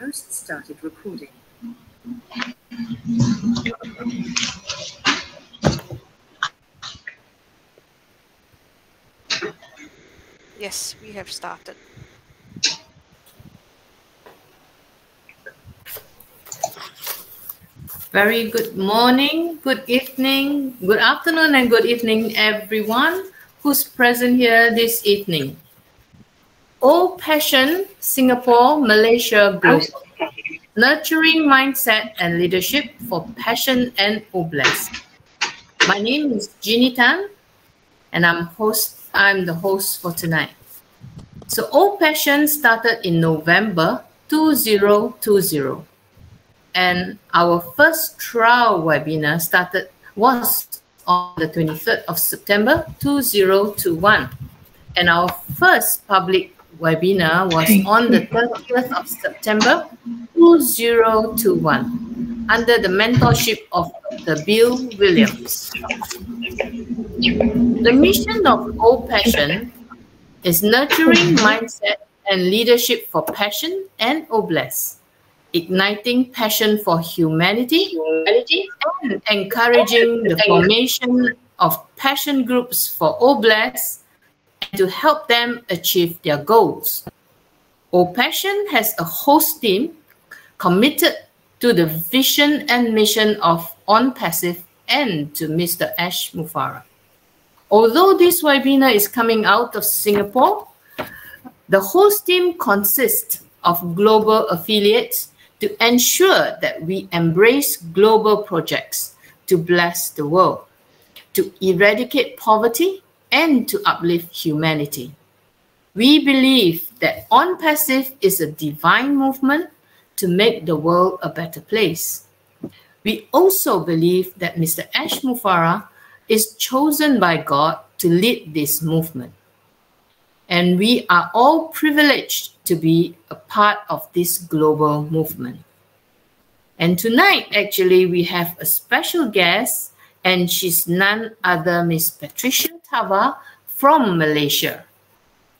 Host started recording. Yes, we have started. Very good morning, good evening, good afternoon, and good evening, everyone who's present here this evening. All Passion, Singapore, Malaysia Global. Nurturing mindset and leadership for passion and Oblast. My name is Jeannie Tan, and I'm the host for tonight. So All Passion started in November 2020. And our first trial webinar was on the 23rd of September 2021. And our first public webinar was on the 30th of September 2021 under the mentorship of Dr. Bill Williams. The mission of All Passion is nurturing mindset and leadership for passion and Oblast, igniting passion for humanity, and encouraging the formation of passion groups for Oblast and to help them achieve their goals. All Passion has a host team committed to the vision and mission of ONPASSIVE and to Mr. Ash Mufarah. Although this webinar is coming out of Singapore, the host team consists of global affiliates to ensure that we embrace global projects to bless the world, to eradicate poverty, and to uplift humanity. We believe that ONPASSIVE is a divine movement to make the world a better place. We also believe that Mr. Ash Mufarah is chosen by God to lead this movement. And we are all privileged to be a part of this global movement. And tonight, actually, we have a special guest, and she's none other Miss Patricia Thava from Malaysia.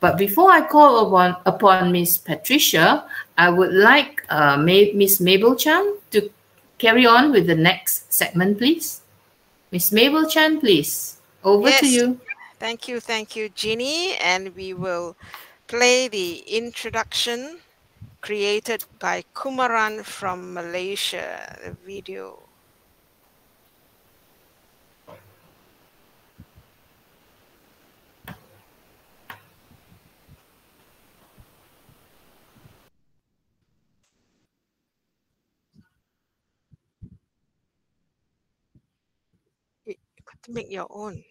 But before I call upon Miss Patricia, I would like Miss Mabel Chan to carry on with the next segment, please. Miss Mabel Chan, please. Over to you. Thank you, Jeannie. And we will play the introduction created by Kumaran from Malaysia, the video. You got to make your own.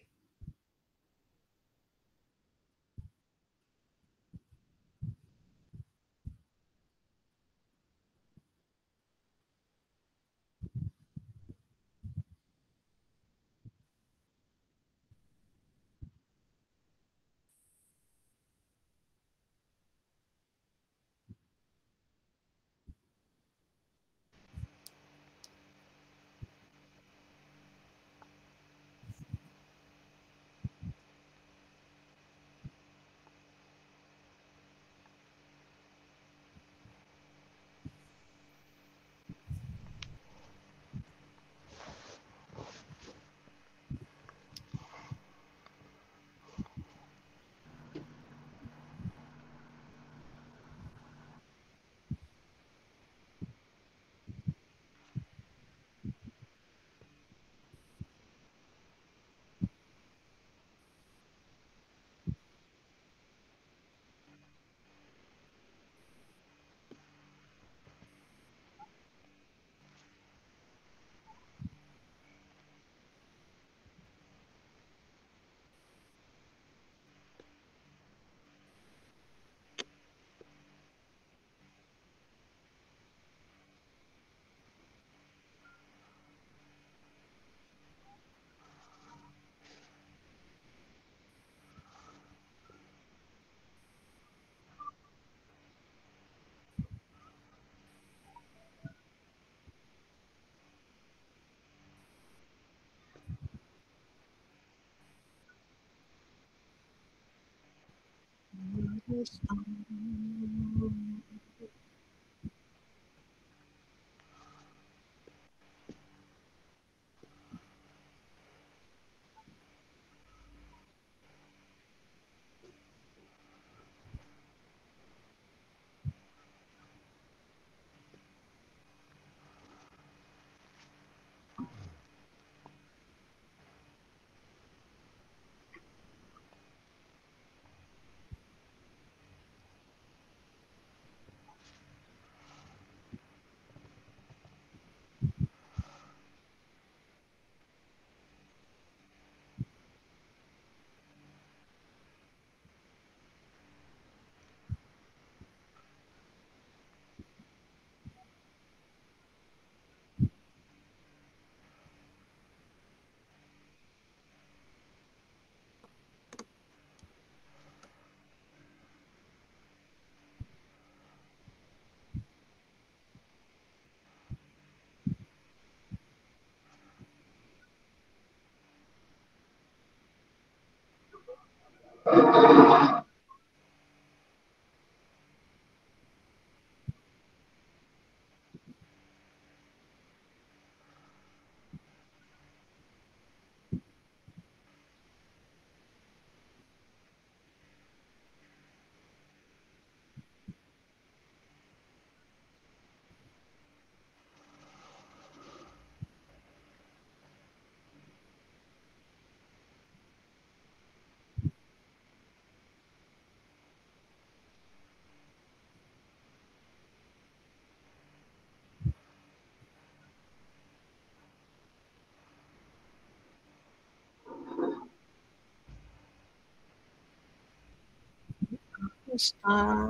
Uh,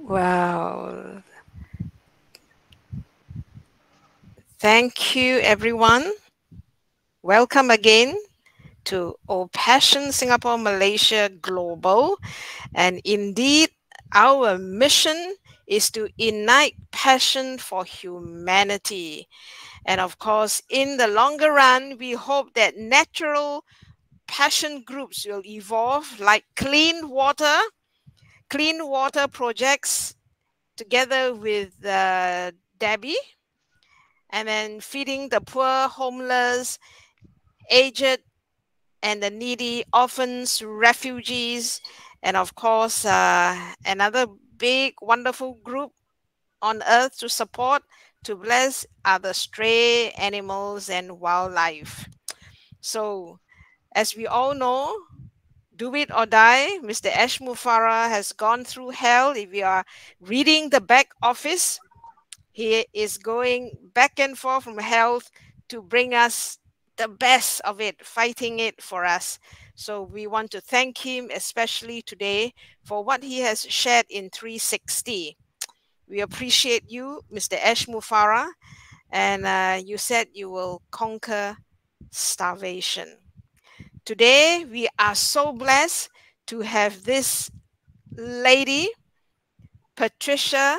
wow. Thank you, everyone. Welcome again to Old Passion Singapore, Malaysia Global. And indeed, our mission is to ignite passion for humanity. And of course, in the longer run, we hope that natural passion groups will evolve like clean water projects together with Debbie, and then feeding the poor, homeless, aged, and the needy, orphans, refugees, and of course, another big, wonderful group on earth to support, to bless are the stray animals and wildlife. So, as we all know, do it or die, Mr. Ash Mufara has gone through hell. If you are reading the back office, he is going back and forth from health to bring us the best of it, fighting it for us. So we want to thank him, especially today, for what he has shared in 360. We appreciate you, Mr. Ash Mufara, and you said you will conquer starvation. Today, we are so blessed to have this lady, Patricia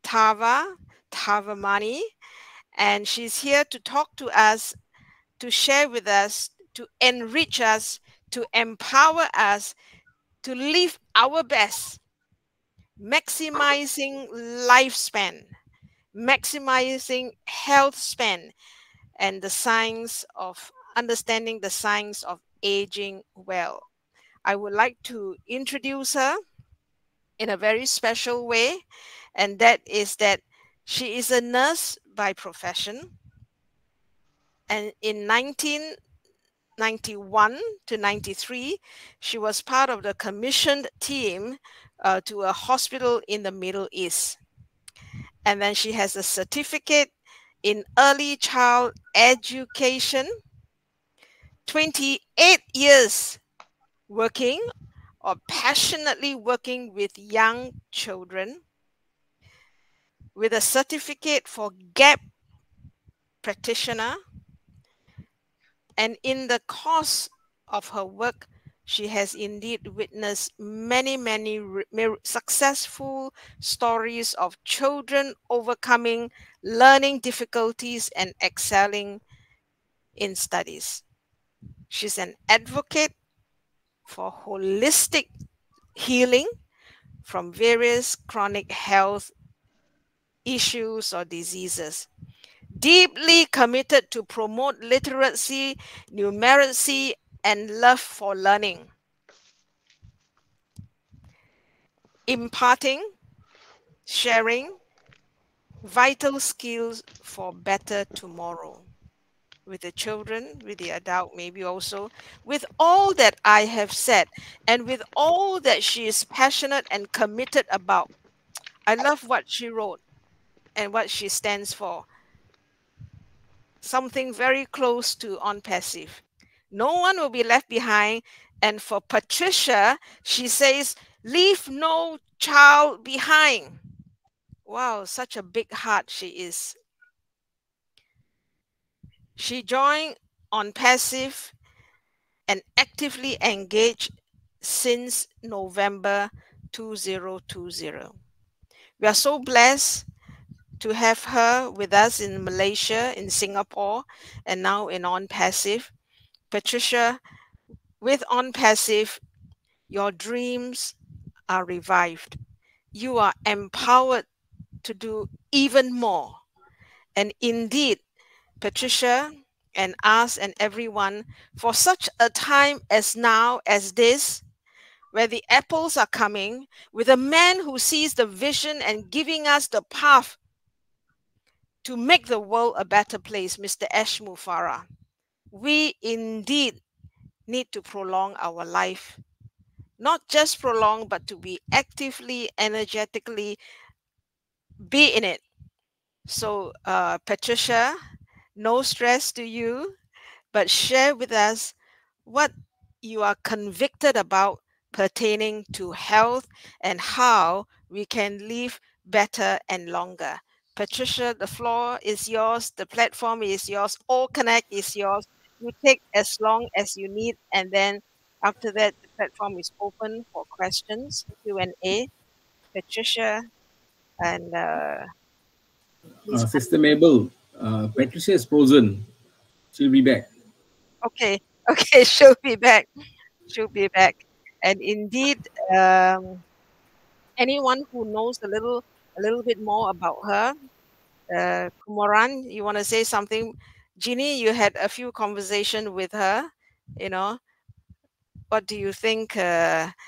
Thavamany, and she's here to talk to us, to share with us, to enrich us, to empower us, to live our best, maximizing lifespan, maximizing health span, and the science of understanding the science of aging well. I would like to introduce her in a very special way, and that is that she is a nurse by profession, and in 1991 to 93, she was part of the commissioned team to a hospital in the Middle East. And then she has a certificate in early child education, 28 years working or passionately working with young children, with a certificate for GAP practitioner. And in the course of her work, she has indeed witnessed many successful stories of children overcoming learning difficulties and excelling in studies. She's an advocate for holistic healing from various chronic health issues or diseases. Deeply committed to promote literacy, numeracy, and love for learning. Imparting, sharing vital skills for better tomorrow. With the children, with the adult, maybe also, with all that I have said, and with all that she is passionate and committed about. I love what she wrote and what she stands for. Something very close to ONPASSIVE. No one will be left behind. And for Patricia, she says, leave no child behind. Wow, such a big heart she is. She joined on passive and actively engaged since November 2020. We are so blessed to have her with us in Malaysia, in Singapore, and now in ONPASSIVE. Patricia, with ONPASSIVE, your dreams are revived. You are empowered to do even more. And indeed, Patricia and us and everyone, for such a time as now as this, where the apples are coming, with a man who sees the vision and giving us the path to make the world a better place, Mr. Ashmu Farah, we indeed need to prolong our life. Not just prolong, but to be actively, energetically be in it. So, Patricia, no stress to you, but share with us what you are convicted about pertaining to health and how we can live better and longer. Patricia, the floor is yours. The platform is yours. All Connect is yours. You take as long as you need, and then after that, the platform is open for questions, Q&A. Patricia, and please. Sister Mabel, Patricia is frozen. She'll be back. Okay, okay, she'll be back. She'll be back. And indeed, anyone who knows a little bit more about her, Kumaran, you want to say something? Jeannie, you had a few conversations with her. You know, what do you think? I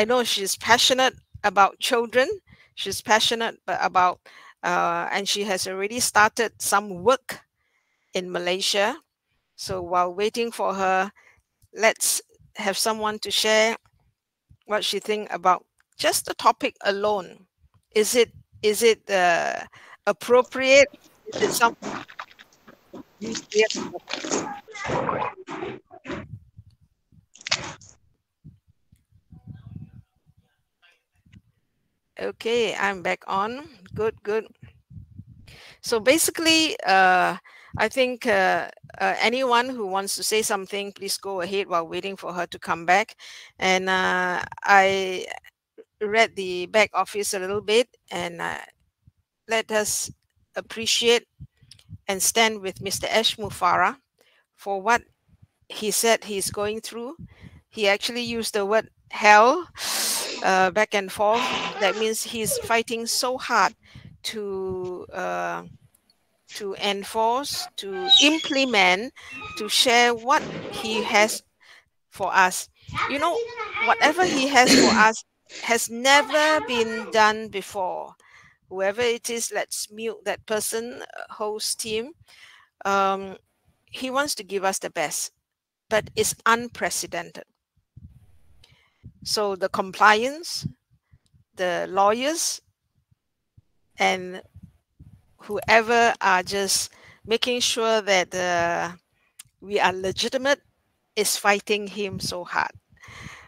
know she's passionate about children. She's passionate about, and she has already started some work in Malaysia. So while waiting for her, let's have someone to share what she think about just the topic alone. Is it appropriate? Is it something? Okay, I'm back on. Good, good. So basically, I think anyone who wants to say something, please go ahead while waiting for her to come back. And I read the back office a little bit, and let us appreciate and stand with Mr. Ashmu Farah for what he said he's going through. He actually used the word hell back and forth. That means he's fighting so hard to enforce, to implement, to share what he has for us. You know, whatever he has for us has never been done before. Whoever it is, let's mute that person, host team. He wants to give us the best, but it's unprecedented. So the compliance, the lawyers, and whoever are just making sure that we are legitimate is fighting him so hard.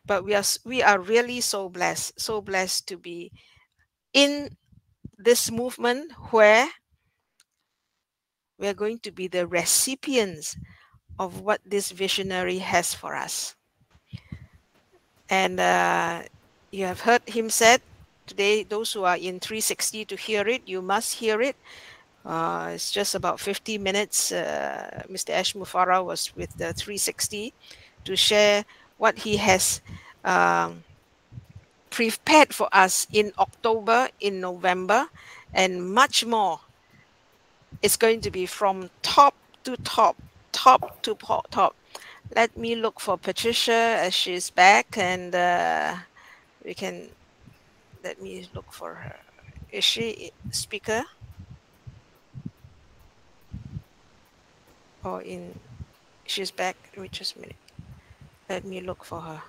But we are really so blessed to be in this movement where we are going to be the recipients of what this visionary has for us. And you have heard him said today, those who are in 360 to hear it, you must hear it. It's just about 50 minutes. Mr. Ashmu Farah was with the 360 to share what he has prepared for us in October, in November, and much more. It's going to be from top to top, top to top. Let me look for Patricia as she's back, and we can, let me look for her. Is she speaker? Or in, she's back. Wait just a minute. Let me look for her.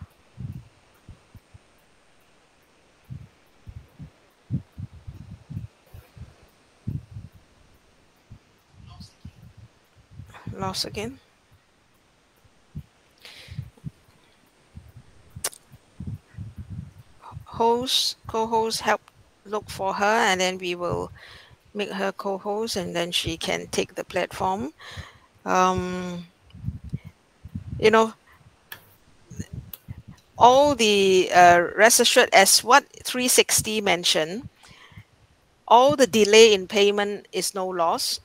Lost again. Host, co-host, help look for her, and then we will make her co-host, and then she can take the platform. You know, all the rest assured, as what 360 mentioned, all the delay in payment is no loss.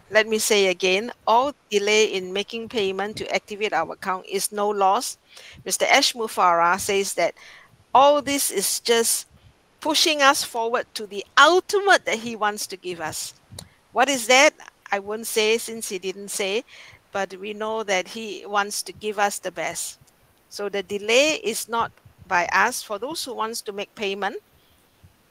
Let me say again, all delay in making payment to activate our account is no loss. Mr. Ash Mufara says that all this is just pushing us forward to the ultimate that he wants to give us. What is that? I won't say since he didn't say, but we know that he wants to give us the best. So the delay is not by us. For those who wants to make payment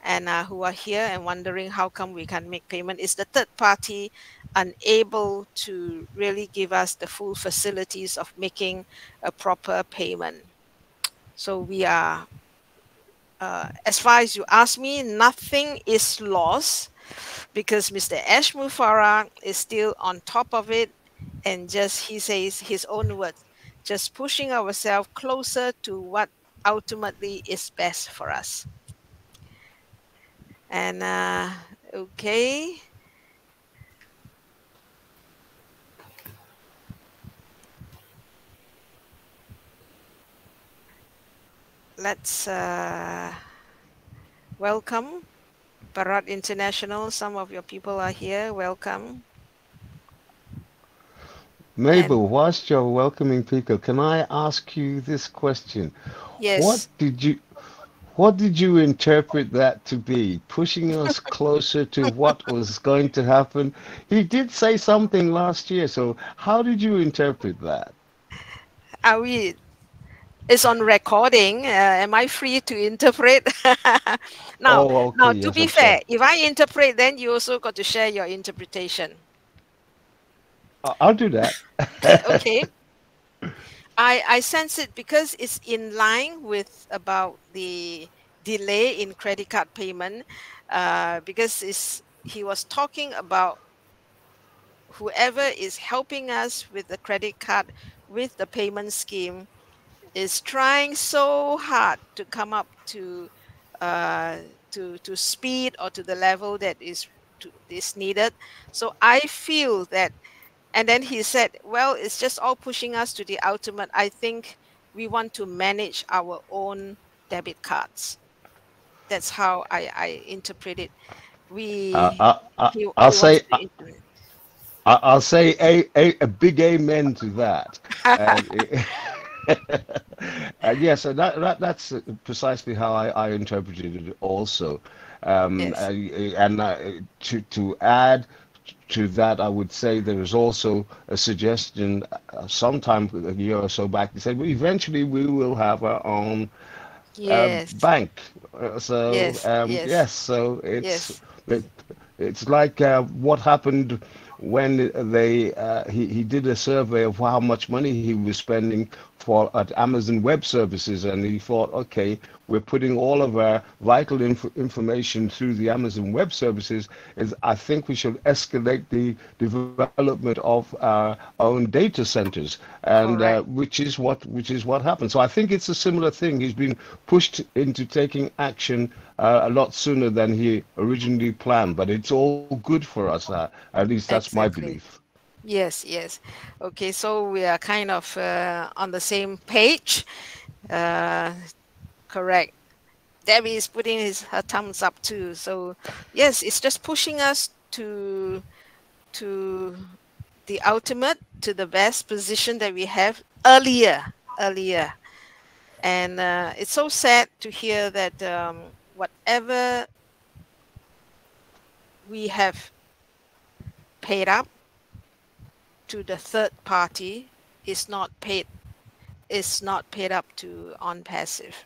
and who are here and wondering how come we can make payment, is the third party unable to really give us the full facilities of making a proper payment. So we are, as far as you ask me, nothing is lost because Mr. Ash Mufara is still on top of it, and just, he says his own words, just pushing ourselves closer to what ultimately is best for us. And okay. Let's welcome Bharat International. Some of your people are here. Welcome. Mabel, whilst you're welcoming people, can I ask you this question? Yes. What did you interpret that to be? Pushing us closer to what was going to happen? He did say something last year, so how did you interpret that? Are we? It's on recording. Am I free to interpret? Now, Oh, okay, now, to yes, be I'm fair, sorry. if I interpret, then you also got to share your interpretation. I'll do that. Okay. I sense it because it's in line with about the delay in credit card payment, because he was talking about whoever is helping us with the credit card, with the payment scheme, is trying so hard to come up to speed or to the level that is needed. So I feel that, and then he said, well, it's just all pushing us to the ultimate. I think we want to manage our own debit cards. That's how I interpret it. Uh, We I, I, he, I'll he wants say to implement. I'll say a big amen to that. And, and yes, and that's precisely how I interpreted it also. Yes. And to add to that, I would say there is also a suggestion sometime a year or so back. They said, well, eventually we will have our own Yes. bank. So Yes. Yes. yes, so Yes. it, it's like what happened when he did a survey of how much money he was spending for at Amazon Web Services, and he thought, okay, we're putting all of our vital information through the Amazon Web Services. Is I think we should escalate the development of our own data centers, and Correct. which is what happened. So I think it's a similar thing. He's been pushed into taking action a lot sooner than he originally planned, but it's all good for us. At least that's my Exactly. belief. Yes. Yes. Okay. So we are kind of on the same page. Uh, correct. Debbie is putting her thumbs up too. So yes, it's just pushing us to the ultimate, to the best position that we have earlier. And it's so sad to hear that whatever we have paid up to the third party is not paid up to ONPASSIVE.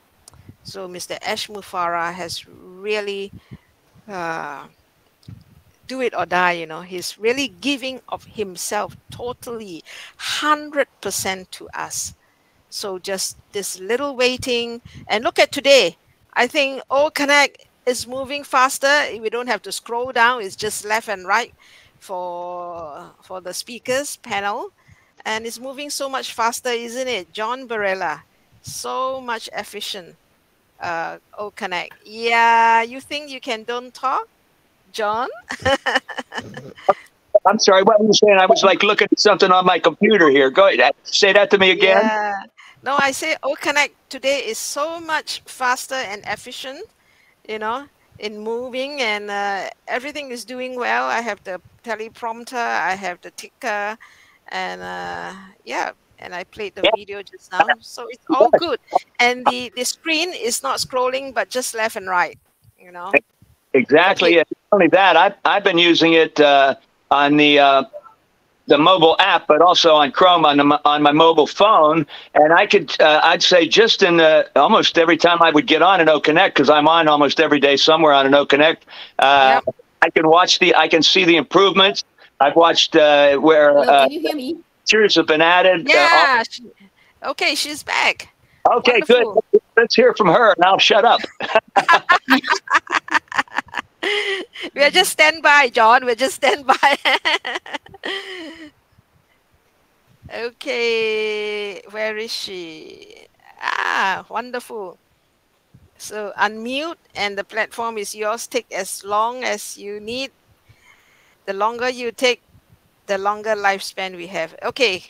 So Mr. Ash Mufara has really uh, do it or die, he's really giving of himself totally 100% to us. So just this little waiting, and look at today. I think Connect is moving faster. We don't have to scroll down. It's just left and right for the speakers panel. And it's moving so much faster, isn't it? John Barella, so much efficient. Connect. Yeah, you think you can don't talk, John? I'm sorry. What were you saying? I was like looking at something on my computer here. Go ahead. Say that to me again. Yeah. No, I say Connect today is so much faster and efficient, you know, in moving, and everything is doing well. I have the teleprompter, I have the ticker, and yeah, and I played the Yeah. video just now, so it's all good. And the screen is not scrolling, but just left and right, you know. Exactly. And not only that, I've been using it on the mobile app, but also on Chrome on my mobile phone. And I could, I'd say, just in almost every time I would get on an Connect, because I'm on almost every day somewhere on an Connect. Yep. I can see the improvements. I've watched where Hello, can you hear me? features have been added. Yeah. Okay, she's back. Okay, Wonderful. good. Let's hear from her. And I'll shut up. We're just stand by, John. We're just stand by. Okay, where is she? Ah, wonderful. So unmute and the platform is yours. Take as long as you need. The longer you take, the longer lifespan we have. Okay.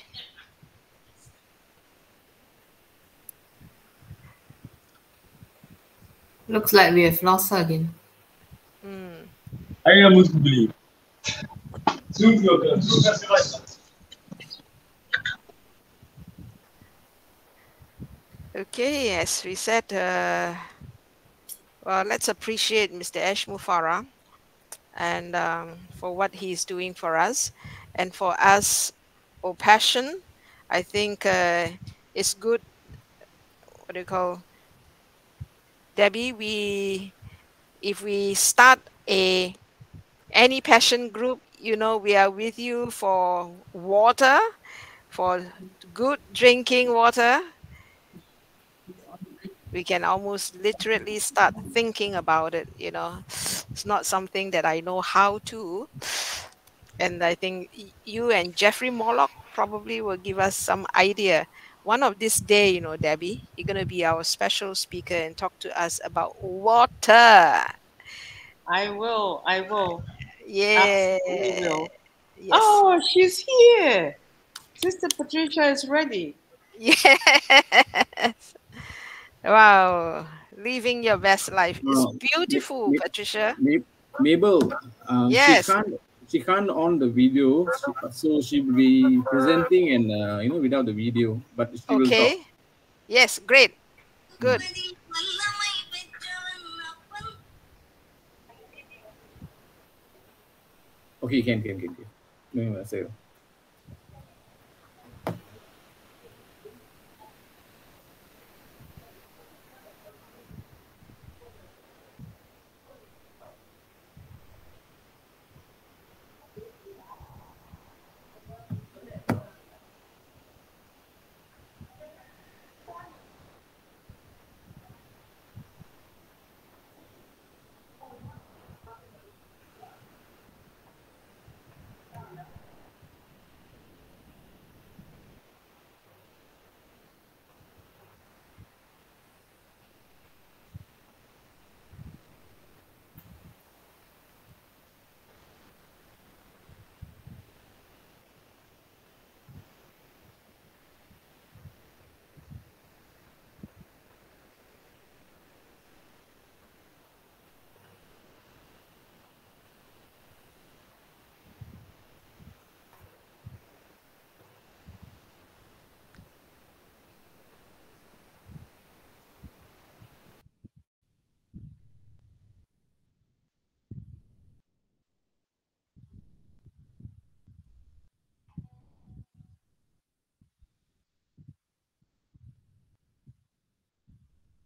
Looks like we have lost her again. I am Muslim. Okay, as we said, well, let's appreciate Mr. Ash Mufara and for what he's doing for us, and for us, passion. I think it's good. What do you call, Debbie? If we start any passion group, you know, we are with you for water, for good drinking water. We can almost literally start thinking about it, you know. It's not something that I know how to. And I think you and Jeffrey Morlock probably will give us some idea. One of this day, you know, Debbie, you're going to be our special speaker and talk to us about water. I will. Yeah. Absolutely will. Yes. Oh, she's here. Sister Patricia is ready. Yes. Wow. Living your best life. It's beautiful, Patricia. Mabel, Yes. she can't on the video, so she will be presenting and without the video, but she will talk. Okay. Yes, great. Good. Okay, can. No, say.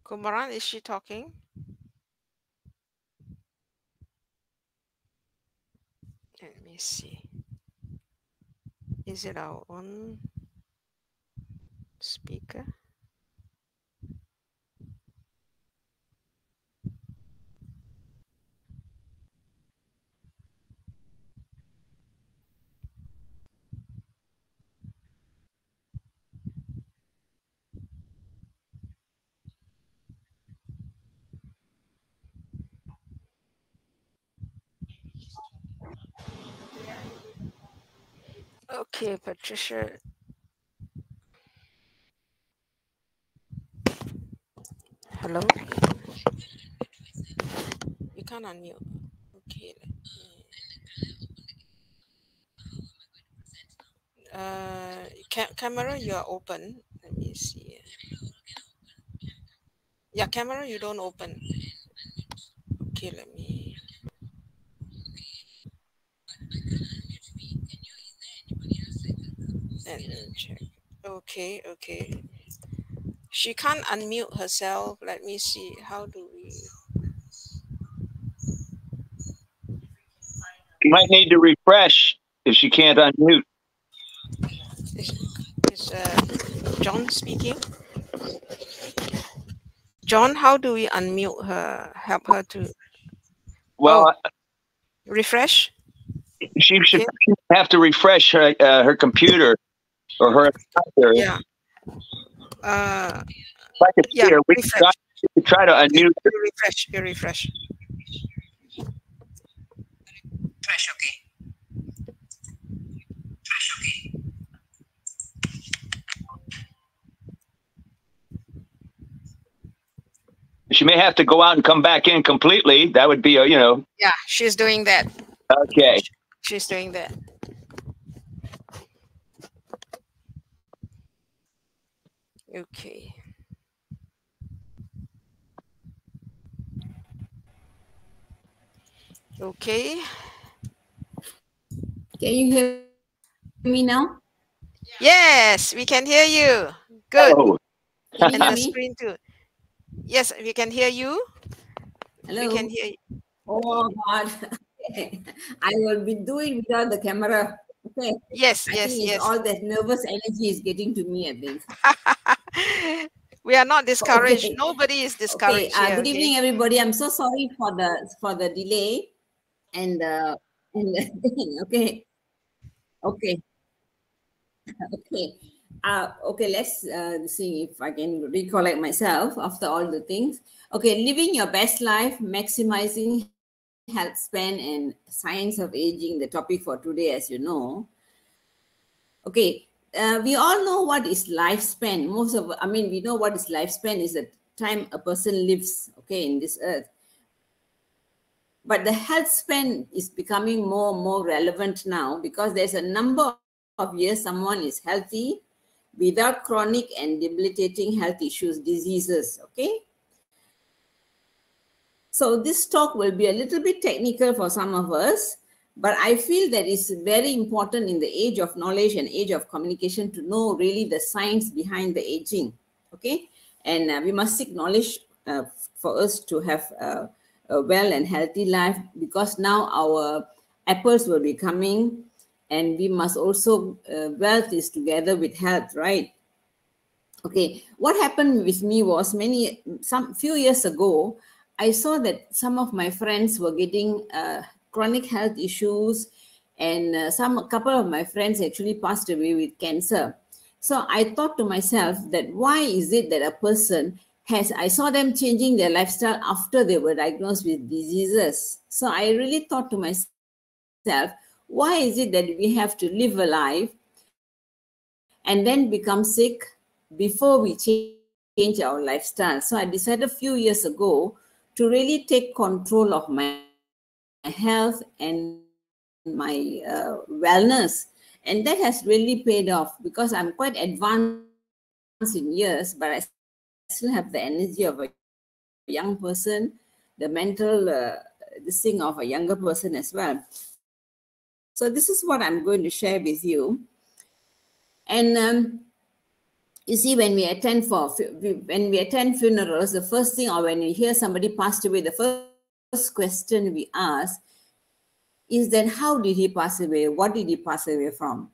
Kumaran, is she talking? Let me see. Is it our own speaker? Okay, Patricia. Hello? You can't unmute. Okay. Camera, you are open. Let me see. Yeah, camera, you don't open. Okay, let me check. Okay, okay. She can't unmute herself. Let me see. How do we? You might need to refresh if she can't unmute. Is John speaking? John, how do we unmute her? Help her to. Well, Refresh. she should have to refresh her computer or her computer. Yeah. If I could see her, we could try to unmute her. You refresh. Refresh, okay. She may have to go out and come back in completely. That would be a, Yeah, she's doing that. Okay. She's doing that. Okay. Okay. Can you hear me now? Yes, we can hear you. Good. Oh. Can you And hear the me? screen too. Yes, we can hear you. Hello. We can hear you. Oh God. I will be doing without the camera. Okay. Yes, I think it's all that nervous energy is getting to me, I think. We are not discouraged. Okay. Nobody is discouraged here. Good evening, everybody. I'm so sorry for the delay and okay. Okay, let's see if I can recollect myself after all the things. Okay, living your best life, maximizing health span and science of aging, the topic for today, as you know. Okay, we all know what is lifespan. We know what is lifespan is the time a person lives, okay, in this earth. But the health span is becoming more and more relevant now because there's a number of years someone is healthy without chronic and debilitating health issues, diseases, okay? So this talk will be a little bit technical for some of us, but I feel that it's very important in the age of knowledge and age of communication to know really the science behind the aging, okay? And we must seek knowledge for us to have a well and healthy life, because now our apples will be coming, and we must also, wealth is together with health, right? Okay, what happened with me was few years ago, I saw that some of my friends were getting chronic health issues, and a couple of my friends actually passed away with cancer. So I thought to myself that why is it that a person I saw them changing their lifestyle after they were diagnosed with diseases. So I really thought to myself, why is it that we have to live a life and then become sick before we change our lifestyle? So I decided a few years ago to really take control of my health and my wellness. And that has really paid off because I'm quite advanced in years, but I still have the energy of a young person, the mental this thing of a younger person as well. So this is what I'm going to share with you. And you see, when we attend funerals, the first thing, or when we hear somebody passed away, the first question we ask is then how did he pass away? What did he pass away from?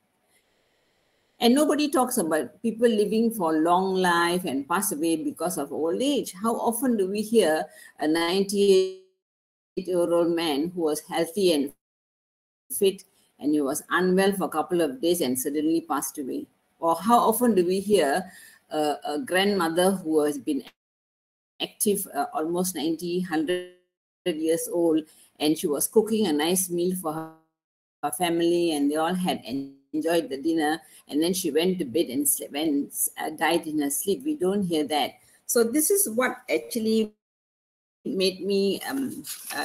And nobody talks about people living for long life and pass away because of old age. How often do we hear a 98-year-old man who was healthy and fit and he was unwell for a couple of days and suddenly passed away? Or how often do we hear a grandmother who has been active almost 90, 100 years old, and she was cooking a nice meal for her family and they all had enjoyed the dinner, and then she went to bed and died in her sleep. We don't hear that. So this is what actually made me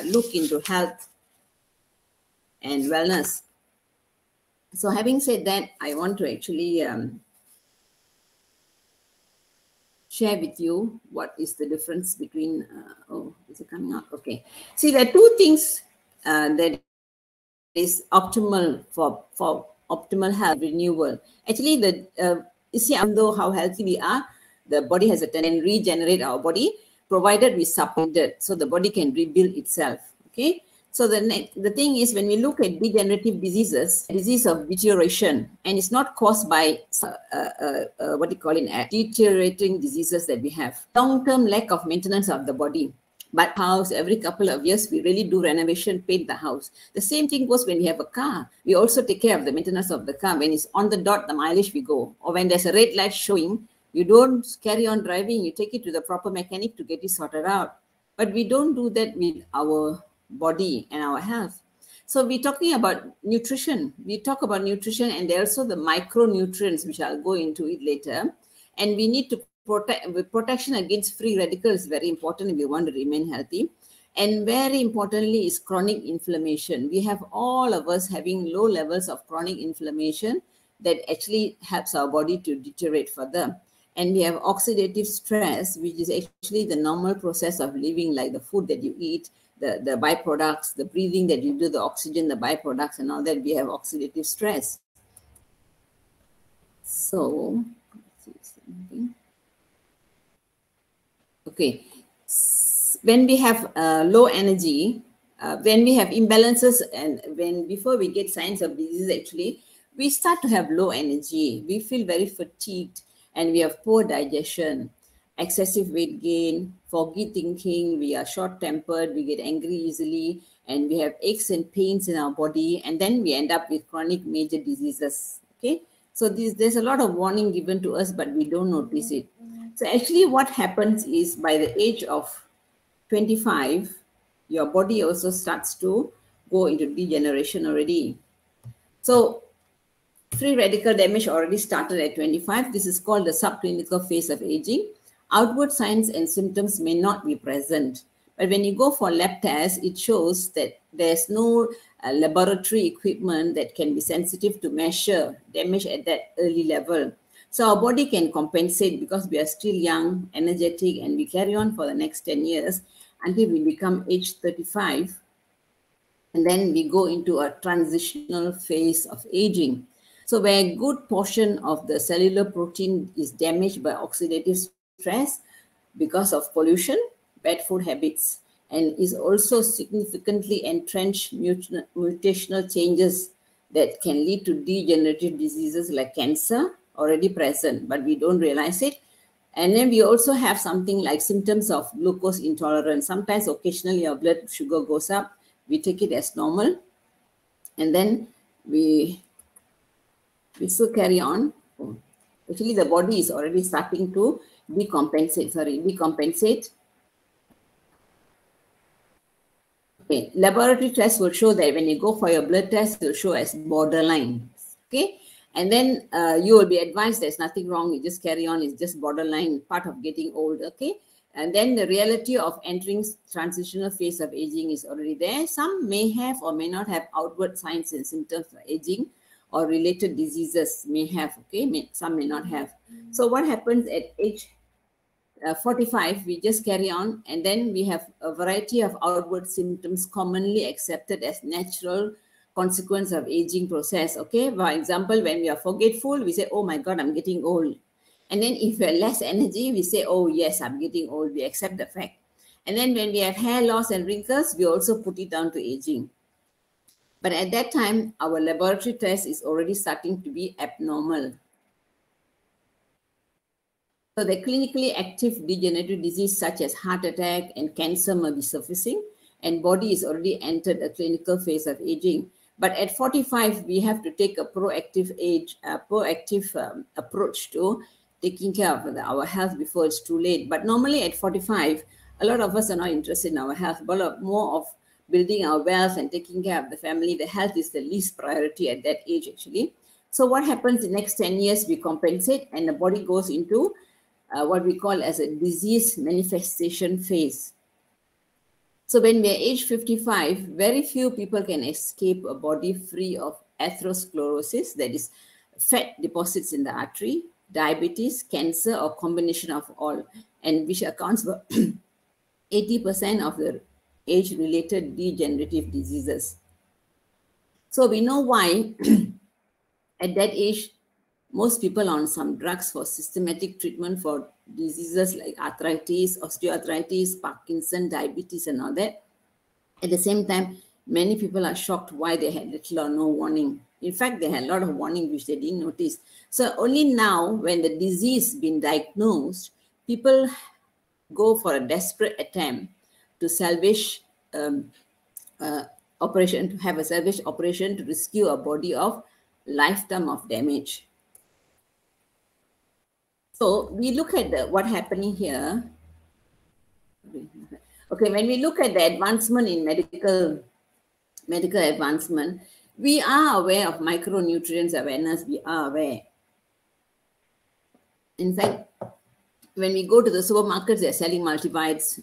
look into health and wellness. So having said that, I want to actually share with you what is the difference between, oh, is it coming up? Okay. See, there are two things that is optimal for optimal health renewal. Actually, you see, even though how healthy we are, the body has a tendency to regenerate our body, provided we support it, so the body can rebuild itself. Okay. So the thing is, when we look at degenerative diseases, disease of deterioration, and it's not caused by what do you call it, deteriorating diseases that we have. Long-term lack of maintenance of the body. But house, every couple of years, we really do renovation, paint the house. The same thing goes when we have a car. We also take care of the maintenance of the car. When it's on the dot, the mileage we go. Or when there's a red light showing, you don't carry on driving. You take it to the proper mechanic to get it sorted out. But we don't do that with our body and our health. So we're talking about nutrition. We talk about nutrition, and there are also the micronutrients, which I'll go into it later. And we need to protection against free radicals is very important if we want to remain healthy. And very importantly is chronic inflammation. We have all of us having low levels of chronic inflammation that actually helps our body to deteriorate further. And we have oxidative stress, which is actually the normal process of living, like the food that you eat, the byproducts, the breathing that you do, the oxygen, the byproducts, and all that. We have oxidative stress. So, let's see something. Okay, when we have low energy, when we have imbalances, and before we get signs of disease, actually, we start to have low energy. We feel very fatigued, and we have poor digestion, excessive weight gain, foggy thinking, we are short-tempered, we get angry easily, and we have aches and pains in our body, and then we end up with chronic major diseases, okay? So there's a lot of warning given to us, but we don't notice it. So actually what happens is by the age of 25, your body also starts to go into degeneration already. So free radical damage already started at 25. This is called the subclinical phase of aging. Outward signs and symptoms may not be present. But when you go for lab tests, it shows that there's no laboratory equipment that can be sensitive to measure damage at that early level. So our body can compensate because we are still young, energetic, and we carry on for the next 10 years until we become age 35. And then we go into a transitional phase of aging. So where a good portion of the cellular protein is damaged by oxidative stress because of pollution, bad food habits, and is also significantly entrenched mutational changes that can lead to degenerative diseases like cancer, already present, but we don't realize it. And then we also have something like symptoms of glucose intolerance. Sometimes occasionally our blood sugar goes up. We take it as normal. And then we still carry on. Actually, the body is already starting to decompensate. Okay, laboratory tests will show that when you go for your blood test, it will show as borderline. Okay. And then you will be advised there's nothing wrong, you just carry on, it's just borderline, part of getting old, okay? And then the reality of entering transitional phase of aging is already there. Some may have or may not have outward signs and symptoms of aging, or related diseases may have, okay? Some may not have. So what happens at age 45, we just carry on, and then we have a variety of outward symptoms commonly accepted as natural consequence of aging process, okay? For example, when we are forgetful, we say, oh my God, I'm getting old. And then if we have less energy, we say, oh yes, I'm getting old. We accept the fact. And then when we have hair loss and wrinkles, we also put it down to aging. But at that time, our laboratory test is already starting to be abnormal. So the clinically active degenerative disease such as heart attack and cancer may be surfacing, and body is already entered a clinical phase of aging. But at 45, we have to take a proactive approach to taking care of our health before it's too late. But normally at 45, a lot of us are not interested in our health, but more of building our wealth and taking care of the family. The health is the least priority at that age, actually. So what happens in the next 10 years, we compensate and the body goes into what we call as a disease manifestation phase. So when we are age 55, very few people can escape a body free of atherosclerosis, that is fat deposits in the artery, diabetes, cancer, or combination of all, and which accounts for 80% of the age-related degenerative diseases. So we know why at that age, most people are on some drugs for systematic treatment for diseases like arthritis, osteoarthritis, Parkinson, diabetes, and all that. At the same time, many people are shocked why they had little or no warning. In fact, they had a lot of warning which they didn't notice. So only now, when the disease been diagnosed, people go for a desperate attempt to salvage operation, to have a salvage operation to rescue a body of lifetime of damage. So we look at what happening here. Okay, when we look at the advancement in medical advancement, we are aware of micronutrients awareness. We are aware. In fact, when we go to the supermarkets, they're selling multivites.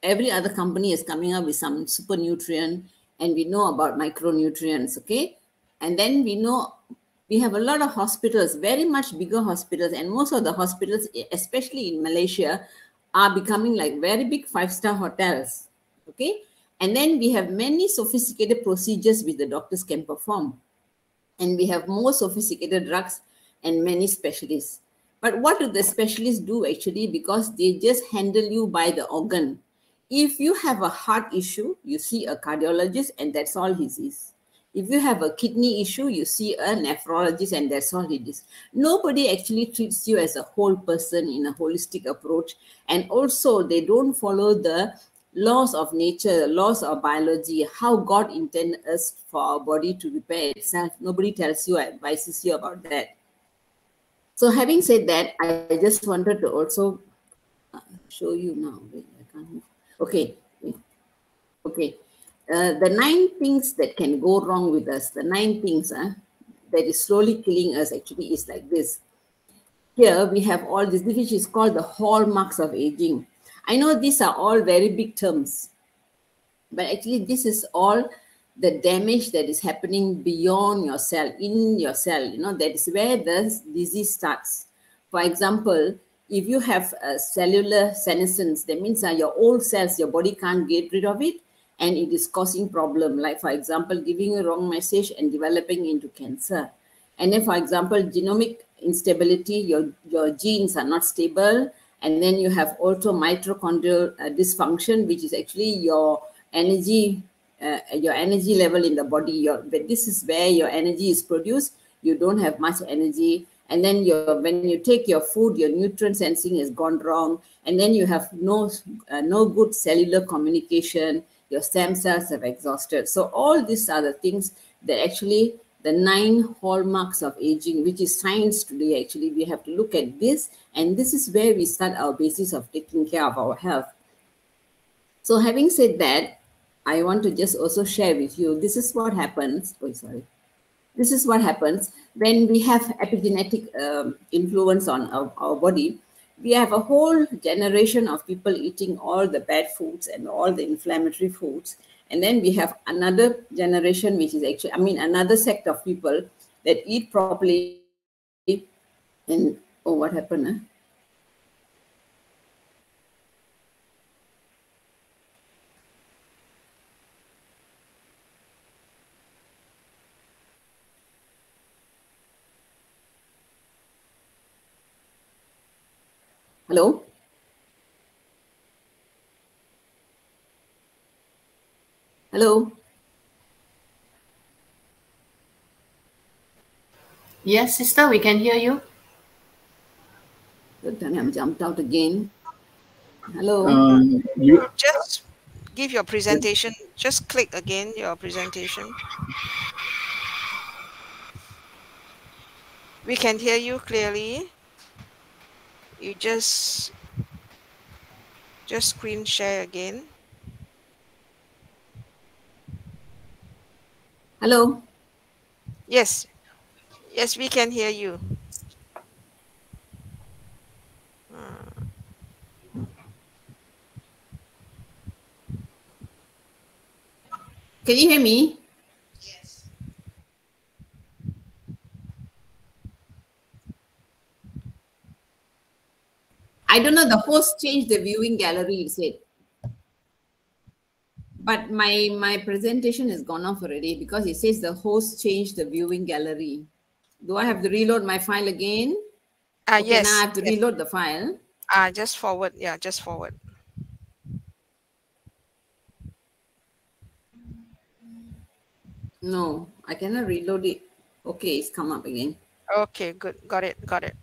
Every other company is coming up with some super nutrient, and we know about micronutrients, okay? And then we know we have a lot of hospitals, very much bigger hospitals, and most of the hospitals, especially in Malaysia, are becoming like very big 5-star hotels, okay? And then we have many sophisticated procedures which the doctors can perform. And we have more sophisticated drugs and many specialists. But what do the specialists do actually? Because they just handle you by the organ. If you have a heart issue, you see a cardiologist and that's all he sees. If you have a kidney issue, you see a nephrologist and that's all it is. Nobody actually treats you as a whole person in a holistic approach. And also they don't follow the laws of nature, laws of biology, how God intended us for our body to repair itself. Nobody tells you, advises you about that. So having said that, I just wanted to also show you now. Wait, I can't move. Okay. Okay. The 9 things that can go wrong with us, the 9 things that is slowly killing us actually is like this. Here we have all this, which is called the hallmarks of aging. I know these are all very big terms, but actually this is all the damage that is happening beyond your cell, in your cell, you know, that is where the disease starts. For example, if you have a cellular senescence, that means your old cells, your body can't get rid of it, and it is causing problem, like for example, giving a wrong message and developing into cancer. And then for example, genomic instability, your genes are not stable, and then you have also mitochondrial dysfunction, which is actually your energy level in the body. But this is where your energy is produced. You don't have much energy, and then when you take your food, your nutrient sensing has gone wrong, and then you have no good cellular communication. Your stem cells have exhausted. So all these are the things that actually the 9 hallmarks of aging, which is science today. Actually, we have to look at this, and this is where we start our basis of taking care of our health. So having said that, I want to just also share with you, this is what happens. Oh, sorry. This is what happens when we have epigenetic influence on our body. We have a whole generation of people eating all the bad foods and all the inflammatory foods. And then we have another generation, which is actually, another sect of people that eat properly. And, oh, what happened? Hello? Hello? Yes, sister, we can hear you. Good, I'm jumped out again. Hello? You just give your presentation. Just click again your presentation. We can hear you clearly. You just screen share again. Hello? Yes. Yes, we can hear you. Can you hear me? Yes. I don't know, the host changed the viewing gallery, it said. But my presentation has gone off already because it says the host changed the viewing gallery. Do I have to reload my file again? Okay, Yes. now I have to reload the file. Just forward. Yeah, just forward. No, I cannot reload it. Okay, it's come up again. Okay, good. Got it. Got it.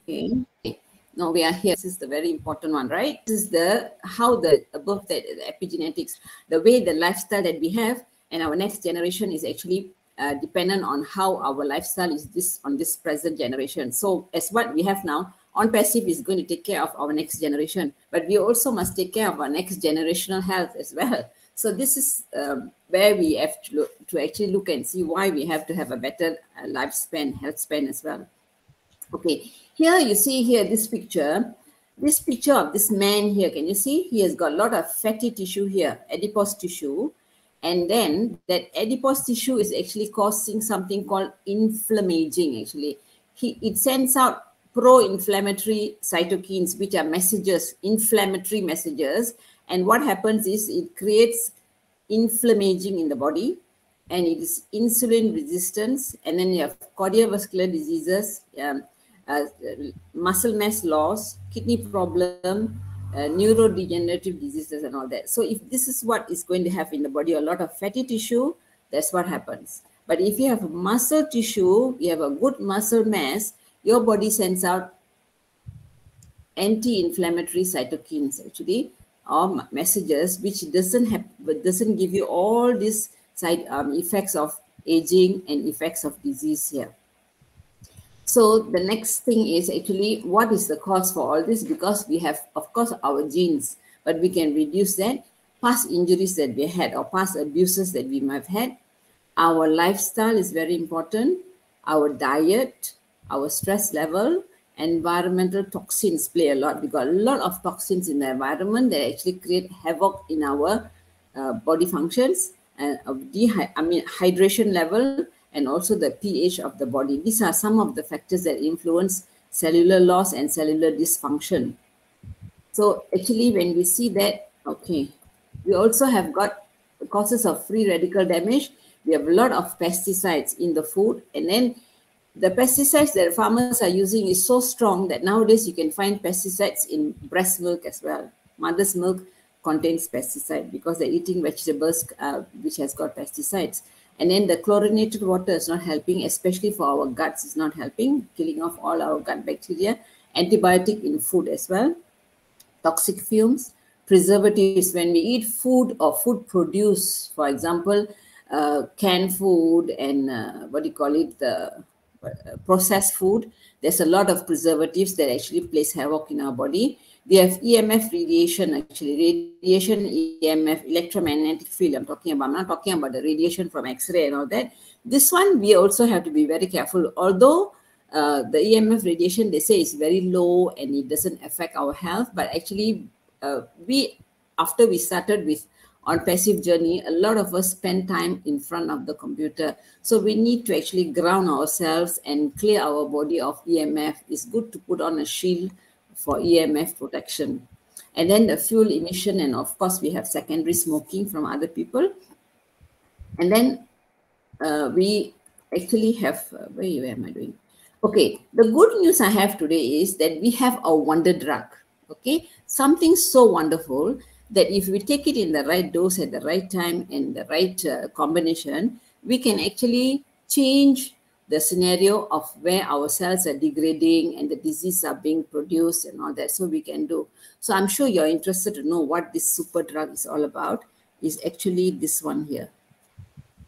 Okay. Now we are here. This is the very important one, right? This is the how the above that the epigenetics, the way the lifestyle that we have, and our next generation is actually dependent on how our lifestyle is this on this present generation. So as what we have now, ONPASSIVE is going to take care of our next generation, but we also must take care of our next generational health as well. So this is where we have to actually look and see why we have to have a better lifespan, health span as well. Okay, here you see here this picture of this man here. Can you see? He has got a lot of fatty tissue here, adipose tissue. And then that adipose tissue is actually causing something called inflammaging actually. It sends out pro-inflammatory cytokines, which are messages, inflammatory messages. And what happens is it creates inflammaging in the body, and it is insulin resistance, and then you have cardiovascular diseases, muscle mass loss, kidney problem, neurodegenerative diseases and all that. So if this is what is going to have in the body, a lot of fatty tissue, that's what happens. But if you have muscle tissue, you have a good muscle mass, your body sends out anti-inflammatory cytokines actually, or messages, which doesn't give you all these effects of aging and effects of disease here. So the next thing is actually what is the cause for all this? Because we have, of course, our genes, but we can reduce that. Past injuries that we had or past abuses that we might have had. Our lifestyle is very important. Our diet, our stress level, environmental toxins play a lot. We got a lot of toxins in the environment that actually create havoc in our body functions and hydration level, and also the pH of the body. These are some of the factors that influence cellular loss and cellular dysfunction. So actually when we see that, okay, we also have got the causes of free radical damage. We have a lot of pesticides in the food, and then the pesticides that farmers are using is so strong that nowadays you can find pesticides in breast milk as well. Mother's milk contains pesticide because they're eating vegetables which has got pesticides. And then the chlorinated water is not helping, especially for our guts, is not helping, killing off all our gut bacteria. Antibiotic in food as well. Toxic fumes, preservatives. When we eat food or food produce, for example, canned food and the processed food, there's a lot of preservatives that actually place havoc in our body. We have EMF radiation, actually. Radiation, EMF, electromagnetic field I'm talking about. I'm not talking about the radiation from X-ray and all that. This one, we also have to be very careful. Although the EMF radiation, they say is very low and it doesn't affect our health. But actually, after we started with ONPASSIVE journey, a lot of us spend time in front of the computer. So we need to actually ground ourselves and clear our body of EMF. It's good to put on a shield for EMF protection. And then the fuel emission, and of course we have secondary smoking from other people. And then we actually have, where am I doing? Okay, the good news I have today is that we have a wonder drug, okay? Something so wonderful that if we take it in the right dose at the right time and the right combination, we can actually change the scenario of where our cells are degrading and the diseases are being produced and all that. So we can do. So I'm sure you're interested to know what this super drug is all about. Is actually this one here,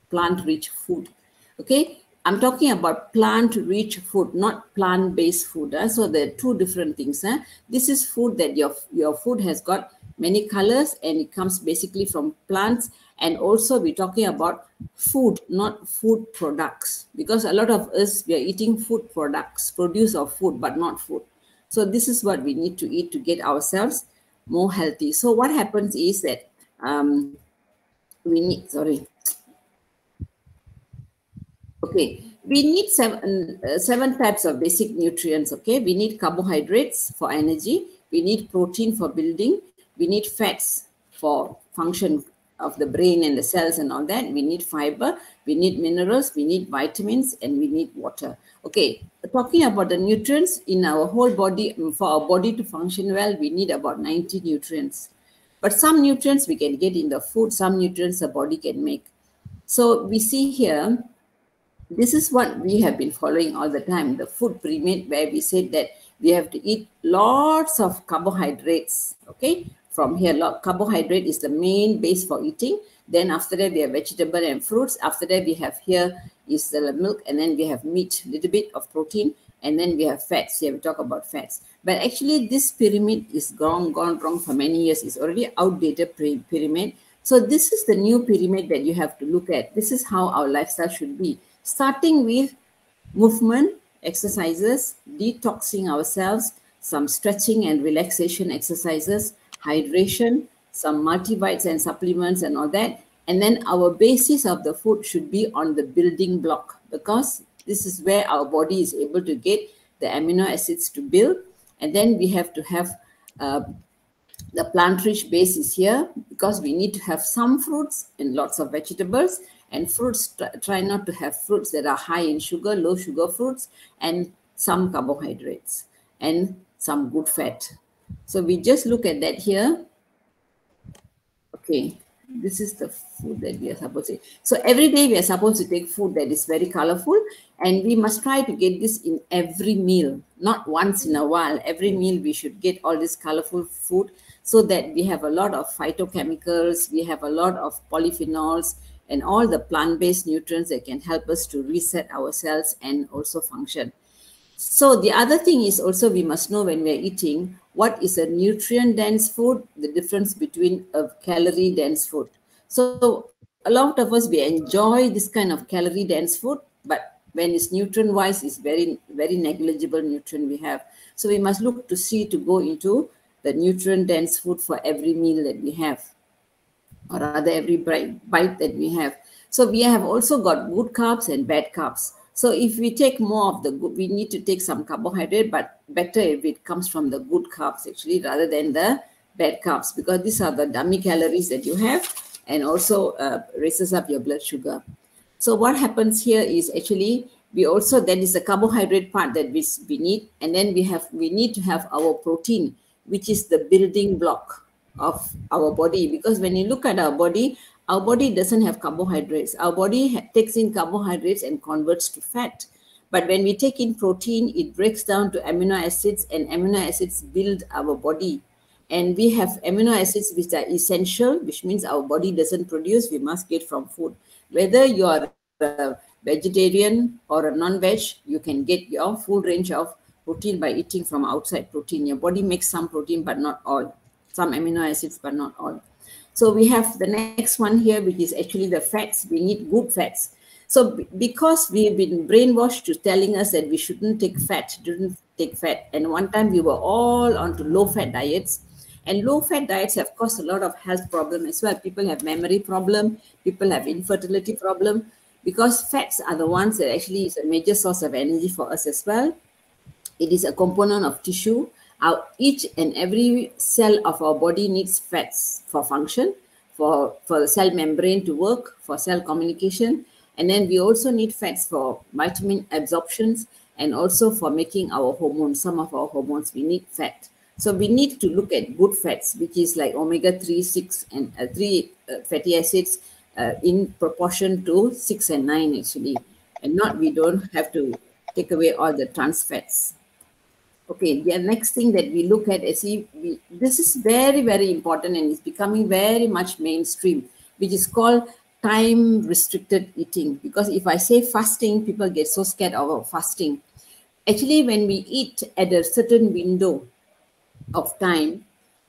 plant-rich food. Okay, I'm talking about plant-rich food, not plant-based food. So there are two different things. This is food that your food has got many colors, and it comes basically from plants. And also we're talking about food, not food products, because a lot of us, we are eating food products, produce of food, but not food. So this is what we need to eat to get ourselves more healthy. So what happens is that we need, we need seven types of basic nutrients. Okay, we need carbohydrates for energy, we need protein for building, we need fats for function of the brain and the cells and all that, we need fiber, we need minerals, we need vitamins, and we need water. Okay, talking about the nutrients in our whole body, for our body to function well, we need about 90 nutrients. But some nutrients we can get in the food, some nutrients the body can make. So we see here, this is what we have been following all the time, the food pyramid, where we said that we have to eat lots of carbohydrates. Okay, from here, carbohydrate is the main base for eating. Then after that, we have vegetable and fruits. After that, we have here is the milk, and then we have meat, little bit of protein, and then we have fats. Here we talk about fats. But actually, this pyramid is gone wrong for many years. It's already outdated pyramid. So this is the new pyramid that you have to look at. This is how our lifestyle should be. Starting with movement, exercises, detoxing ourselves, some stretching and relaxation exercises, hydration, some multivitamins and supplements and all that. And then our basis of the food should be on the building block, because this is where our body is able to get the amino acids to build. And then we have to have the plant-rich base is here, because we need to have some fruits and lots of vegetables. And fruits, try not to have fruits that are high in sugar, low sugar fruits, and some carbohydrates and some good fat. So we just look at that here. Okay, this is the food that we are supposed to eat. So every day we are supposed to take food that is very colorful, and we must try to get this in every meal, not once in a while. Every meal we should get all this colorful food, so that we have a lot of phytochemicals, we have a lot of polyphenols, and all the plant-based nutrients that can help us to reset our cells and also function. So the other thing is also, we must know when we're eating, what is a nutrient-dense food, the difference between a calorie-dense food. So a lot of us, we enjoy this kind of calorie-dense food, but when it's nutrient-wise, it's very, very negligible nutrient we have. So we must look to see to go into the nutrient-dense food for every meal that we have, or rather every bite that we have. So we have also got good carbs and bad carbs. So if we take more of the good, we need to take some carbohydrate, but better if it comes from the good carbs actually, rather than the bad carbs, because these are the dummy calories that you have, and also raises up your blood sugar. So what happens here is actually, we also, that is the carbohydrate part that we need, and then we need to have our protein, which is the building block of our body. Because when you look at our body doesn't have carbohydrates. Our body takes in carbohydrates and converts to fat. But when we take in protein, it breaks down to amino acids, and amino acids build our body. And we have amino acids which are essential, which means our body doesn't produce, we must get from food. Whether you are a vegetarian or a non-veg, you can get your full range of protein by eating from outside protein. Your body makes some protein, but not all. Some amino acids, but not all. So we have the next one here, which is actually the fats. We need good fats. So because we've been brainwashed to telling us that we shouldn't take fat, and one time we were all onto low-fat diets, and low-fat diets have caused a lot of health problems as well. People have memory problem, people have infertility problem, because fats are the ones that actually is a major source of energy for us as well. It is a component of tissue. Each and every cell of our body needs fats for function, for the cell membrane to work, for cell communication. And then we also need fats for vitamin absorptions, and also for making our hormones. Some of our hormones, we need fat. So we need to look at good fats, which is like omega-3, 6, and 3 fatty acids in proportion to 6 and 9 actually. And we don't have to take away all the trans fats. Okay, the next thing that we look at is, this is very, very important, and it's becoming very much mainstream, which is called time-restricted eating. Because if I say fasting, people get so scared of fasting. Actually, when we eat at a certain window of time,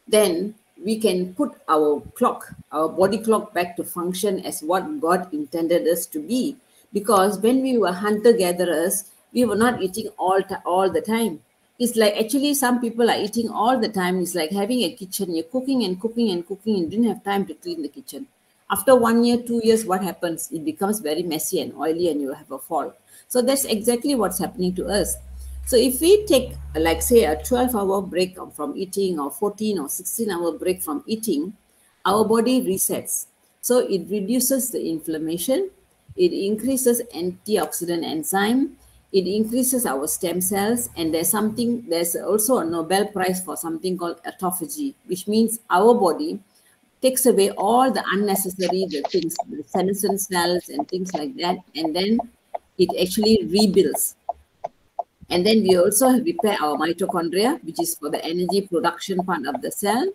then we can put our clock, our body clock, back to function as what God intended us to be. Because when we were hunter-gatherers, we were not eating all the time. It's like actually some people are eating all the time. It's like having a kitchen. You're cooking and cooking and cooking and didn't have time to clean the kitchen. After 1 year, 2 years, what happens? It becomes very messy and oily and you have a fall. So that's exactly what's happening to us. So if we take, like say, a 12-hour break from eating, or 14 or 16-hour break from eating, our body resets. So it reduces the inflammation, it increases antioxidant enzyme, it increases our stem cells, and there's also a Nobel Prize for something called autophagy, which means our body takes away all the unnecessary things, the senescent cells and things like that, and then it actually rebuilds. And then we also repair our mitochondria, which is for the energy production part of the cell.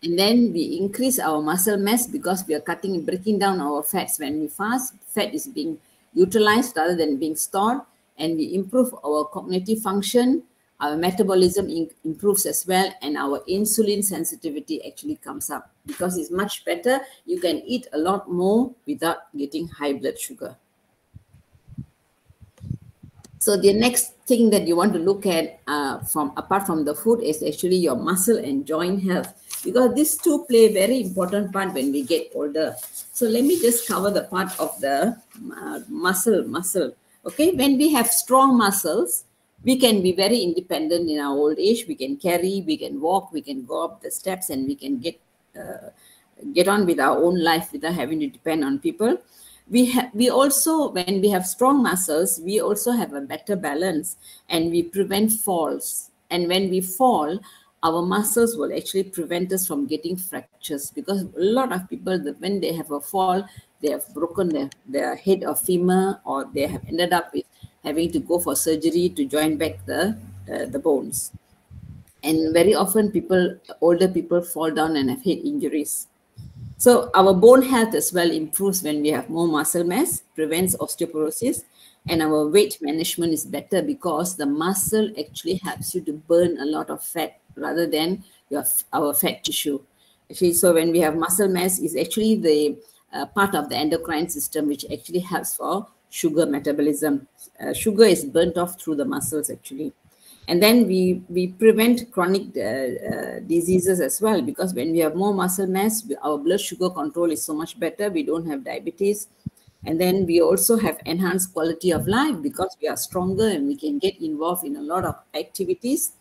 And then we increase our muscle mass because we are breaking down our fats. When we fast, fat is being utilized rather than being stored. And we improve our cognitive function, our metabolism improves as well, and our insulin sensitivity actually comes up because it's much better. You can eat a lot more without getting high blood sugar. So the next thing that you want to look at apart from the food is actually your muscle and joint health, because these two play a very important part when we get older. So let me just cover the part of the muscle. Okay, when we have strong muscles, we can be very independent in our old age. We can carry, we can walk, we can go up the steps, and we can get on with our own life without having to depend on people. We also, when we have strong muscles, we also have a better balance and we prevent falls. And when we fall, our muscles will actually prevent us from getting fractures, because a lot of people, when they have a fall, they have broken their head or femur, or they have ended up with having to go for surgery to join back the bones. And very often older people fall down and have head injuries. So our bone health as well improves when we have more muscle mass, prevents osteoporosis, and our weight management is better because the muscle actually helps you to burn a lot of fat rather than our fat tissue. Actually, so when we have muscle mass, is actually the part of the endocrine system which actually helps for sugar metabolism. Sugar is burnt off through the muscles actually. And then we prevent chronic diseases as well, because when we have more muscle mass, our blood sugar control is so much better. We don't have diabetes. And then we also have enhanced quality of life because we are stronger and we can get involved in a lot of activities.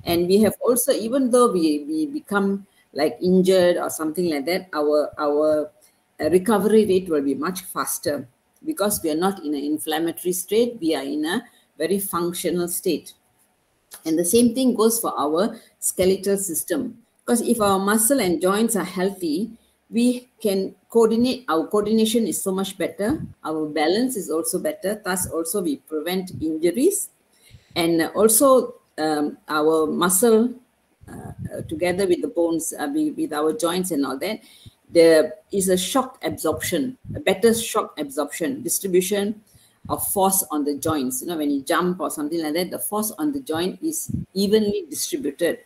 And we have also, even though we become like injured or something like that, our recovery rate will be much faster because we are not in an inflammatory state. We are in a very functional state. And the same thing goes for our skeletal system, because if our muscle and joints are healthy, we can coordinate. Our coordination is so much better. Our balance is also better. Thus also we prevent injuries. And also our muscle together with the bones, with our joints and all that, there is a shock absorption, a better shock absorption, distribution of force on the joints. You know, when you jump or something like that, the force on the joint is evenly distributed.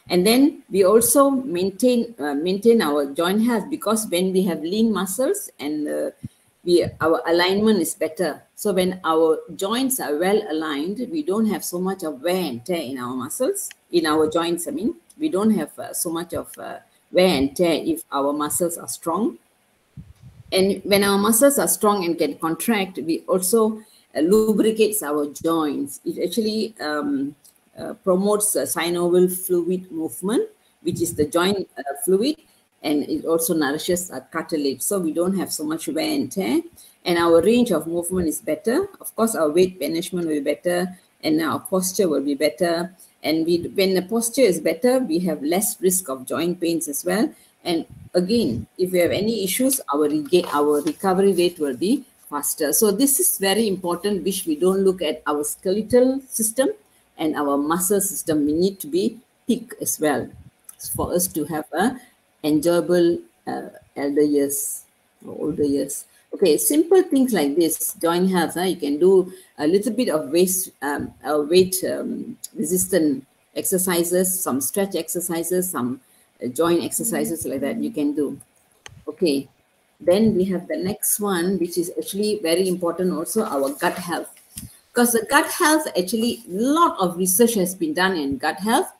And then we also maintain our joint health, because when we have lean muscles and our alignment is better. So when our joints are well aligned, we don't have so much of wear and tear in our muscles, in our joints. I mean, we don't have so much of wear and tear if our muscles are strong. And when our muscles are strong and can contract, we also lubricates our joints. It actually promotes synovial fluid movement, which is the joint fluid, and it also nourishes our cartilage. So we don't have so much wear and tear, and our range of movement is better. Of course, our weight management will be better, and our posture will be better. And when the posture is better, we have less risk of joint pains as well. And again, if we have any issues, our recovery rate will be faster. So this is very important, which we don't look at our skeletal system and our muscle system. We need to be peak as well for us to have a enjoyable elder years or older years. Okay, simple things like this, joint health. You can do a little bit of weight resistant exercises, some stretch exercises, some joint exercises like that you can do. Okay, then we have the next one, which is actually very important also, our gut health. Because the gut health, actually, a lot of research has been done in gut health.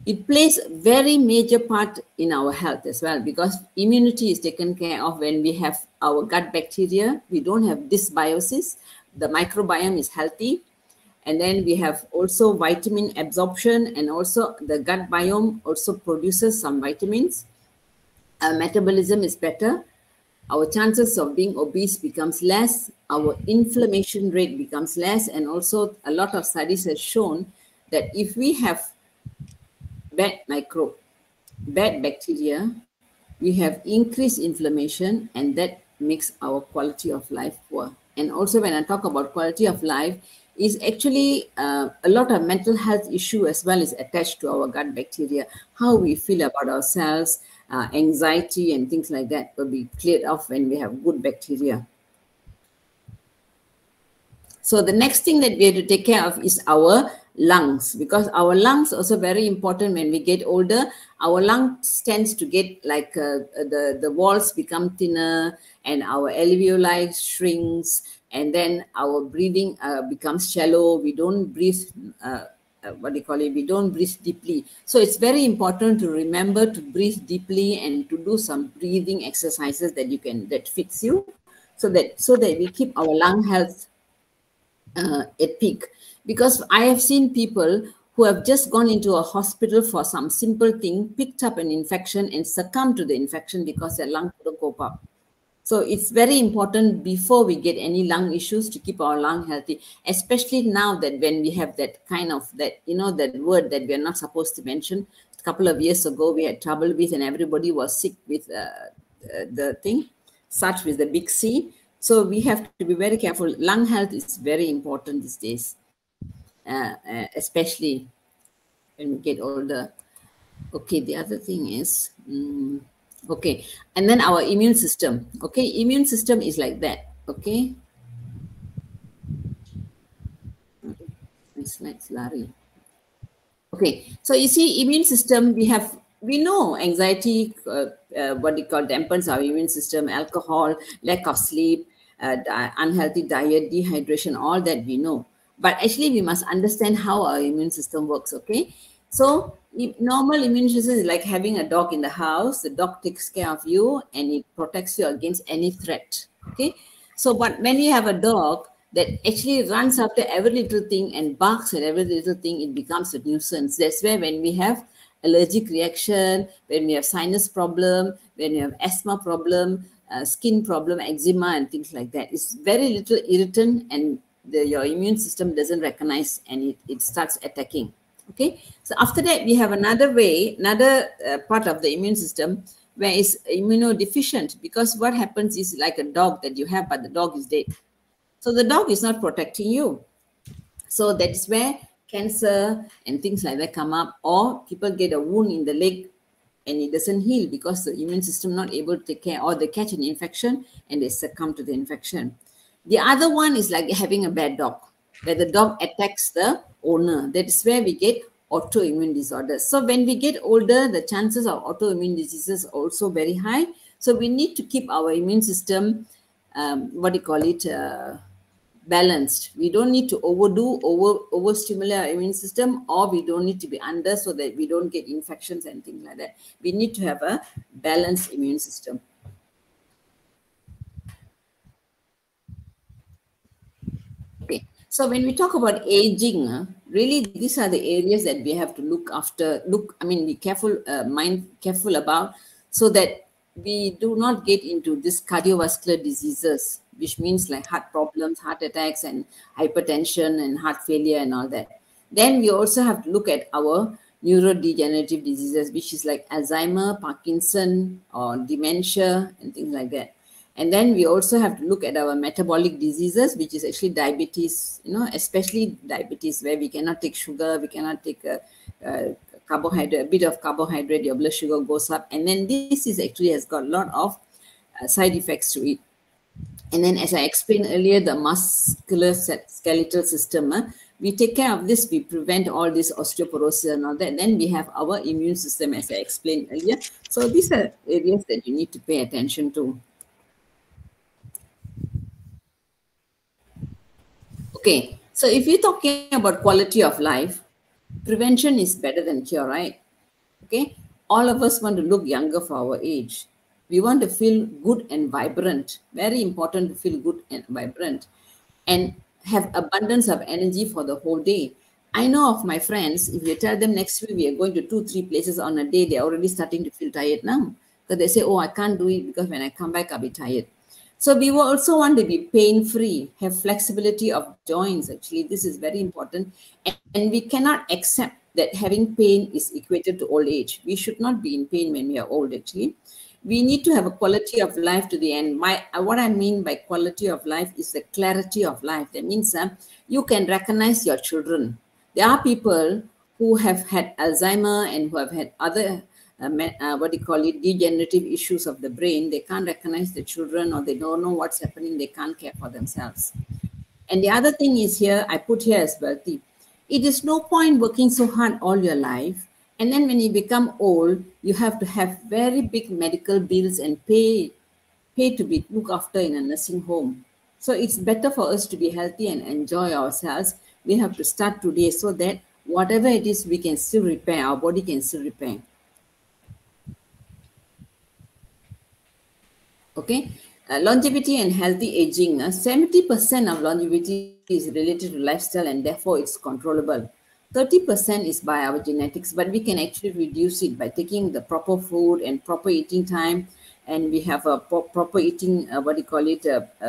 It plays a very major part in our health as well, because immunity is taken care of when we have our gut bacteria. We don't have dysbiosis. The microbiome is healthy. And then we have also vitamin absorption, and also the gut biome also produces some vitamins. Our metabolism is better. Our chances of being obese becomes less. Our inflammation rate becomes less. And also a lot of studies have shown that if we have bad bacteria, we have increased inflammation, and that makes our quality of life poor. And also when I talk about quality of life, is actually a lot of mental health issue as well is attached to our gut bacteria. How we feel about ourselves, anxiety and things like that will be cleared off when we have good bacteria. So the next thing that we have to take care of is our lungs, because our lungs also very important when we get older. Our lungs tends to get like the walls become thinner, and our alveoli shrinks, and then our breathing becomes shallow. We don't breathe, we don't breathe deeply. So it's very important to remember to breathe deeply and to do some breathing exercises that fits you, so that we keep our lung health at peak. Because I have seen people who have just gone into a hospital for some simple thing, picked up an infection and succumbed to the infection because their lung couldn't cope up. So it's very important before we get any lung issues to keep our lung healthy, especially now that when we have that kind of that word that we are not supposed to mention. A couple of years ago, we had trouble with, and everybody was sick with the thing, starts with the big C. So we have to be very careful. Lung health is very important these days, especially when we get older. Okay, the other thing is, okay, and then our immune system. Okay, immune system is like that. Okay. My slides, Larry. Okay, so you see, immune system, we know anxiety, dampens our immune system, alcohol, lack of sleep, unhealthy diet, dehydration, all that we know. But actually, we must understand how our immune system works, okay? So normal immune system is like having a dog in the house. The dog takes care of you and it protects you against any threat, okay? So but when you have a dog that actually runs after every little thing and barks at every little thing, it becomes a nuisance. That's where when we have allergic reaction, when we have sinus problem, when we have asthma problem, skin problem, eczema and things like that. It's very little irritant, and your immune system doesn't recognize, and it starts attacking. Okay, so after that we have another part of the immune system where it's immunodeficient, because what happens is like a dog that you have, but the dog is dead. So the dog is not protecting you. So that's where cancer and things like that come up, or people get a wound in the leg and it doesn't heal because the immune system not able to take care, or they catch an infection and they succumb to the infection. The other one is like having a bad dog, where the dog attacks the owner. That is where we get autoimmune disorders. So when we get older, the chances of autoimmune diseases are also very high. So we need to keep our immune system, balanced. We don't need to overstimulate our immune system, or we don't need to be under so that we don't get infections and things like that. We need to have a balanced immune system. Okay, so when we talk about aging, really these are the areas that we have to be careful about, so that we do not get into this cardiovascular diseases, which means like heart problems, heart attacks and hypertension and heart failure and all that. Then we also have to look at our neurodegenerative diseases, which is like Alzheimer, Parkinson, or dementia and things like that. And then we also have to look at our metabolic diseases, which is actually diabetes, especially diabetes, where we cannot take sugar, we cannot take carbohydrate, a bit of carbohydrate, your blood sugar goes up. And then this is actually has got a lot of side effects to it. And then, as I explained earlier, the muscular skeletal system, We take care of this, we prevent all this osteoporosis and all that. Then we have our immune system, as I explained earlier. So these are areas that you need to pay attention to. Okay, so if you're talking about quality of life, prevention is better than cure, right? Okay, all of us want to look younger for our age. We want to feel good and vibrant. Very important to feel good and vibrant and have abundance of energy for the whole day. I know of my friends, if you tell them next week we are going to 2-3 places on a day, they're already starting to feel tired now. Because they say, oh, I can't do it because when I come back, I'll be tired. So we will also want to be pain-free, have flexibility of joints. Actually, this is very important. And we cannot accept that having pain is equated to old age. We should not be in pain when we are old, actually. We need to have a quality of life to the end. What I mean by quality of life is the clarity of life. That means you can recognize your children. There are people who have had Alzheimer and who have had other degenerative issues of the brain. They can't recognize the children, or they don't know what's happening. They can't care for themselves. And the other thing is here, I put here as well, it is no point working so hard all your life, and then when you become old, you have to have very big medical bills and pay to be looked after in a nursing home. So it's better for us to be healthy and enjoy ourselves. We have to start today so that whatever it is, we can still repair, our body can still repair. Okay, longevity and healthy aging. 70% of longevity is related to lifestyle and therefore it's controllable. 30% is by our genetics, but we can actually reduce it by taking the proper food and proper eating time. And we have a proper eating,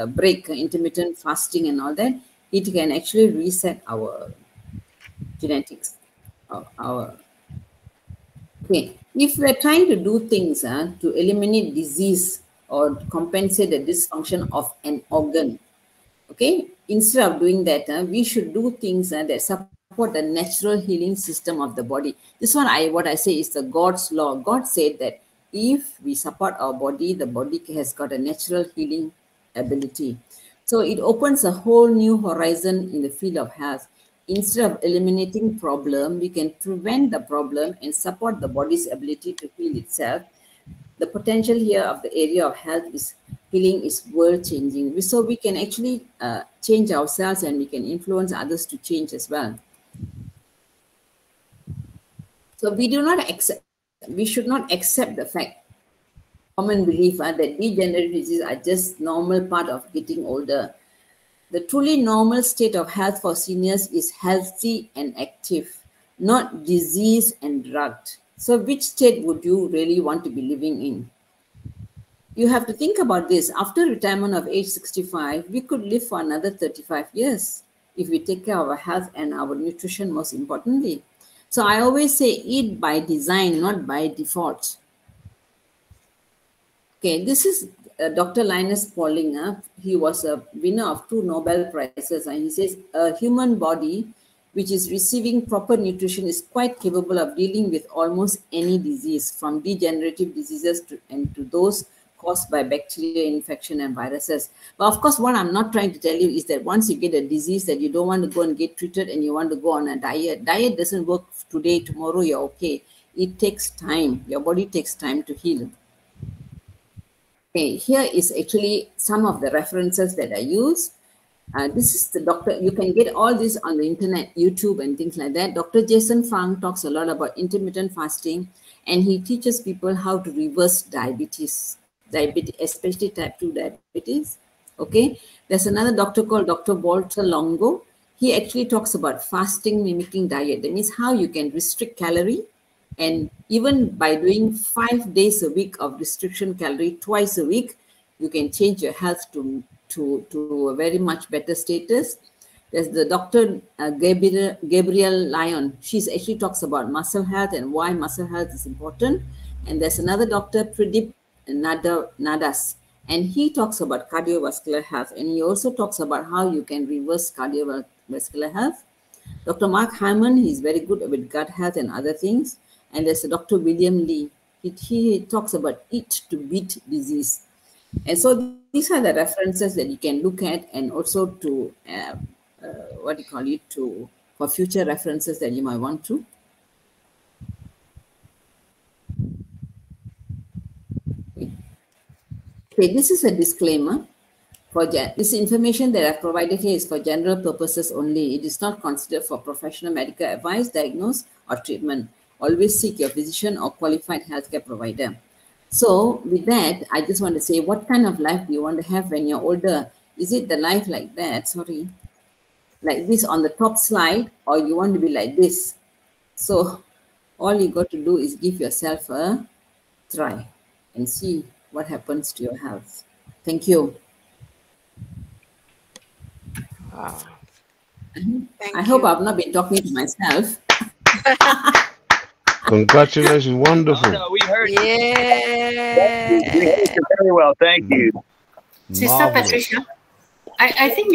break, intermittent fasting and all that. It can actually reset our genetics, Okay, if we're trying to do things to eliminate disease or compensate the dysfunction of an organ, okay, instead of doing that, we should do things that support the natural healing system of the body. This one, what I say is the God's law. God said that if we support our body, the body has got a natural healing ability. So it opens a whole new horizon in the field of health. Instead of eliminating problem, we can prevent the problem and support the body's ability to heal itself. The potential here of the area of health is healing is world changing. So we can actually change ourselves and we can influence others to change as well. So we should not accept the fact, common belief that degenerative diseases are just normal part of getting older. The truly normal state of health for seniors is healthy and active, not disease and drugged. So which state would you really want to be living in? You have to think about this. After retirement of age 65, we could live for another 35 years if we take care of our health and our nutrition most importantly. So I always say eat by design, not by default. Okay, this is Dr. Linus Pauling. He was a winner of 2 Nobel Prizes, and he says a human body which is receiving proper nutrition is quite capable of dealing with almost any disease, from degenerative diseases to those caused by bacterial infection and viruses. But of course, what I'm not trying to tell you is that once you get a disease that you don't want to go and get treated and you want to go on a diet. Diet doesn't work today, tomorrow, you're okay. It takes time. Your body takes time to heal. Okay, here is actually some of the references that I use. This is the doctor. You can get all this on the internet, YouTube and things like that. Dr. Jason Fung talks a lot about intermittent fasting, and he teaches people how to reverse diabetes, especially type 2 diabetes. Okay, there's another doctor called Dr. Walter Longo. He actually talks about fasting mimicking diet. That means how you can restrict calorie. And even by doing 5 days a week of restriction calorie twice a week, you can change your health to a very much better status. There's the Dr. Gabrielle Lyon. She actually talks about muscle health and why muscle health is important. And there's another Dr. Pradeep Nadas, and he talks about cardiovascular health. And he also talks about how you can reverse cardiovascular health. Dr. Mark Hyman, he's very good with gut health and other things. And there's a Dr. William Lee. He talks about eat to beat disease. And so these are the references that you can look at, and also to for future references that you might want to. Okay, this is a disclaimer. This information that I've provided here is for general purposes only. It is not considered for professional medical advice, diagnosis, or treatment. Always seek your physician or qualified healthcare provider. So with that, I just want to say, what kind of life do you want to have when you're older? Is it the life like that? Sorry. Like this on the top slide, or you want to be like this? So all you got to do is give yourself a try and see what happens to your health. Thank you. Wow. I hope I've not been talking to myself. Congratulations, wonderful. Oh, no, we heard you. Yeah. We heard you very well. Thank you. Sister Marvelous. Patricia, I think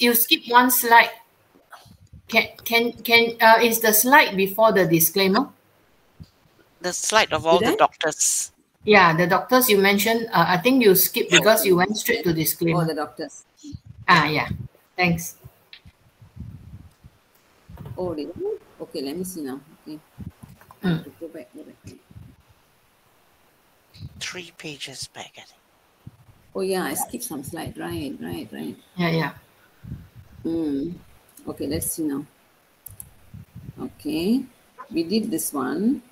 you skipped one slide. Is the slide before the disclaimer? The slide of all Did the I? doctors. Yeah, the doctors you mentioned, I think you skipped because you went straight to Oh, disclaimer. the doctors. Yeah. Thanks. Oh, did I? Okay, let me see now. Okay. Go back. 3 pages back, I think. Oh, yeah, I skipped some slide. Right. Yeah. Okay, let's see now. Okay. We did this one.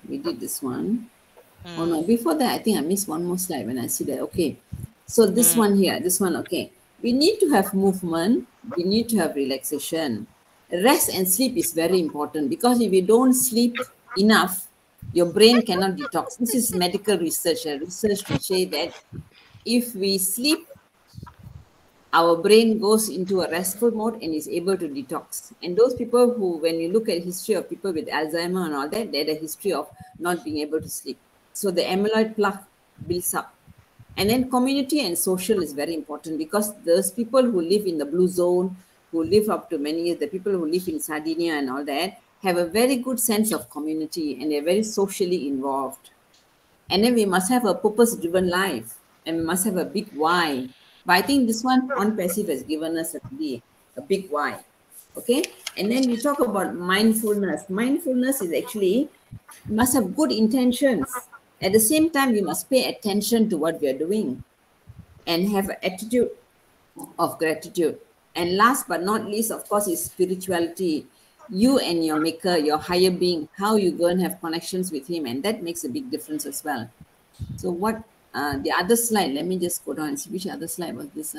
Oh, no, before that, I think I missed one more slide when I see that. Okay. So this one here, okay. We need to have movement. We need to have relaxation. Rest and sleep is very important, because if you don't sleep enough, your brain cannot detox. This is medical research. Research to say that if we sleep, our brain goes into a restful mode and is able to detox. And those people who, when you look at history of people with Alzheimer and all that, they had a history of not being able to sleep. So the amyloid plaque builds up. And then community and social is very important, because those people who live in the blue zone, who live up to many years, the people who live in Sardinia and all that, have a very good sense of community and they're very socially involved. And then we must have a purpose-driven life, and we must have a big why. But I think this one, ONPASSIVE, has given us a big why. Okay? And then we talk about mindfulness. Mindfulness is actually, you must have good intentions. At the same time, we must pay attention to what we are doing and have an attitude of gratitude. And last but not least, of course, is spirituality. You and your maker, your higher being, how you go and have connections with him, and that makes a big difference as well. So what, the other slide, let me just go down and see which other slide was this.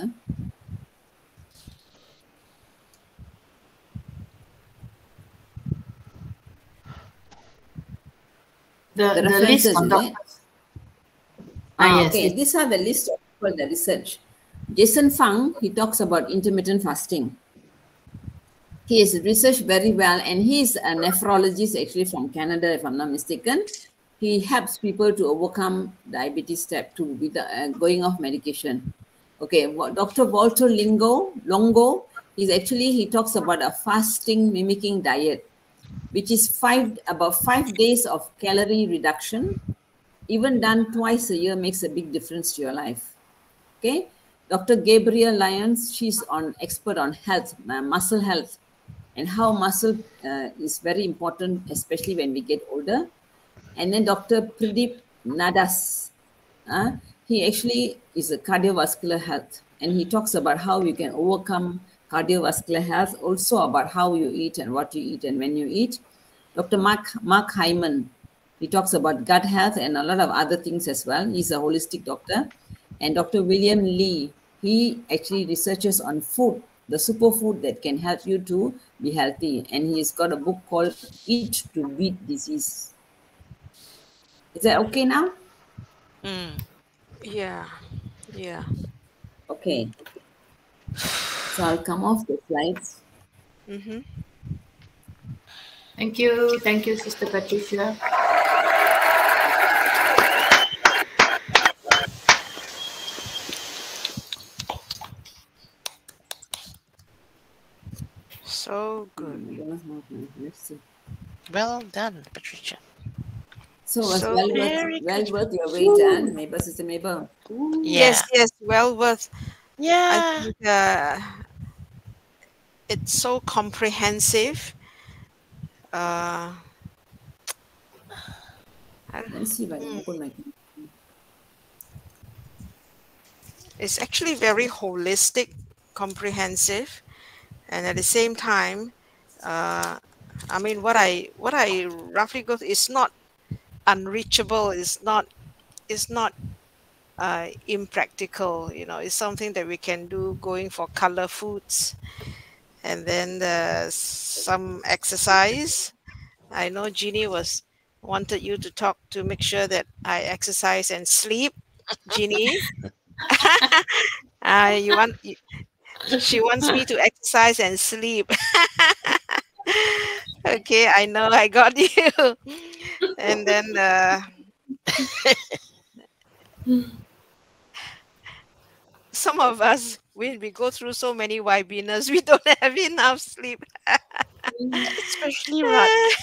The references, list of is doctors. it? Yes, Okay, yes. these are the list of people that research. Jason Fung, he talks about intermittent fasting. He has researched very well, and he's a nephrologist actually from Canada, if I'm not mistaken. He helps people to overcome diabetes type 2 with going off medication. Okay, Dr. Walter Longo, he talks about a fasting mimicking diet, which is about 5 days of calorie reduction. Even done twice a year makes a big difference to your life. Okay, Dr. Gabrielle Lyons, she's expert on health, muscle health, and how muscle is very important, especially when we get older. And then Dr. Pradeep Nadas, he actually is a cardiovascular health, and he talks about how you can overcome cardiovascular health, also about how you eat and what you eat and when you eat. Dr. Mark Hyman, he talks about gut health and a lot of other things as well. He's a holistic doctor. And Dr. William Lee, he actually researches on food, the superfood that can help you to be healthy. And he's got a book called Eat to Beat Disease. Is that okay now? Yeah. Okay. So I'll come off the slides. Thank you, Sister Patricia. So good. Let's see. Well done, Patricia. So it was So well worth your wait, Mabel, Sister Mabel. Yes, well worth. Yeah. I think it's so comprehensive. Let's see if I can open my. It's actually very holistic, comprehensive, and at the same time, I mean, what I roughly go through is not unreachable. It's not impractical. You know, it's something that we can do. Going for color foods, and then some exercise. I know Jeannie wanted you to talk to make sure that I exercise and sleep. Jeannie, she wants me to exercise and sleep. Okay, I know I got you. And then some of us, when we go through so many webinars, we don't have enough sleep. Especially right.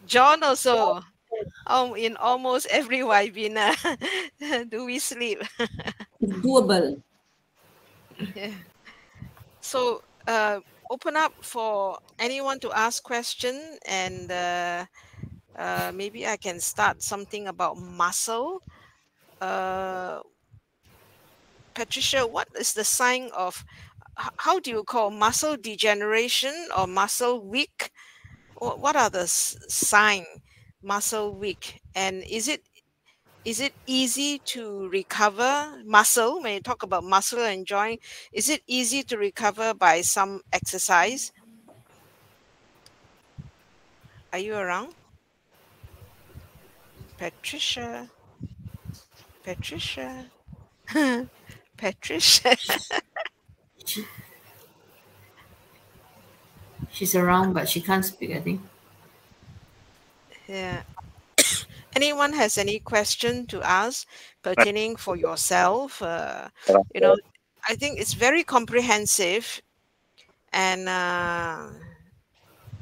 John also. In almost every webinar, do we sleep? It's doable. Yeah. So open up for anyone to ask question, and maybe I can start something about muscle. Patricia, what is the sign of, how do you call muscle degeneration or muscle weak? What are the sign muscle weak, and is it easy to recover muscle? When you talk about muscle and joint, is it easy to recover by some exercise? Are you around? Patricia. Patricia. Patricia. She's around, but she can't speak, I think. Yeah. Anyone has any question to ask pertaining for yourself? You know, I think it's very comprehensive and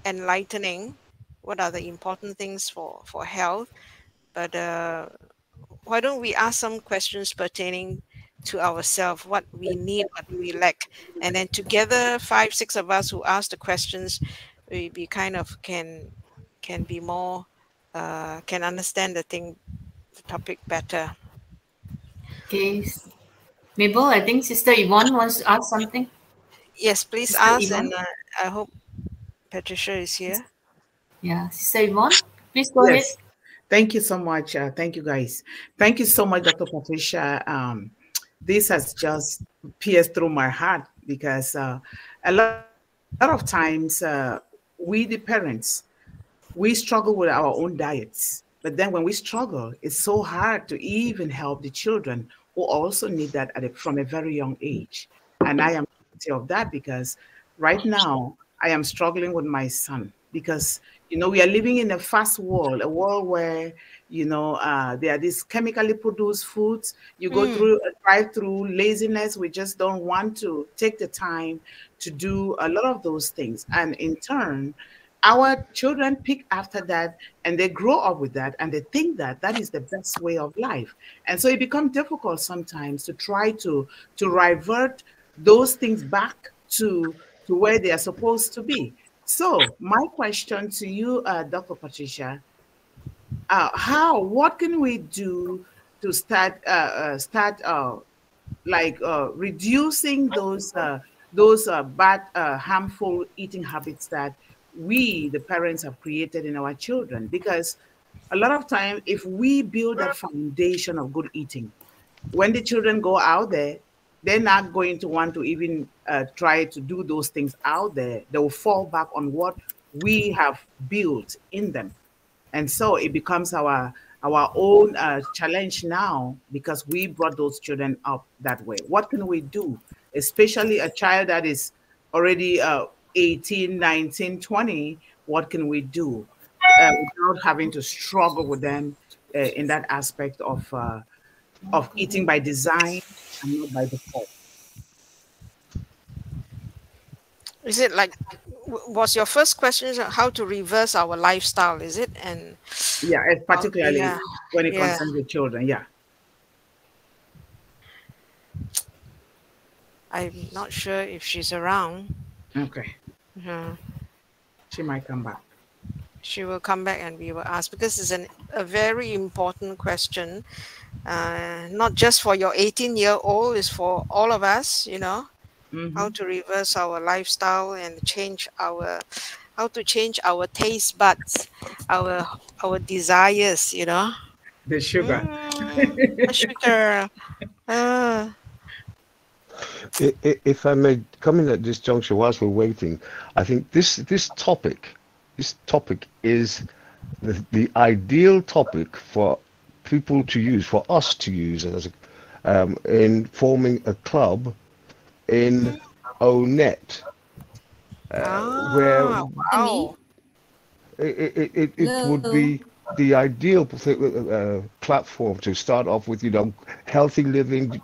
enlightening. What are the important things for health? But why don't we ask some questions pertaining to ourselves, what we need, what we lack, and then together 5, 6 of us who ask the questions, we kind of can be more can understand the topic better. Okay. Mabel, I think Sister Yvonne wants to ask something. Yes, please Sister ask, Yvonne? and I hope Patricia is here. Yeah, Sister Yvonne, please go ahead. Thank you so much. Thank you, guys. Thank you so much, Dr. Patricia. This has just pierced through my heart because a lot of times we, the parents, we struggle with our own diets. But then when we struggle, it's so hard to even help the children who also need that from a very young age. And I am guilty of that because right now I am struggling with my son because, you know, we are living in a fast world, a world where, you know, there are these chemically produced foods. You go through a drive-through, laziness. We just don't want to take the time to do a lot of those things. And in turn, our children pick after that and they grow up with that and they think that that is the best way of life. And so it becomes difficult sometimes to try to revert those things back to where they are supposed to be. So my question to you, Dr. Patricia, what can we do to start reducing those bad, harmful eating habits that we, the parents, have created in our children? Because a lot of time, if we build that foundation of good eating, when the children go out there, they're not going to want to even try to do those things out there. They will fall back on what we have built in them. And so it becomes our own challenge now because we brought those children up that way. What can we do? Especially a child that is already 18, 19, 20, what can we do without having to struggle with them in that aspect of eating by design and not by default? Is it like, was your first question how to reverse our lifestyle, is it? And yeah, particularly when it yeah. concerns the children, yeah. I'm not sure if she's around. Okay. She might come back. She will come back and we will ask, because it's a very important question, not just for your 18-year-old, it's for all of us, you know, how to reverse our lifestyle and how to change our taste buds, our desires, you know. The sugar. Sugar. If I may come in at this juncture whilst we're waiting, I think this topic is the ideal topic for people to use, for us to use as in forming a club in ONET, where Wow. it would be the ideal platform to start off with, you know, healthy living,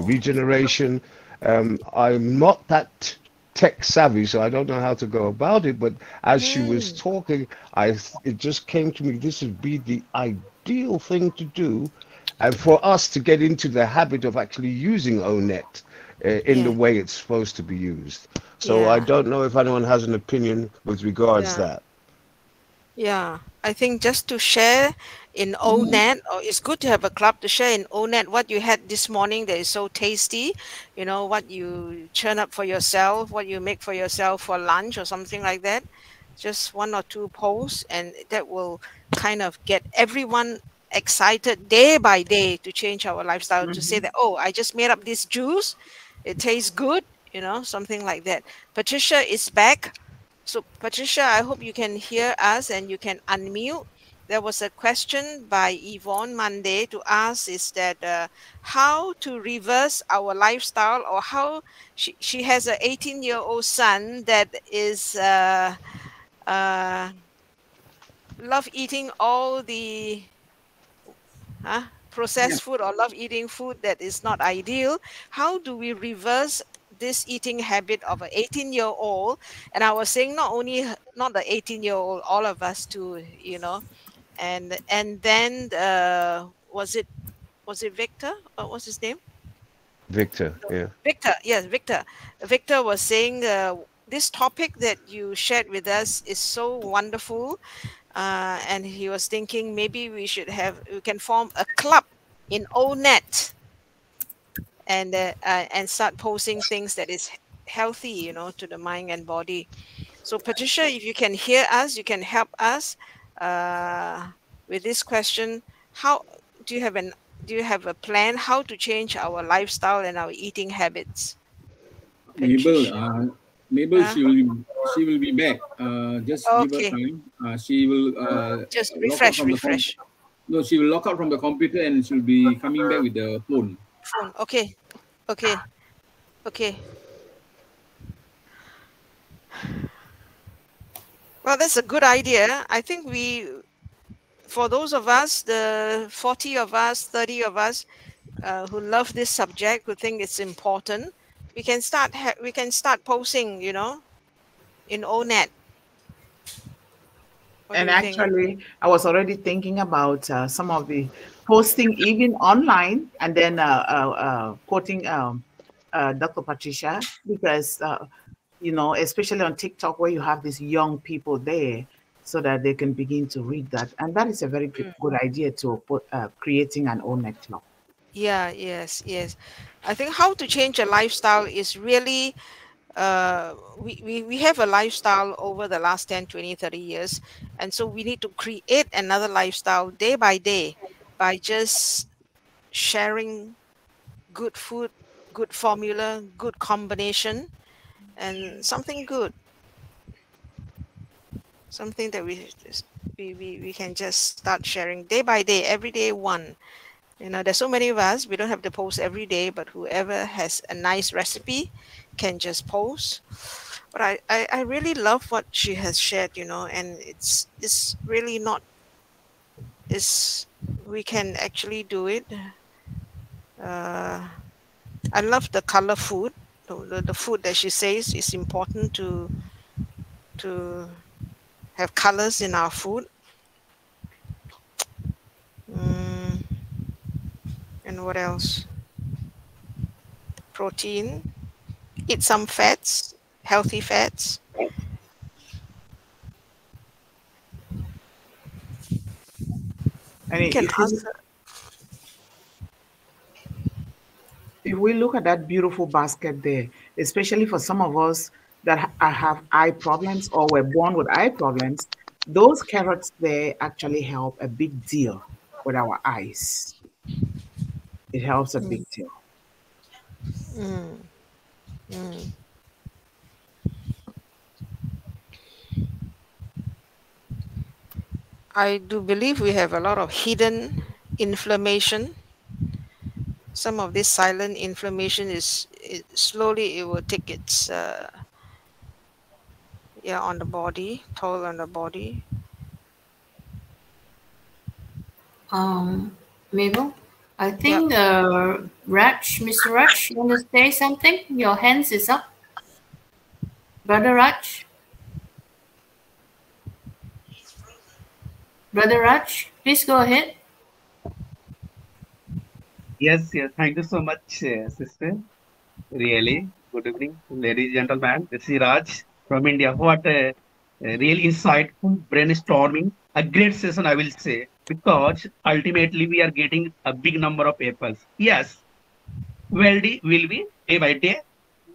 regeneration. I'm not that tech savvy, so I don't know how to go about it, but as she was talking, it just came to me, this would be the ideal thing to do, and for us to get into the habit of actually using ONET in the way it's supposed to be used. So I don't know if anyone has an opinion with regards to that. Yeah, I think just to share in ONET, or it's good to have a club to share in ONET what you had this morning that is so tasty, you know, what you churn up for yourself, what you make for yourself for lunch or something like that. Just 1 or 2 posts, and that will kind of get everyone excited day by day to change our lifestyle, to say that, oh, I just made up this juice, it tastes good, you know, something like that. Patricia is back. So, Patricia, I hope you can hear us and you can unmute. There was a question by Yvonne Monday to ask is that how to reverse our lifestyle, or how she has an 18-year-old son that is love eating all the processed food, or love eating food that is not ideal. How do we reverse this eating habit of an 18-year-old? And I was saying not the 18-year-old, all of us too, you know. And then was it Victor? What's his name? Victor, yeah. Victor, yes, Victor. Victor was saying this topic that you shared with us is so wonderful. And he was thinking maybe we can form a club in ONET and start posting things that is healthy, you know, to the mind and body. So, Patricia, if you can hear us, you can help us with this question. How do you have a plan how to change our lifestyle and our eating habits? Mabel, she will be back. Just give her time. She will just refresh. No, she will log out from the computer and she'll be coming back with the phone. Okay. Well, that's a good idea. I think for those of us, the 40 of us, 30 of us who love this subject, who think it's important, we can start posting, you know, in ONET. And actually, I was already thinking about some of the posting even online, and then quoting Dr. Patricia, because you know, especially on TikTok, where you have these young people there, so that they can begin to read that, and that is a very good idea to put creating an ONET club. Yeah, yes. I think how to change a lifestyle is really we have a lifestyle over the last 10, 20, 30 years, and so we need to create another lifestyle day by day by just sharing good food, good formula, good combination, and something good, something that we can just start sharing day by day, every day one. You know, there's so many of us, we don't have to post every day, but whoever has a nice recipe can just post. But I really love what she has shared, you know, and it's really not, we can actually do it. I love the color food, the food that she says is important to have colors in our food. And what else? Protein. Eat some fats, healthy fats. And You can if answer. we look at that beautiful basket there, especially for some of us that have eye problems or were born with eye problems, those carrots there actually help a big deal with our eyes. It helps a big deal. Mm, mm. I do believe we have a lot of hidden inflammation. Some of this silent inflammation slowly it will take its on the body, toll on the body. Mabel, I think Raj, Mr. Raj, you want to say something? Your hands is up. Brother Raj? Brother Raj, please go ahead. Yes, yes. Thank you so much, sister. Really, good evening, ladies and gentlemen. This is Raj from India. What a really insightful brainstorming. A great session, I will say, because ultimately we are getting a big number of apples. Yes, wealthy will be day by day,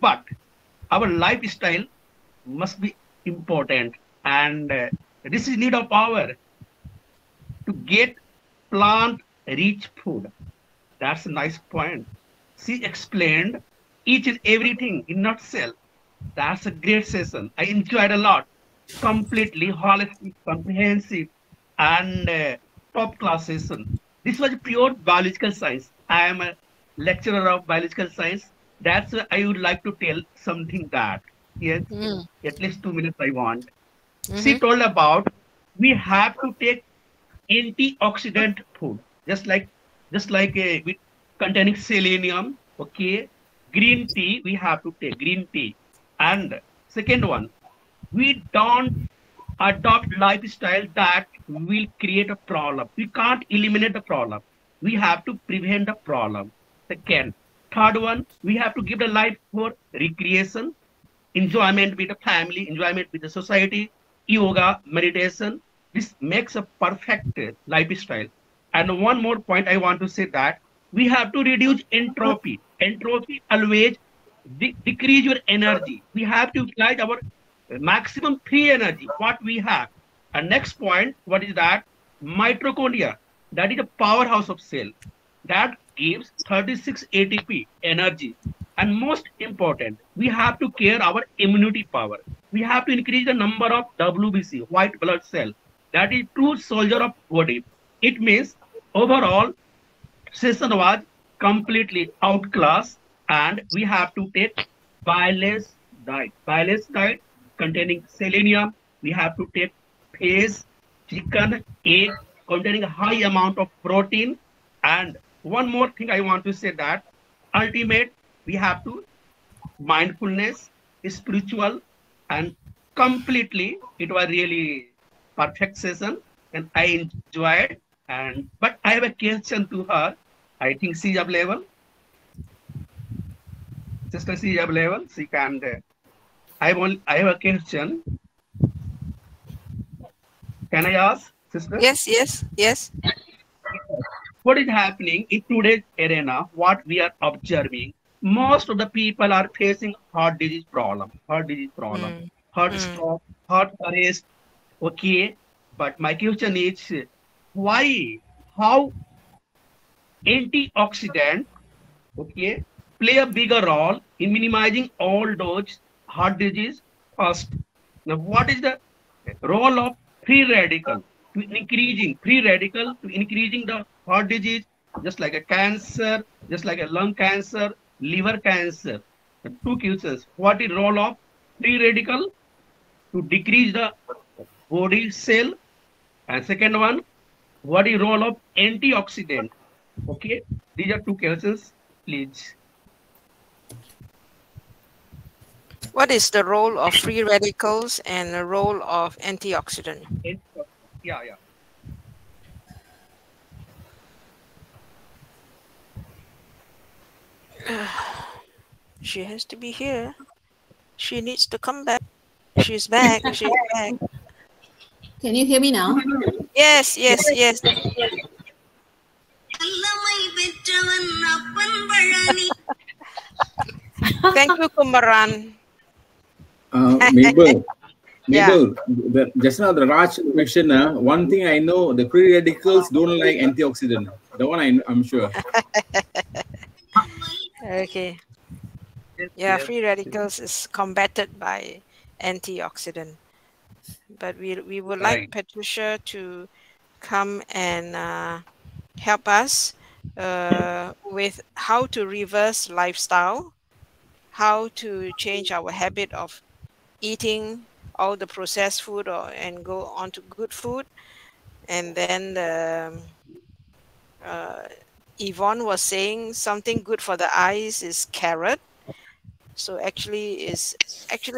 but our lifestyle must be important, and this is need of power to get plant-rich food. That's a nice point. She explained each and everything in nutshell. That's a great session. I enjoyed a lot. Completely holistic, comprehensive, and top class session. This was pure biological science. I am a lecturer of biological science. That's why I would like to tell something that, yes, at least 2 minutes I want. She told about we have to take antioxidant food, just like with containing selenium. Okay, green tea we have to take green tea. And second one, we don't adopt lifestyle that will create a problem. We can't eliminate the problem. We have to prevent the problem. Second, third one, we have to give the life for recreation, enjoyment with the family, enjoyment with the society, yoga, meditation. This makes a perfect lifestyle. And one more point I want to say that we have to reduce entropy. Entropy always decrease your energy. We have to utilize our maximum free energy, what we have. And next point, what is that? Mitochondria. That is the powerhouse of cell. That gives 36 ATP energy. And most important, we have to care our immunity power. We have to increase the number of WBC, white blood cell. That is true soldier of body. It means overall session was completely outclassed, and we have to take balanced diet. Balanced diet containing selenium. We have to take fish, chicken, egg containing a high amount of protein. And one more thing I want to say that ultimate we have to mindfulness, spiritual, and completely. It was really perfect session, and I enjoyed. And but I have a question to her. I think she is available. Sister, she is available. She can. I have a question. Can I ask, sister? Yes. What is happening in today's arena? What we are observing, most of the people are facing heart disease problem, heart stroke, heart arrest. Okay, but my question is, why, how antioxidant, okay, play a bigger role in minimizing all those heart disease first? Now, what is the role of free radical to increasing the heart disease, just like a cancer, just like a lung cancer, liver cancer, the two cancers? What is role of free radical to decrease the body cell? And second one, what is role of antioxidant? Okay, these are two questions, please. What is the role of free radicals and the role of antioxidant? Yeah. She has to be here. She needs to come back. She's back. She's back. Can you hear me now? Yes. Thank you, Kumaran. Mabel, Yeah. just now the Raj question, one thing I know, the free radicals don't like antioxidant. The one I'm sure. Okay. Yes, Yeah, yes. free radicals is combated by antioxidant. But we would like Right. Patricia to come and help us with how to reverse lifestyle, how to change our habit of eating all the processed food and go on to good food. And then Yvonne was saying something good for the eyes is carrot. So actually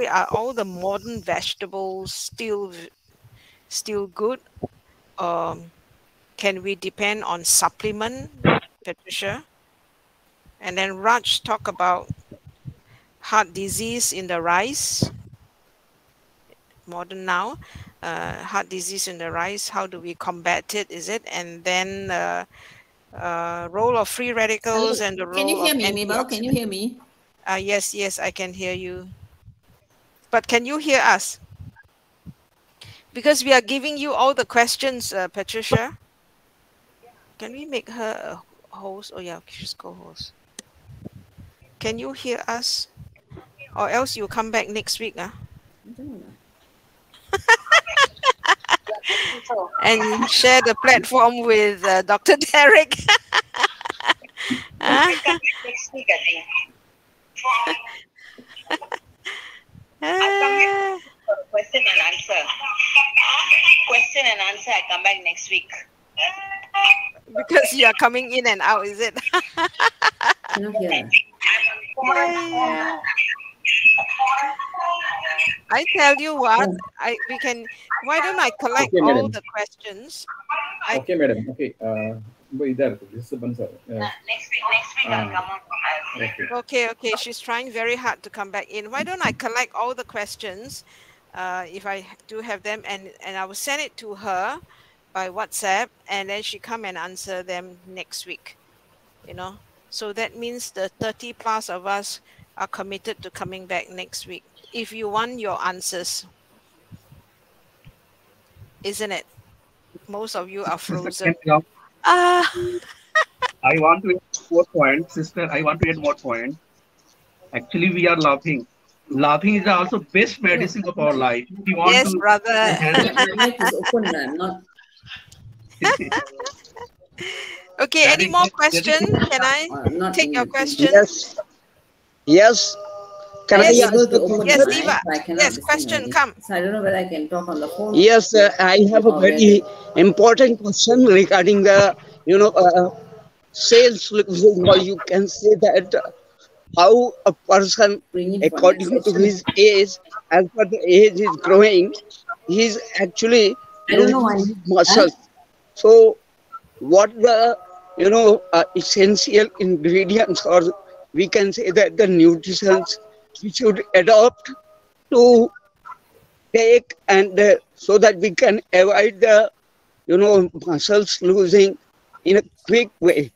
are all the modern vegetables still good? Can we depend on supplement, Patricia? And then Raj talk about heart disease in the rise. Modern now, heart disease in the rise. How do we combat it? Is it? And then role of free radicals and the role Can you hear of me, Mabel? Can you hear me? Yes, I can hear you. But can you hear us? Because we are giving you all the questions, Patricia. Can we make her a host? Oh yeah, she's co-host. Can you hear us? Or else you come back next week, and share the platform with Dr. Derek. Next week, I think. I'll come back for question and answer. Question and answer, I come back next week. Because you are coming in and out, is it? Cannot hear. Yeah. I tell you what, why don't I collect Okay, all madam. the questions? Okay, madam. Okay. This is Next week I'll come on. Okay. She's trying very hard to come back in. Why don't I collect all the questions, if I do have them, and I will send it to her by WhatsApp, and then she come and answer them next week. So that means the 30 plus of us are committed to coming back next week. If you want your answers, isn't it? Most of you are frozen. I want to add more points, sister. I want to add more points. Actually, we are laughing. Laughing is also best medicine of our life. We want Yes, to brother. My mic is open. I'm not. Okay, any more questions? Can I take your question? Yes. Can I ask the question? Yes, Diva. Yes, question, come. So I don't know whether I can talk on the phone. Yes, I have a very important question regarding the, sales losing, or you can say that how a person, according to his age, as per the age is growing, he's actually losing muscles. So what the, essential ingredients, or we can say that the nutrients we should adopt to take, and so that we can avoid the, muscles losing in a quick way.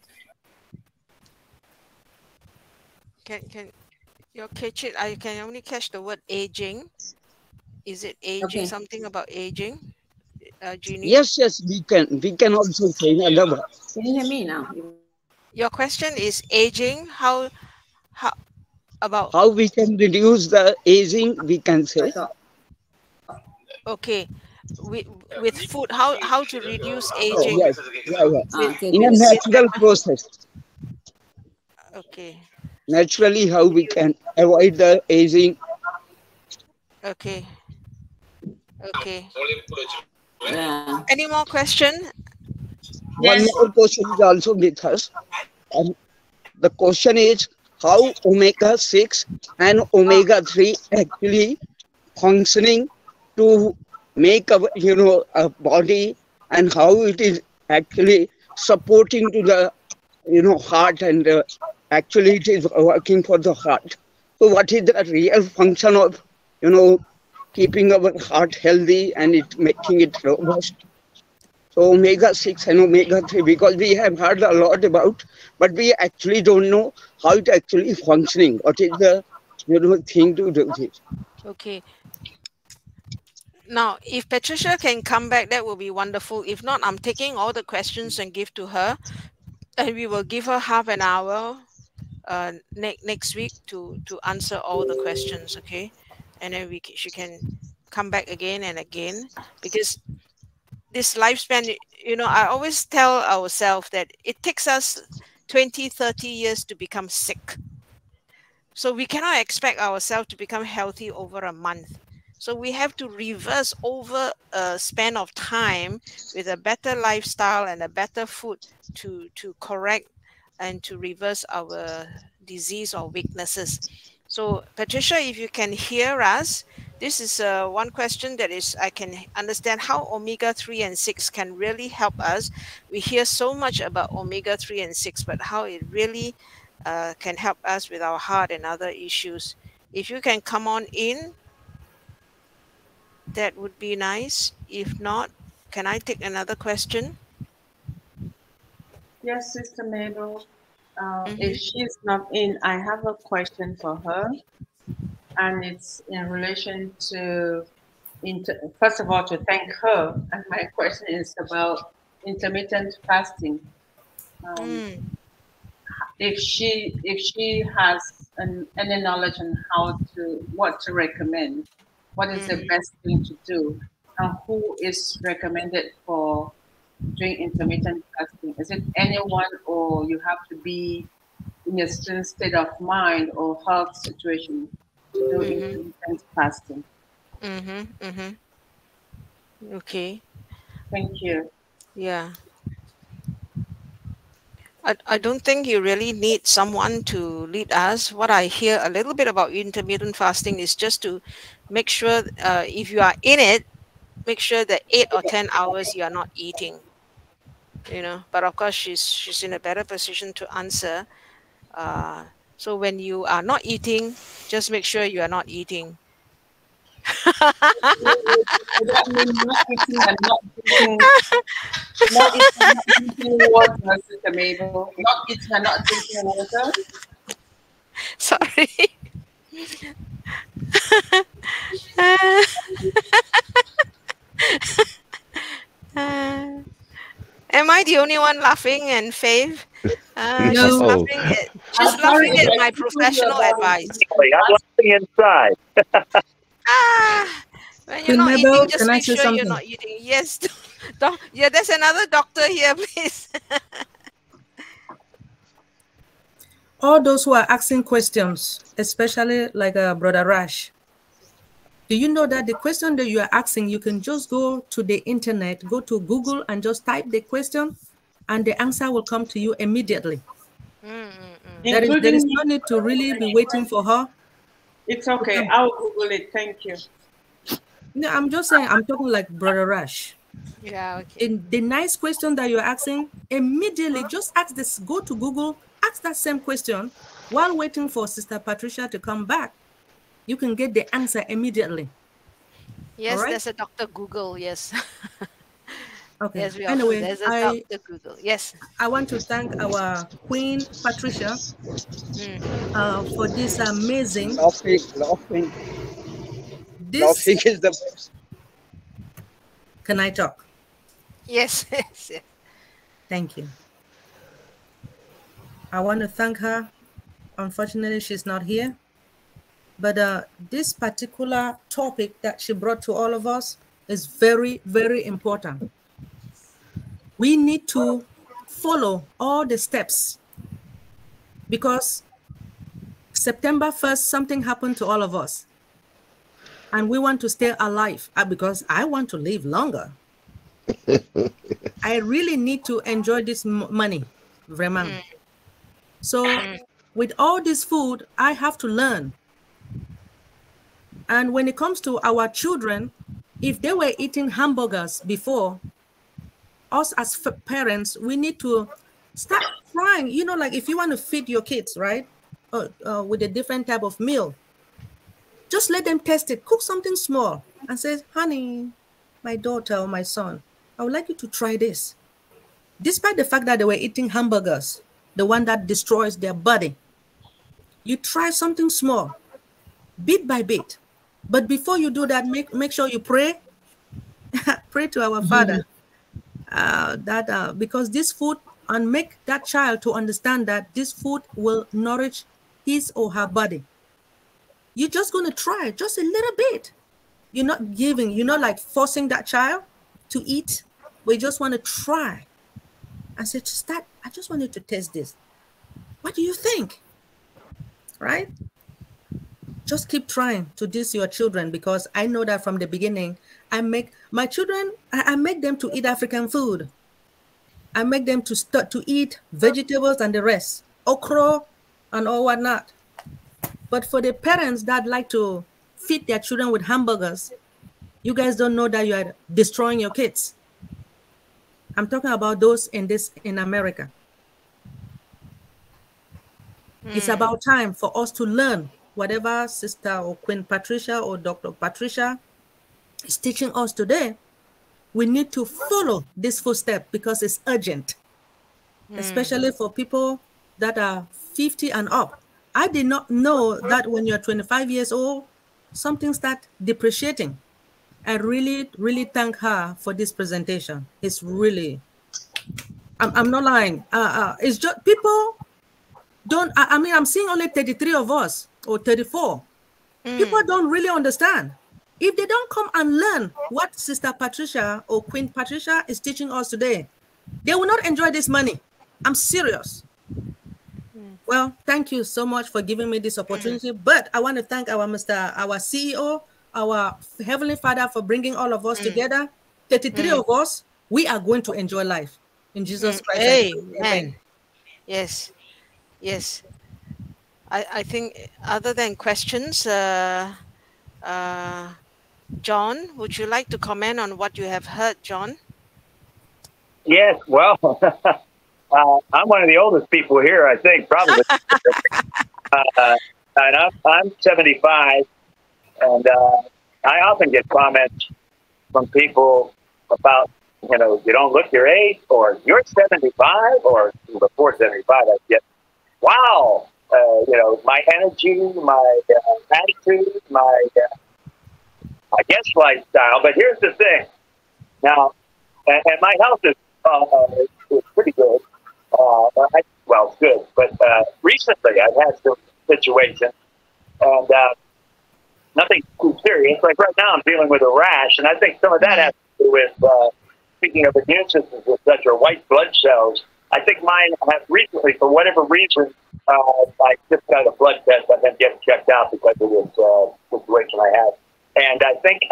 I can only catch the word aging. Is it aging? Okay. Something about aging? Jeannie? Yes, we can also say another. Can you hear me now? Your question is aging. How we can reduce the aging, we can say. Okay. With food, how to reduce aging? Yes. In a natural process. Okay. Naturally, how we can avoid the aging. Okay. Yeah. Any more question? One more question is also with us. The question is how omega-6 and omega-3 actually functioning to make a body, and how it is actually supporting to the heart, and actually it is working for the heart. So what is the real function of keeping our heart healthy and it making it robust? So omega-6 and omega-3, because we have heard a lot about, but we actually don't know how it actually functioning. What is the thing to do this? Okay. Now, if Patricia can come back, that will be wonderful. If not, I'm taking all the questions and give to her, and we will give her half an hour next week to answer all the questions. Okay, and then she can come back again and again, because this lifespan, you know, I always tell ourselves that it takes us 20, 30 years to become sick. So we cannot expect ourselves to become healthy over a month. So we have to reverse over a span of time with a better lifestyle and a better food to correct and to reverse our disease or weaknesses. So Patricia, if you can hear us, this is one question that is, I can understand how omega-3 and 6 can really help us. We hear so much about omega-3 and 6, but how it really can help us with our heart and other issues. If you can come on in, that would be nice. If not, can I take another question? Yes, Sister Mabel. If she's not in, I have a question for her. And it's in relation to, first of all, to thank her. And my question is about intermittent fasting. If she has any knowledge on what to recommend, what is the best thing to do, and who is recommended for doing intermittent fasting? Is it anyone, or you have to be in a certain state of mind or health situation to do intermittent fasting? Okay. Thank you. Yeah. I don't think you really need someone to lead us. What I hear a little bit about intermittent fasting is just to make sure if you are in it, make sure that 8 or 10 hours you are not eating. You know, but of course she's in a better position to answer. So when you are not eating, just make sure you are not eating. That means not eating and not drinking, not eating and not drinking water, Sister Mabel. Not eating and not drinking water. Sorry. Am I the only one laughing? And Faith, she's No. laughing at my professional advice. I'm laughing inside. When you're not eating, just make sure you're not eating. Yes. Yeah, there's another doctor here, please. All those who are asking questions, especially like Brother Rash, do you know that the question that you are asking, you can just go to the internet, go to Google and just type the question and the answer will come to you immediately. There is no need to really be waiting for her. It's okay. I'll Google it. Thank you. No, I'm just saying, I'm talking like Brother Rash. Yeah, okay. In the nice question that you're asking, immediately just ask this, go to Google, ask that same question while waiting for Sister Patricia to come back. You can get the answer immediately. Yes, right? There's a Dr. Google, yes. Okay. Yes, Anyway, there's a Dr. Google. Yes. I want to thank our Queen Patricia for this amazing. Laughing. This is the best. Can I talk? Yes. Yes. Thank you. I want to thank her. Unfortunately, she's not here. But this particular topic that she brought to all of us is very, very important. We need to follow all the steps because September 1st, something happened to all of us. And we want to stay alive because I want to live longer. I really need to enjoy this money, vraiment. So with all this food, I have to learn. And when it comes to our children, if they were eating hamburgers before, us as parents, we need to start trying, you know, like if you want to feed your kids, right, with a different type of meal, just let them test it. Cook something small and say, honey, my daughter or my son, I would like you to try this. Despite the fact that they were eating hamburgers, the one that destroys their body, you try something small, bit by bit. But before you do that, make sure you pray. Pray to our Father because this food, and make that child to understand that this food will nourish his or her body. You're just going to try just a little bit. You're not giving, you're not like forcing that child to eat. We just want to try. I said, I just want you to test this. What do you think? Right? Just keep trying to teach your children, because I know that from the beginning, I make my children, I make them to eat African food. I make them to start to eat vegetables and the rest, okra and all whatnot. But for the parents that like to feed their children with hamburgers, you guys don't know that you are destroying your kids. I'm talking about those in America. It's about time for us to learn whatever Sister or Queen Patricia or Dr. Patricia is teaching us today. We need to follow this footstep because it's urgent, especially for people that are 50 and up. I did not know that when you're 25 years old, something starts depreciating. I really, really thank her for this presentation. It's really, I'm not lying. It's just people don't, I mean, I'm seeing only 33 of us or 34. People don't really understand. If they don't come and learn what Sister Patricia or Queen Patricia is teaching us today, they will not enjoy this money. I'm serious. Well, thank you so much for giving me this opportunity. But I want to thank our CEO, our Heavenly Father, for bringing all of us together. 33 of us, we are going to enjoy life in Jesus Christ. Amen. Yes. Yes. I think other than questions, John, would you like to comment on what you have heard, John? Yes, well, I'm one of the oldest people here, I think, probably. And I'm 75, and I often get comments from people about, you know, you don't look your age, or you're 75, or before 75, I get, wow, you know, my energy, my attitude, my, I guess, lifestyle. But here's the thing. Now, and my health is pretty good. Well, it's good. But recently I've had some situations, and nothing too serious. Like right now I'm dealing with a rash, and I think some of that has to do with, speaking of immune systems, etc., white blood cells. I think mine have recently, for whatever reason, I just got a blood test. I've been getting checked out because of this situation I had. And I think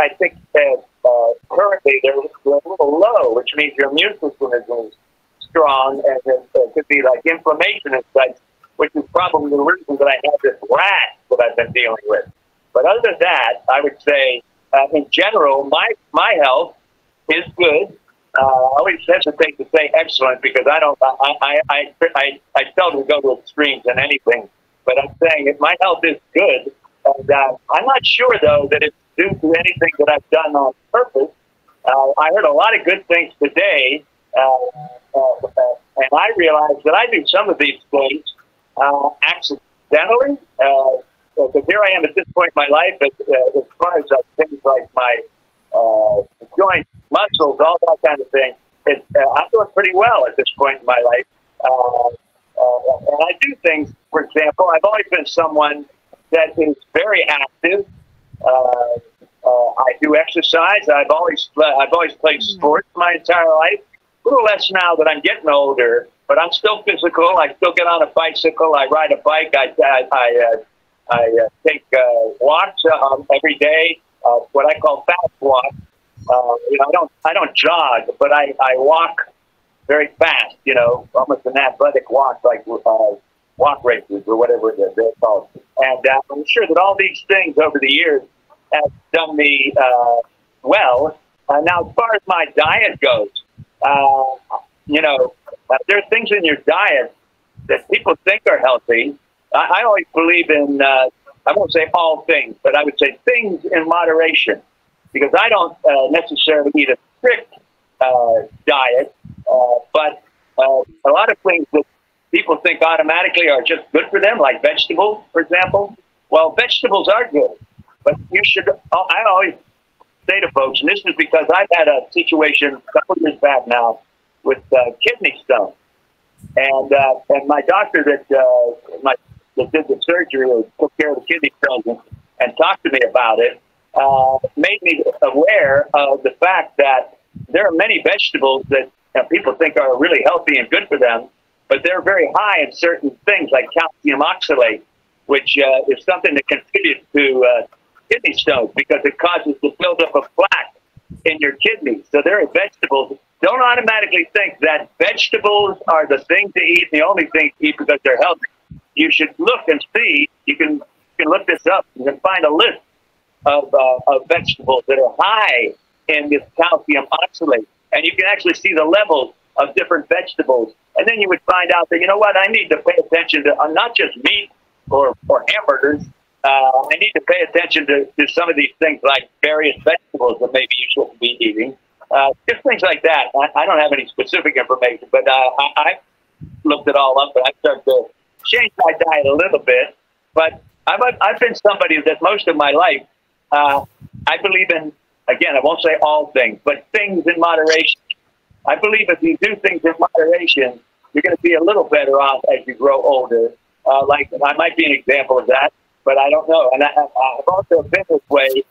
currently they're a little low, which means your immune system isn't strong, and there could be like inflammation and such, which is probably the reason that I have this rash that I've been dealing with. But other than that, I would say, in general, my health is good. I always hesitate to say excellent because I seldom go to extremes in anything. But I'm saying my health is good. And I'm not sure, though, that it's due to anything that I've done on purpose. I heard a lot of good things today, and I realized that I do some of these things accidentally. Because here I am at this point in my life, as far as things like my joints, muscles, all that kind of thing, I'm doing pretty well at this point in my life. And I do things, for example, I've always been someone that is very active. I do exercise. I've always played sports my entire life. A little less now that I'm getting older, but I'm still physical. I still get on a bicycle. I ride a bike. I take walks every day. What I call fast walks. You know, I don't jog, but I walk very fast. You know, almost an athletic walk, like walk races or whatever they're called. And I'm sure that all these things over the years have done me well. Now, as far as my diet goes, you know, there are things in your diet that people think are healthy. I always believe in, I won't say all things, but I would say things in moderation, because I don't necessarily eat a strict diet, but a lot of things that people think automatically are just good for them, like vegetables, for example. Well, vegetables are good, but you should. I always say to folks, and this is because I've had a situation a couple of years back now with kidney stones, and my doctor that did the surgery or took care of the kidney stones and talked to me about it, made me aware of the fact that there are many vegetables that people think are really healthy and good for them, but they're very high in certain things like calcium oxalate, which is something that contributes to kidney stones because it causes the buildup of plaque in your kidneys. So there are vegetables. Don't automatically think that vegetables are the thing to eat, the only thing to eat because they're healthy. You should look and see. You can look this up. You can find a list of vegetables that are high in this calcium oxalate, and you can actually see the levels of different vegetables. And then you would find out that, you know what, I need to pay attention to not just meat or hamburgers. I need to pay attention to some of these things like various vegetables that maybe you shouldn't be eating. Just things like that. I don't have any specific information, but I looked it all up, and I started to change my diet a little bit. But I've been somebody that most of my life, I believe in, again, I won't say all things, but things in moderation. I believe if you do things in moderation, you're going to be a little better off as you grow older. Like I might be an example of that, but I don't know. And I've also been this way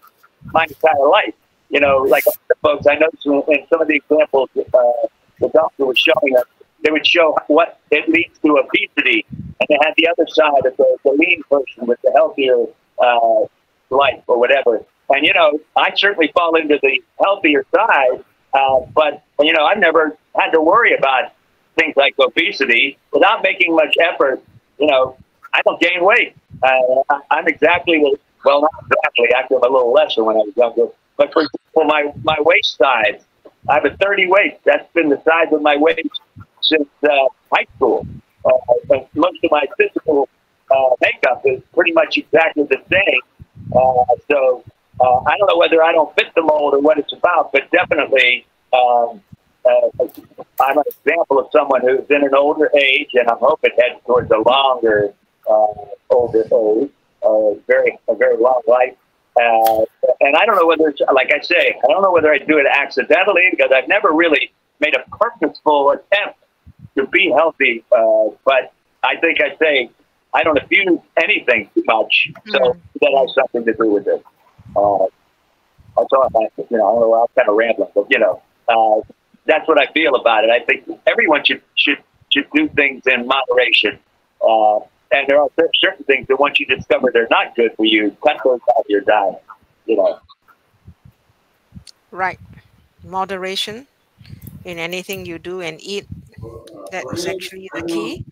my entire life. You know, like the folks I noticed in some of the examples the doctor was showing us, they would show what it leads to obesity, and they had the other side of the lean person with the healthier life or whatever. And, you know, I certainly fall into the healthier side, but, you know, I've never had to worry about things like obesity without making much effort. You know, I don't gain weight. I'm exactly, well, not exactly, actually I'm a little lesser when I was younger. But for example, my waist size, I have a 30 waist. That's been the size of my waist since high school. And most of my physical makeup is pretty much exactly the same. So I don't know whether I don't fit the mold or what it's about, but definitely I'm an example of someone who's in an older age, and I'm hoping heads towards a longer older age, a very long life. And I don't know whether it's, like I say, I don't know whether I do it accidentally because I've never really made a purposeful attempt to be healthy. But I think I say I don't abuse anything too much, so that has something to do with it. That's all I have. You know, I don't know, I'm kind of rambling, but you know, that's what I feel about it. I think everyone should do things in moderation. And there are certain things that once you discover they're not good for you, cut those out of your diet, you know. Right. Moderation in anything you do and eat. That is actually the key.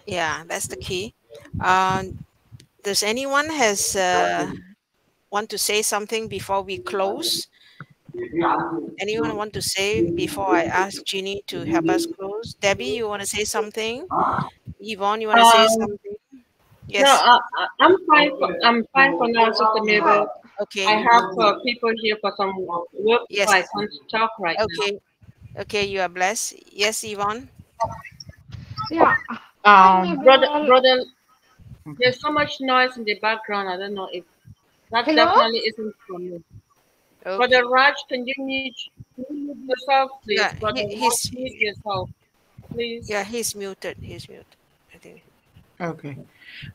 Yeah, that's the key. Does anyone want to say something before we close? Anyone want to say before I ask Jeannie to help us close? Debbie, you want to say something? Yvonne, you want to say something? Yes. No, I'm fine. I'm fine for now, Sister Mabel. Okay. I have people here for some work. Yes. So I can't talk right now. Okay, you are blessed. Yes, Yvonne. Yeah. Brother, there's so much noise in the background. I don't know if that definitely isn't from you. Okay. Brother Raj, can you mute yourself, please? Yeah, Brother, he's mute yourself, please. Yeah, he's muted. He's muted, I think. Okay.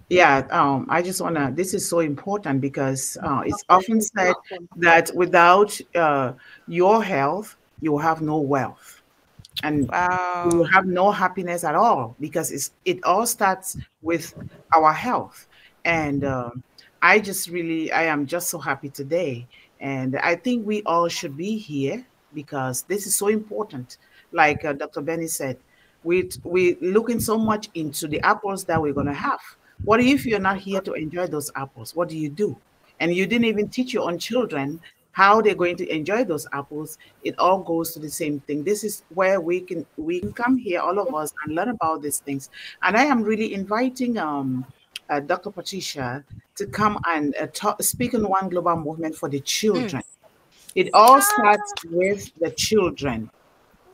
Yeah, I just want to, this is so important because it's often said that without your health, you will have no wealth. And you will have no happiness at all because it all starts with our health. And I am just so happy today. And I think we all should be here because this is so important. Like Dr. Benny said, we're looking so much into the apples that we're going to have. What if you're not here to enjoy those apples? What do you do? And you didn't even teach your own children how they're going to enjoy those apples. It all goes to the same thing. This is where we can come here, all of us, and learn about these things. And I am really inviting Dr. Patricia to come and speak on One Global Movement for the children. It all starts with the children.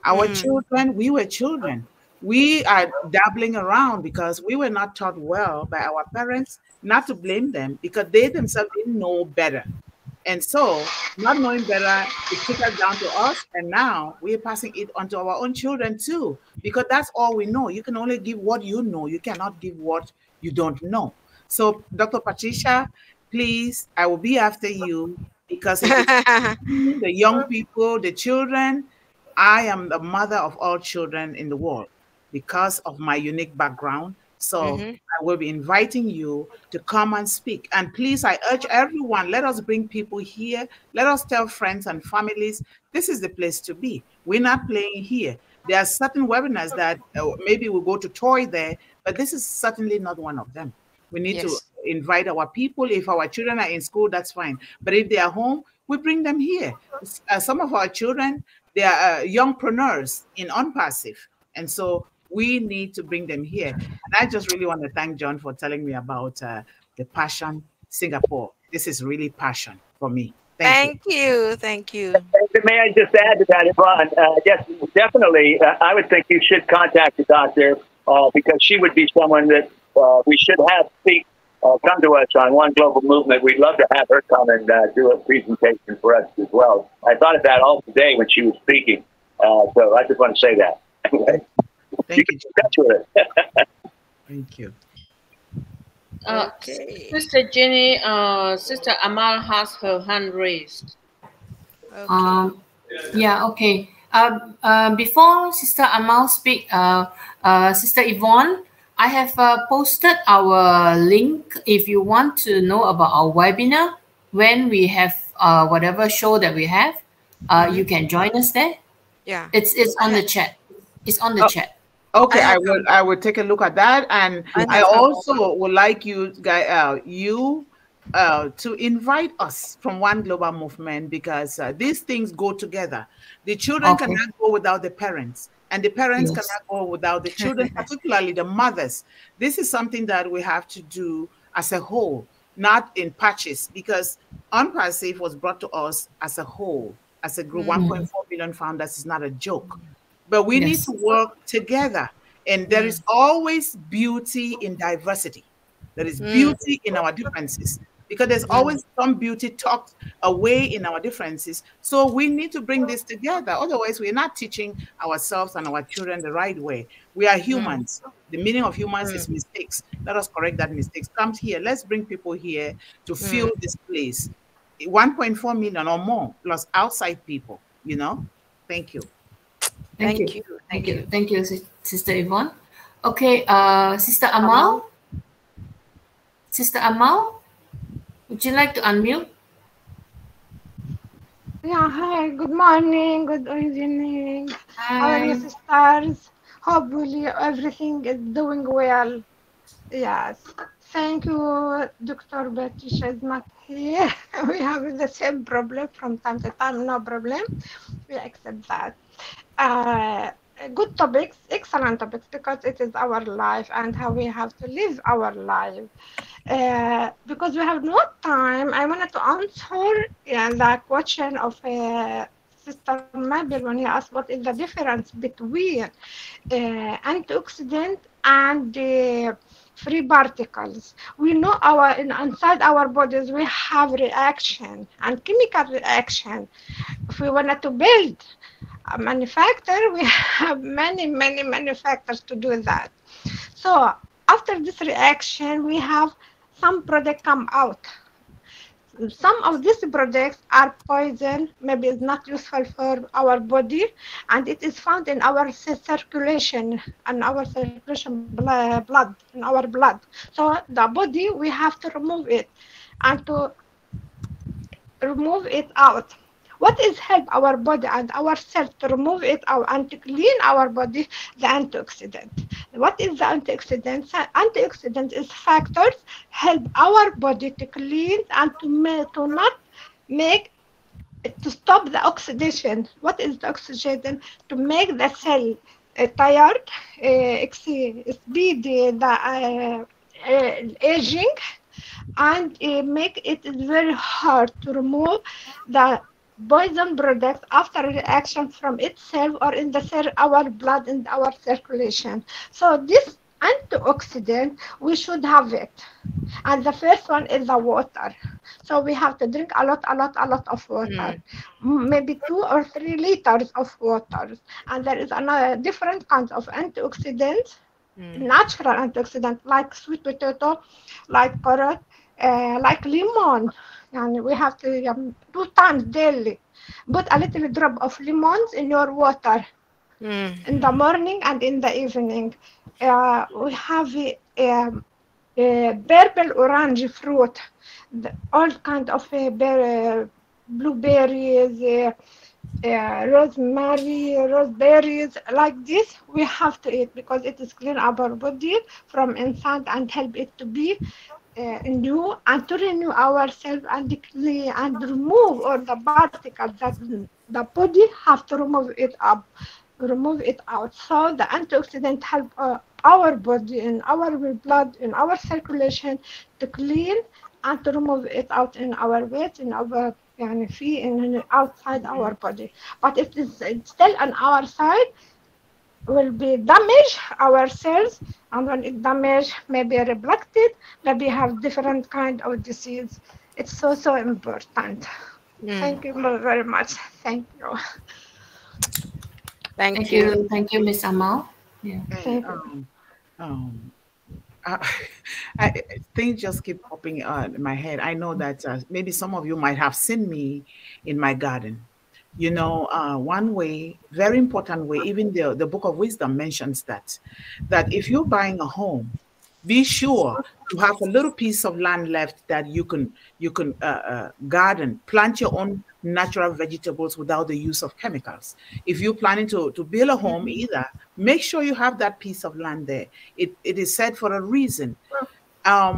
Our children, we were children. We are dabbling around because we were not taught well by our parents, not to blame them because they themselves didn't know better. And so, not knowing better, it trickled down to us, and now we're passing it on to our own children too, because that's all we know. You can only give what you know. You cannot give what you don't know. So, Dr. Patricia, please, I will be after you because it is the young people, the children. I am the mother of all children in the world because of my unique background. So I will be inviting you to come and speak. And please, I urge everyone, let us bring people here. Let us tell friends and families, this is the place to be. We're not playing here. There are certain webinars that maybe we'll go to toy there, but this is certainly not one of them. We need to invite our people. If our children are in school, that's fine. But if they are home, we bring them here. Some of our children, they are youngpreneurs in ONPASSIVE. And so we need to bring them here. And I just really want to thank John for telling me about the Passion Singapore. This is really passion for me. Thank you. Thank you. May I just add to that, Yvonne? Yes, definitely. I would think you should contact the doctor because she would be someone that we should have speak, come to us on One Global Movement. We'd love to have her come and do a presentation for us as well. I thought of that all today when she was speaking. So I just want to say that. Anyway. Thank you. Touch with it. Thank you. Sister Jenny, Sister Amal has her hand raised. Yeah, okay. Before Sister Amal speak, Sister Yvonne, I have posted our link if you want to know about our webinar. When we have whatever show that we have, you can join us there. Yeah, it's on the chat. It's on the chat. Okay, I will take a look at that, and I also would like you guys, to invite us from One Global Movement because these things go together. The children cannot go without the parents, and the parents cannot go without the children, particularly the mothers. This is something that we have to do as a whole, not in patches, because ONPASSIVE was brought to us as a whole, as a group. 1.4 million founders is not a joke. But we need to work together. And there is always beauty in diversity. There is beauty in our differences because there's always some beauty tucked away in our differences. So we need to bring this together. Otherwise, we're not teaching ourselves and our children the right way. We are humans. The meaning of humans is mistakes. Let us correct that mistakes. Come here. Let's bring people here to fill this place. 1.4 million or more plus outside people, you know? Thank you. Thank you, Sister Yvonne. Okay, Sister Amal. Sister Amal, would you like to unmute? Yeah, hi, good morning, good evening. Hi. How are you, sisters? Hopefully everything is doing well. Yes. Thank you, Dr. Patricia is not here. We have the same problem from time to time, no problem. We accept that. Good topics, excellent topics, because it is our life and how we have to live our life. Because we have no time, I wanted to answer the question of Sister Mabel when he asked what is the difference between antioxidant and free particles. We know inside our bodies we have reaction and chemical reaction. If we wanted to build a manufacturer, we have many factors to do that. So after this reaction, we have some product come out. Some of these products are poison, maybe it's not useful for our body, and it is found in our circulation and our circulation blood, in our blood. So the body, we have to remove it, and to remove it out. What is help our body and our cells to remove it out and to clean our body? The antioxidant. What is the antioxidant? Antioxidant is factors help our body to clean and to stop the oxidation. What is the oxidation? To make the cell tired, speed the aging, and make it very hard to remove the poison products after reaction from itself or in the our blood and our circulation. So this antioxidant, we should have it. And the first one is the water. So we have to drink a lot of water, maybe 2 or 3 liters of water. And there is another different kinds of antioxidants, natural antioxidants like sweet potato, like carrot, like lemon. And we have to 2 times daily. Put a little drop of lemons in your water in the morning and in the evening. We have purple orange fruit, all kind of blueberries, rosemary, raspberries, like this. We have to eat because it is clean our body from inside and help it to be new and to renew ourselves and clean and remove all the particles that the body have to remove it out. So the antioxidant help our body in our blood in our circulation to clean and to remove it out in our weight in our outside our body. But if it's still on our side, will be damage our cells, and when it damage, maybe reflected, maybe have different kind of disease. It's so important. Thank you very much. Thank you. Thank you. Thank you, Miss Amal. Yeah. Thank you. Things just keep popping in my head. I know that maybe some of you might have seen me in my garden. You know, one way, very important way, even the Book of Wisdom mentions that if you're buying a home, be sure to have a little piece of land left that you can garden, plant your own natural vegetables without the use of chemicals. If you're planning to build a home either, make sure you have that piece of land there. It is said for a reason.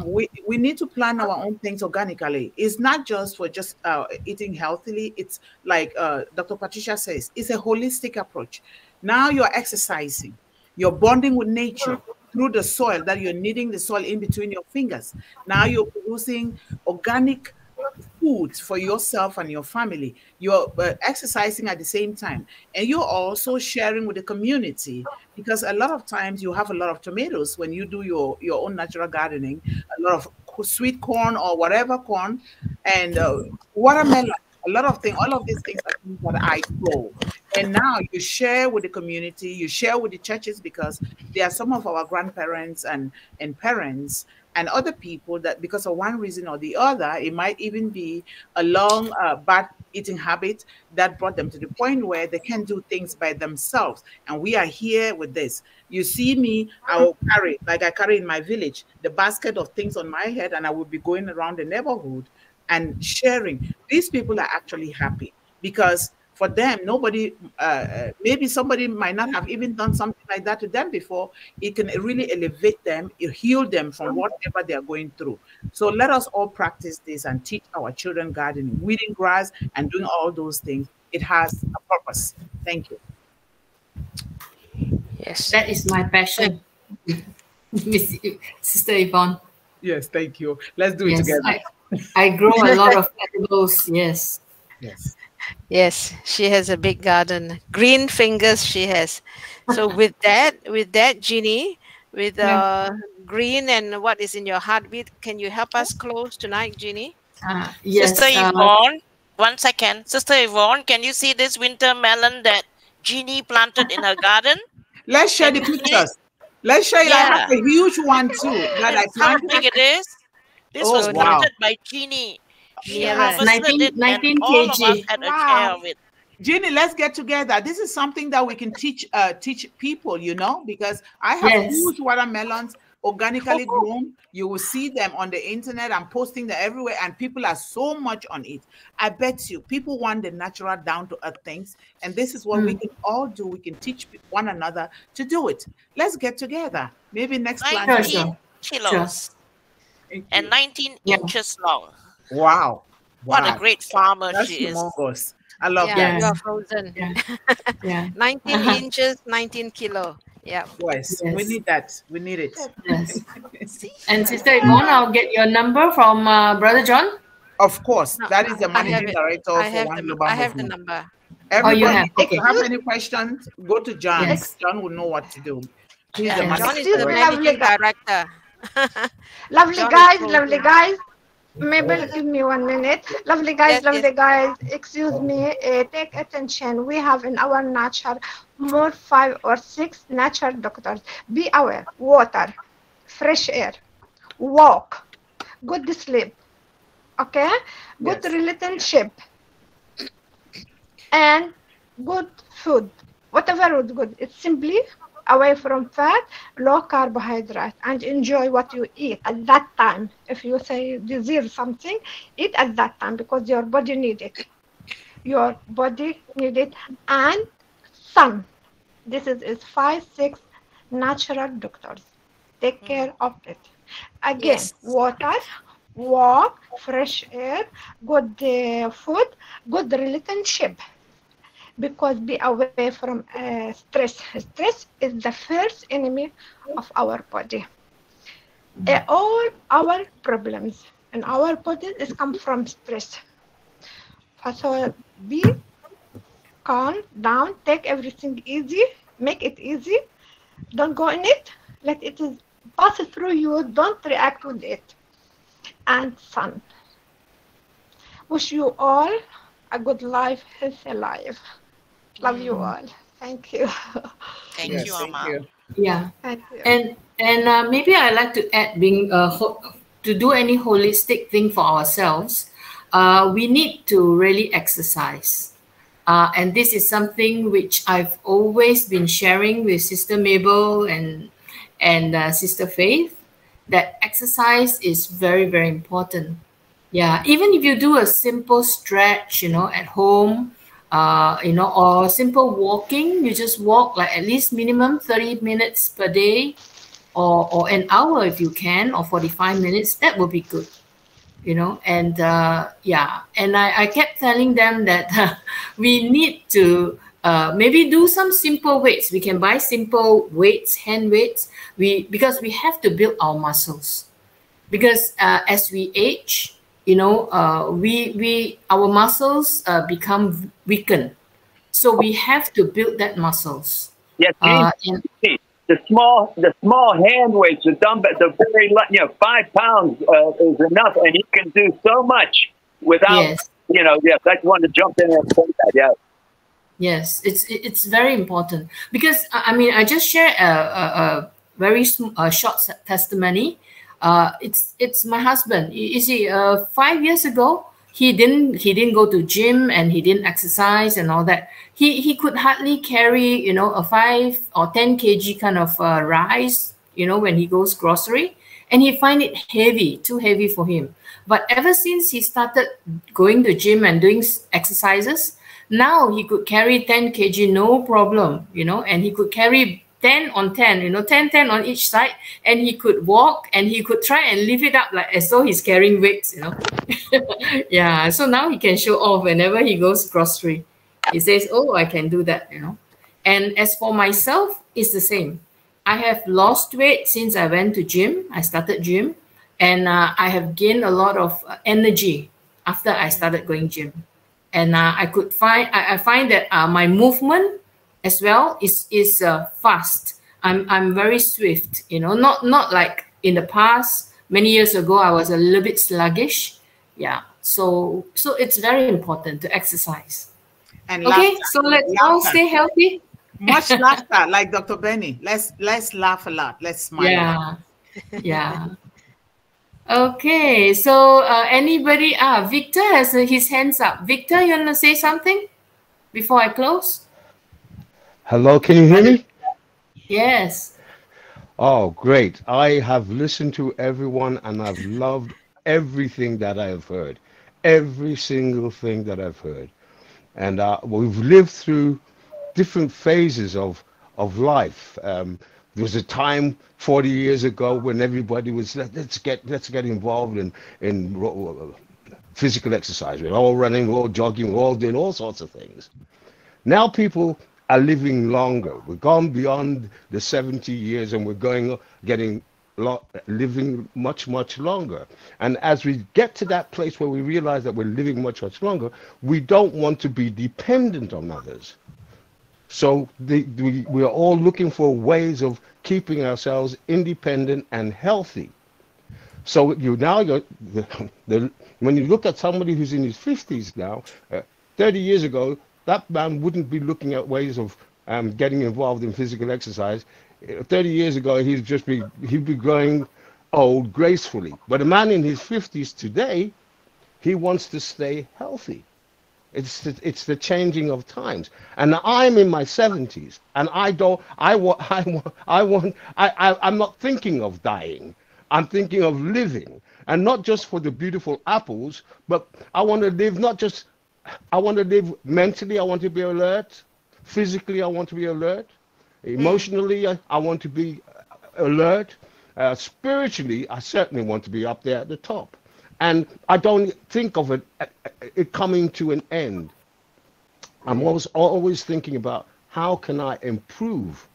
We need to plan our own things organically. It's not just for just eating healthily. It's like Dr. Patricia says, it's a holistic approach. Now you're exercising, you're bonding with nature through the soil, that you're kneading the soil in between your fingers. Now you're producing organic foods for yourself and your family. You're exercising at the same time, and you're also sharing with the community, because a lot of times you have a lot of tomatoes when you do your own natural gardening, a lot of sweet corn or whatever corn, and watermelon, a lot of things. All of these things are things that I grow, and now you share with the community, you share with the churches, because there are some of our grandparents and parents and other people that, because of one reason or the other, it might even be a long bad eating habit that brought them to the point where they can't do things by themselves. And we are here with this. You see me, I will carry, like I carry in my village, the basket of things on my head, and I will be going around the neighborhood and sharing. These people are actually happy, because for them, nobody, maybe somebody might not have even done something like that to them before. It can really elevate them, heal them from whatever they are going through. So let us all practice this and teach our children gardening, weeding grass, and doing all those things. It has a purpose. Thank you. Yes, that is my passion, Sister Yvonne. Yes, thank you. Let's do it together. I grow a lot of edibles. Yes. Yes. Yes, she has a big garden. Green fingers she has. So with that, Jeannie, with green and what is in your heartbeat, can you help us close tonight, Jeannie? Yes. Sister Yvonne, 1 second. Sister Yvonne, can you see this winter melon that Jeannie planted in her garden? Let's share the pictures. Let's show you. I have a huge one too. That I How big it is? This was planted by Jeannie. She harvested it, 19 and all of kg. us had a share of it. Jeannie, let's get together. This is something that we can teach people, you know, because I have huge watermelons organically grown. You will see them on the internet. I'm posting them everywhere, and people are so much on it. I bet you people want the natural, down-to-earth things, and this is what we can all do. We can teach one another to do it. Let's get together. Maybe next 19 kilos and 19 inches long. Wow. What a great farmer she is. Humongous. I love that. You are frozen. 19 inches, 19 kilo. Yeah. Yes, we need that. We need it. Yes. And Sister Yvonne, I'll get your number from Brother John. Of course, No, that is the I have managing it. director I for have One the Global I have the Movement. number. Everybody, have, if you okay. have any questions, go to John. Yes. John will know what to do. He's Yeah, the Yes. John is managing the director. managing director. Lovely John is guys, closing. lovely guys. Maybe give me 1 minute. Lovely guys, Yes, yes. lovely guys. Excuse me. Take attention. We have in our nature more 5 or 6 natural doctors. Be aware. Water, fresh air, walk, good sleep. Okay, good Yes. relationship, and good food. Whatever is good. It's simply away from fat, low carbohydrate, and enjoy what you eat at that time. If you say you desire something, eat at that time because your body needs it. Your body needs it. And sun. This is 5, 6 natural doctors. Take care of it. Again, Yes. water, walk, fresh air, good food, good relationship. Because be away from stress. Stress is the first enemy of our body. All our problems in our body is come from stress. So be calm down, take everything easy, make it easy. Don't go in it. Let it is pass through you. Don't react with it. And sun. Wish you all a good life, healthy life. Love you all. Thank you. Thank Yes, you, thank Amma. you. Yeah. Thank you. And maybe I like to add, being to do any holistic thing for ourselves, we need to really exercise. And this is something which I've always been sharing with Sister Mabel and Sister Faith, that exercise is very, very important. Yeah, even if you do a simple stretch, at home, or simple walking, you just walk like at least minimum 30 minutes per day, or an hour if you can, or 45 minutes, that would be good. And and I kept telling them that we need to maybe do some simple weights. We can buy simple weights, hand weights, because we have to build our muscles. Because as we age, our muscles become weakened, so we have to build that muscles. Yes, And the small hand weights, the dumbbell, the very 5 pounds is enough, and you can do so much without. Yes. Yes, I just wanted to jump in and say that. Yeah. Yes, it's very important, because I just share a very short testimony. It's my husband. You see, 5 years ago, he didn't go to gym, and he didn't exercise and all that. He could hardly carry a 5 or 10 kg kind of rice when he goes grocery, and he find it heavy, too heavy for him. But ever since he started going to gym and doing exercises, now he could carry 10 kg no problem, and he could carry 10 on 10, 10 on each side, and he could walk, and he could try and lift it up like as though he's carrying weights, Yeah, so now he can show off whenever he goes grocery. He says, oh, I can do that, And as for myself, it's the same. I have lost weight since I went to gym. I started gym, and I have gained a lot of energy after I started going gym. And I find that my movement as well is fast. I'm very swift, not like in the past. Many years ago, I was a little bit sluggish. Yeah, so it's very important to exercise. And okay, laughter. so let's all stay healthy. Much laughter, like Dr. Benny. Let's laugh a lot. Let's smile. Yeah, yeah. Okay, so anybody? Victor has his hands up. Victor, you want to say something before I close? Hello, can you hear me? Yes. Oh, great. I have listened to everyone, and I've loved everything that I have heard. Every single thing that I've heard. And we've lived through different phases of life. There was a time 40 years ago when everybody was, let's get involved in physical exercise. We're all running, we're all jogging, we're all doing all sorts of things. Now people are living longer. We've gone beyond the 70 years, and we're getting living much, much longer. And as we get to that place where we realize that we're living much, much longer, we don't want to be dependent on others. So we are all looking for ways of keeping ourselves independent and healthy. So when you look at somebody who's in his 50s now, 30 years ago, that man wouldn't be looking at ways of getting involved in physical exercise. 30 years ago, he'd be growing old gracefully. But a man in his 50s today, he wants to stay healthy. It's the changing of times. And I'm in my 70s, and I'm not thinking of dying. I'm thinking of living, and not just for the beautiful apples, but I want to live I want to live mentally. I want to be alert. Physically, I want to be alert. Emotionally, I want to be alert. Spiritually, I certainly want to be up there at the top. And I don't think of it coming to an end. I'm always thinking about how can I improve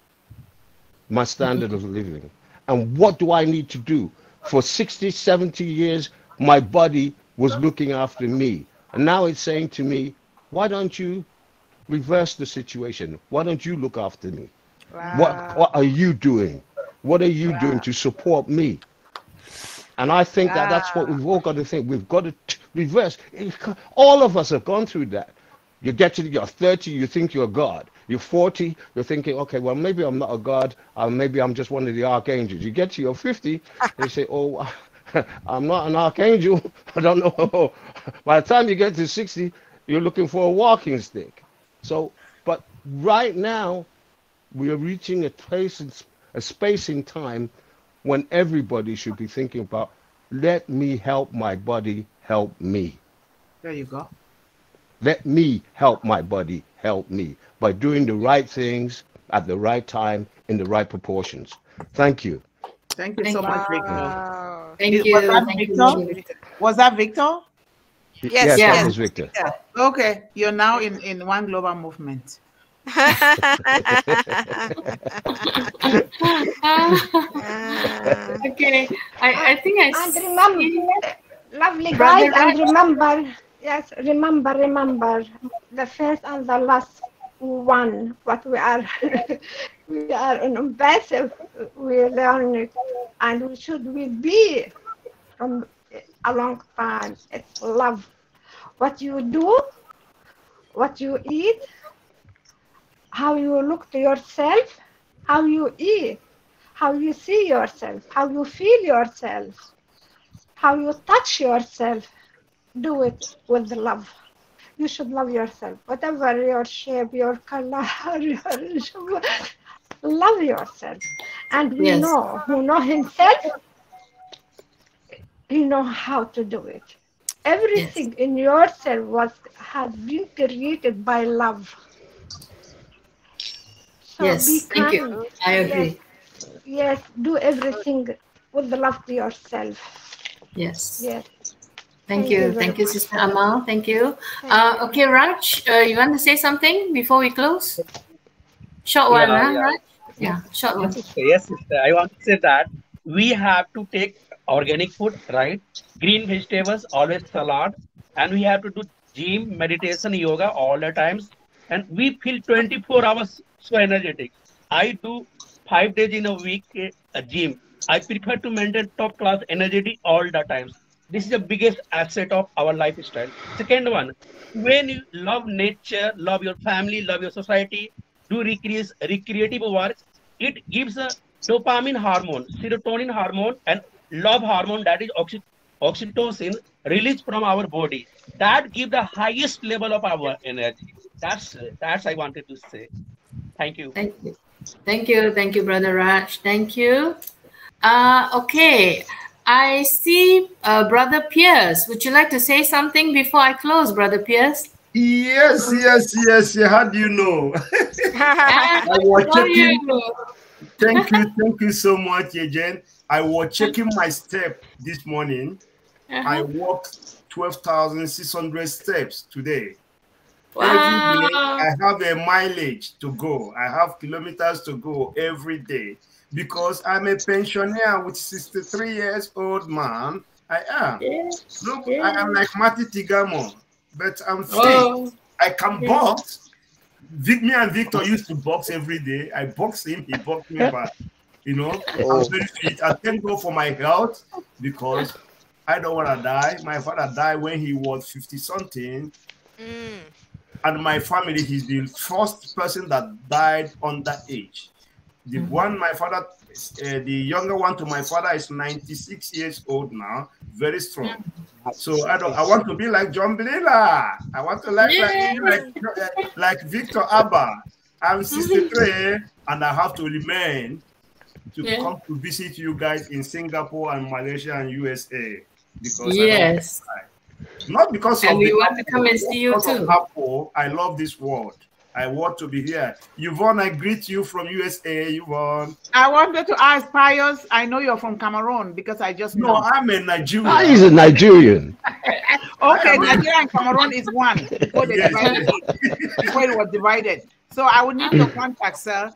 my standard of living? And what do I need to do? For 60, 70 years, my body was looking after me. And now it's saying to me, why don't you reverse the situation? Why don't you look after me? Wow. What are you doing? What are you doing to support me? And I think that that's what we've all got to think. We've got to reverse. All of us have gone through that. You get to your 30, you think you're God. You're 40, you're thinking, okay, well, maybe I'm not a God. Maybe I'm just one of the archangels. You get to your 50, you say, oh, I'm not an archangel. I don't know. By the time you get to 60, you're looking for a walking stick. So, but right now, we are reaching a place, a space in time when everybody should be thinking about, let me help my body help me. There you go. Let me help my body help me by doing the right things at the right time in the right proportions. Thank you. Thank you so much, Victor. Thank you. Was that Victor? Yes, that was Victor. Yeah. Okay, you're now in one global movement. Okay, I think I and remember, lovely guys, and remember, yes, remember the first and the last one. What we are, we are an ONPASSIVE. We learn it, and we be from a long time. It's love. What you do, what you eat, how you look to yourself, how you eat, how you see yourself, how you feel yourself, how you touch yourself. Do it with love. You should love yourself, whatever your shape, your color, love yourself. And we know, who know himself, he know how to do it. Everything in yourself has been created by love. So yes, thank you. I agree. Yes, do everything with the love to yourself. Yes. Yes. Thank you. Thank you, Sister Amal. Thank you. Okay, Raj, you want to say something before we close? Short one, Raj? Yeah, short one. Yes, sister. I want to say that we have to take organic food, right? Green vegetables, always salad. And we have to do gym, meditation, yoga all the times. And we feel 24 hours so energetic. I do 5 days in a week a gym. I prefer to maintain top class energy all the times. This is the biggest asset of our lifestyle. Second one, when you love nature, love your family, love your society, do recreative work, it gives a dopamine hormone, serotonin hormone, and love hormone, that is oxytocin, released from our body. That gives the highest level of our energy. That's I wanted to say. Thank you. Thank you. Thank you. Thank you, Brother Raj. Thank you. Okay. I see Brother Pierce. Would you like to say something before I close, Brother Pierce? Yes. How do you know? I was checking. Thank you so much, Jen. I was checking my step this morning. I walked 12,600 steps today. Wow. Every day I have a mileage to go. I have kilometers to go every day. because I'm a pensioner with 63 years old man. I am. Look, I am like Mati Tigamo, but I'm fit. I can box. Me and Victor used to box every day. I box him, he boxed me back. You know, I'm very fit. I thank God for my health because I don't want to die. My father died when he was 50-something. And my family, he's the first person that died under age. The one, my father, the younger one to my father is 96 years old now, very strong. So I want to be like John Blila. I want to like Victor Abba. I'm 63 and I have to remain to come to visit you guys in Singapore and Malaysia and USA because not because of we want to come and see you too. Apple, I love this world. I want to be here. Yvonne, I greet you from USA, Yvonne. I wanted to ask Pius, I know you're from Cameroon because I just know. No, I'm a Nigerian. He's a Nigerian. Okay, Nigeria and Cameroon is one before they divided it, before it was divided. So I would need your contact, sir.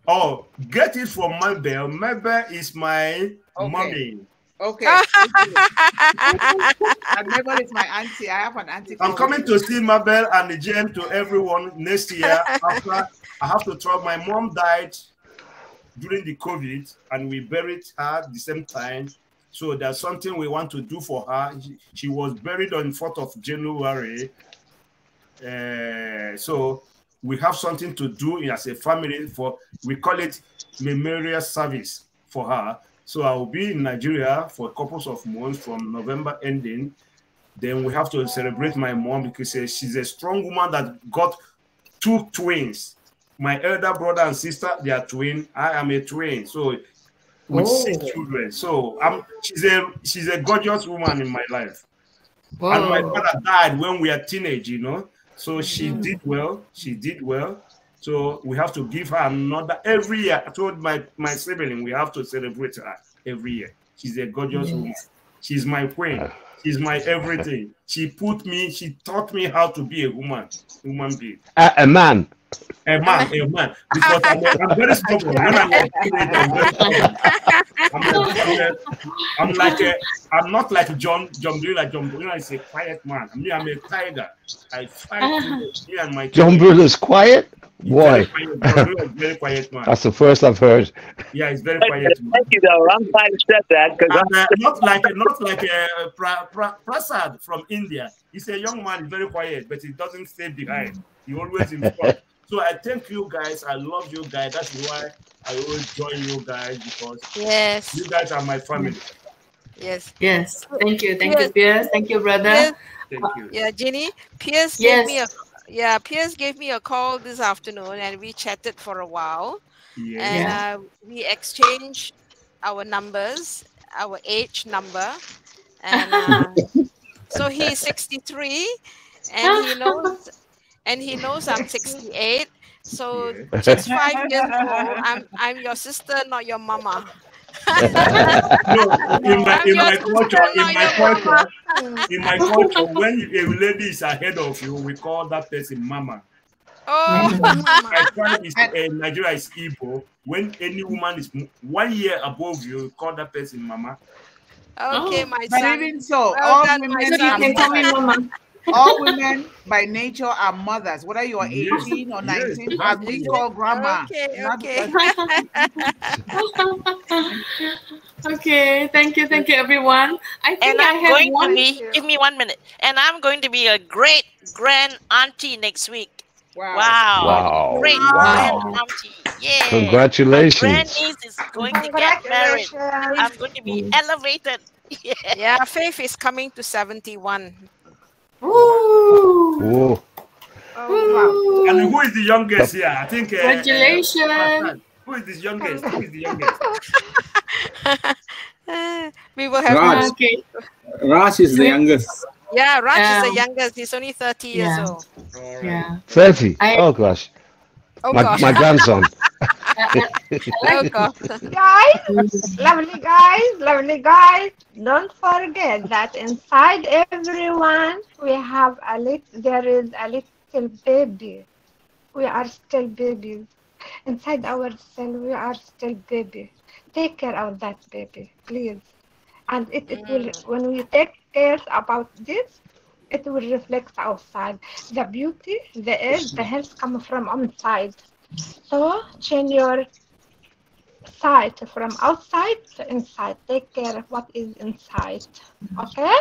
Oh, get it from Mabel. Mabel is my mommy. Okay. And Mabel is my auntie. I have an auntie. I'm coming to see Mabel and Jen to everyone next year. After I have to travel. My mom died during the COVID, and we buried her at the same time. So there's something we want to do for her. She was buried on 4th of January. So we have something to do as a family we call it memorial service for her. So I will be in Nigeria for a couple of months from November ending. Then we have to celebrate my mom because she's a strong woman that got 2 twins. My elder brother and sister, they are twins. I am a twin. So with 6 children. So she's a gorgeous woman in my life. And my father died when we were teenage, you know. So she did well. She did well. So we have to give her another every year. I told my sibling we have to celebrate her every year. She's a gorgeous woman. She's my queen. She's my everything. She taught me how to be a human being. A man. A man. Because I'm very stubborn. When I'm a teenager, I'm very stubborn. I'm not like John Brilla. John Brilla is a quiet man. Me, I'm a tiger. I fight me and my John Brilla is quiet? Why? Very quiet man. That's the first I've heard. Yeah, he's very quiet. Thank you, though. I'm glad you said that because not like Prasad from India. He's a young man, very quiet, but he doesn't stay behind. He always in front. So I thank you guys. I love you guys. That's why I always join you guys because you guys are my family. Yes. Yes. Thank you. Thank you, Pierce. Thank you, brother. Thank you. Yeah, Ginny. Pierce gave me Pierce gave me a call this afternoon and we chatted for a while. And we exchanged our numbers, our age number. And so he's 63 and he knows I'm 68. So just 5 years old, I'm your sister, not your mama. In my culture, when a lady is ahead of you, we call that person mama. My tribe is Nigeria is Igbo. When any woman is 1 year above you, we call that person mama. Okay, my but son. even so, all women by nature are mothers, whether you are 18 or 19, as we call grandma. Okay, thank you, everyone. Give me 1 minute. And I'm going to be a great grand auntie next week. Wow. Great grand auntie. Yeah. Congratulations. My grandniece is going to get married. I'm going to be elevated. Yeah, Faith is coming to 71. Ooh. And who is the youngest here? I think. Congratulations. Who is the youngest? We will have Raj. Raj is the youngest. Yeah, Raj is the youngest. He's only 30 years old. Yeah. 30. Oh gosh. My grandson. Oh God. Lovely guys, don't forget that inside everyone there is a little baby. We are still babies. Inside our cell, we are still baby. Take care of that baby, please. And it will, when we take care about this, it will reflect outside. The beauty, the air, the health come from inside. So change your sight from outside to inside. Take care of what is inside. Okay?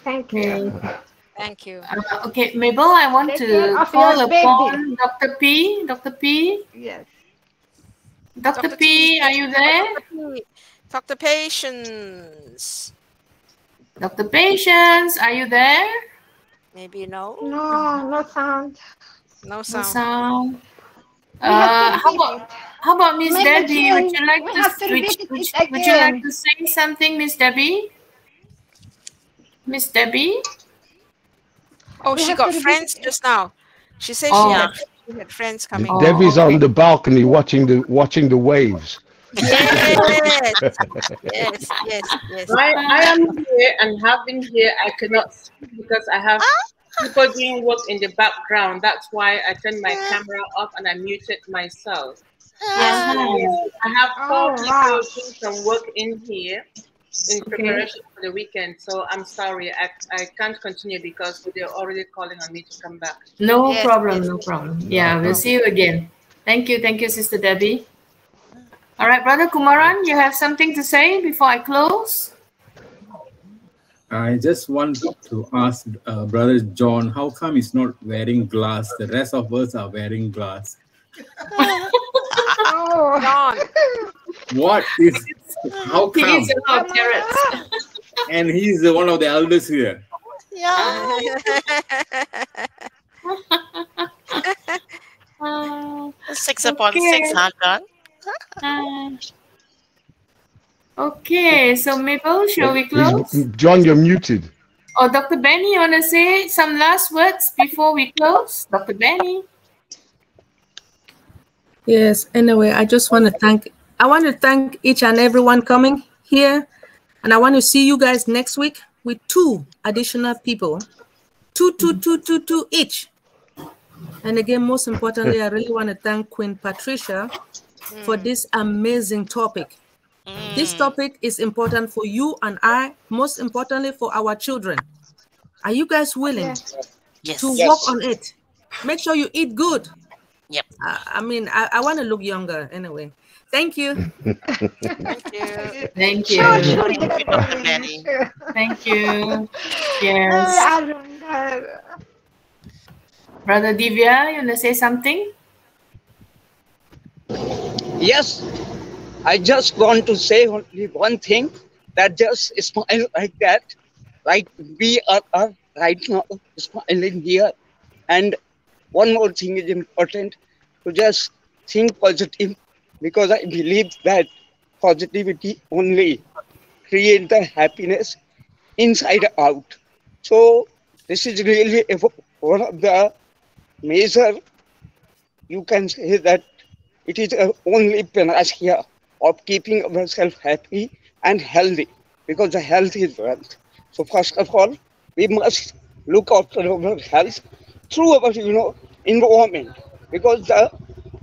Thank you. Thank you. Okay, Mabel, I want Take care to of call your upon baby. Dr. P. Dr. P. Yes. Dr. P, are you there? Dr. Patience. Dr. Patience, are you there? Maybe no. No, no sound. No No sound. sound. We have to How about Miss Make Debbie? it Would you like we to have to repeat it would you like again. to say something, Miss Debbie? Miss Debbie? Oh, We she have got to repeat friends it. just now. She said Oh. she had friends coming. Debbie's on the balcony watching the waves. Yes. Yes, yes, yes. I am here and have been here. I cannot speak because I have people doing work in the background. That's why I turned my camera off and I muted myself. Yes. I have four people wow. doing some work in here in preparation for the weekend. So I'm sorry, I can't continue because they're already calling on me to come back. No Yes, problem, yes. no problem. Yeah, we'll see you again. Thank you, Sister Debbie. All right, Brother Kumaran, you have something to say before I close? I just want to ask Brother John, how come he's not wearing glass? The rest of us are wearing glass. Oh. John. What is, how He come? eats a lot of carrots. And he's one of the elders here. Yeah. 6 upon 6, huh, John? Okay, so Mabel, shall we close? John, you're muted. Oh, Dr. Benny, you want to say some last words before we close? Dr. Benny? Yes, anyway, I just want to thank each and everyone coming here. And I want to see you guys next week with 2 additional people. Two each. And again, most importantly, I really want to thank Queen Patricia for this amazing topic. This topic is important for you and I, most importantly for our children. Are you guys willing to work on it? Make sure you eat good. Yep. I mean, I want to look younger anyway. Thank you. Thank you. Thank you. Dr. Benny. Thank you. Yes. Brother Divya, you want to say something? Yes, I just want to say only one thing, that just smile like that, like we are right now smiling here. And one more thing is important, to just think positive, because I believe that positivity only creates the happiness inside out. So this is really one of the major, you can say that it is only panacea of keeping ourselves happy and healthy, because the health is wealth. So first of all, we must look after our health through our environment, because the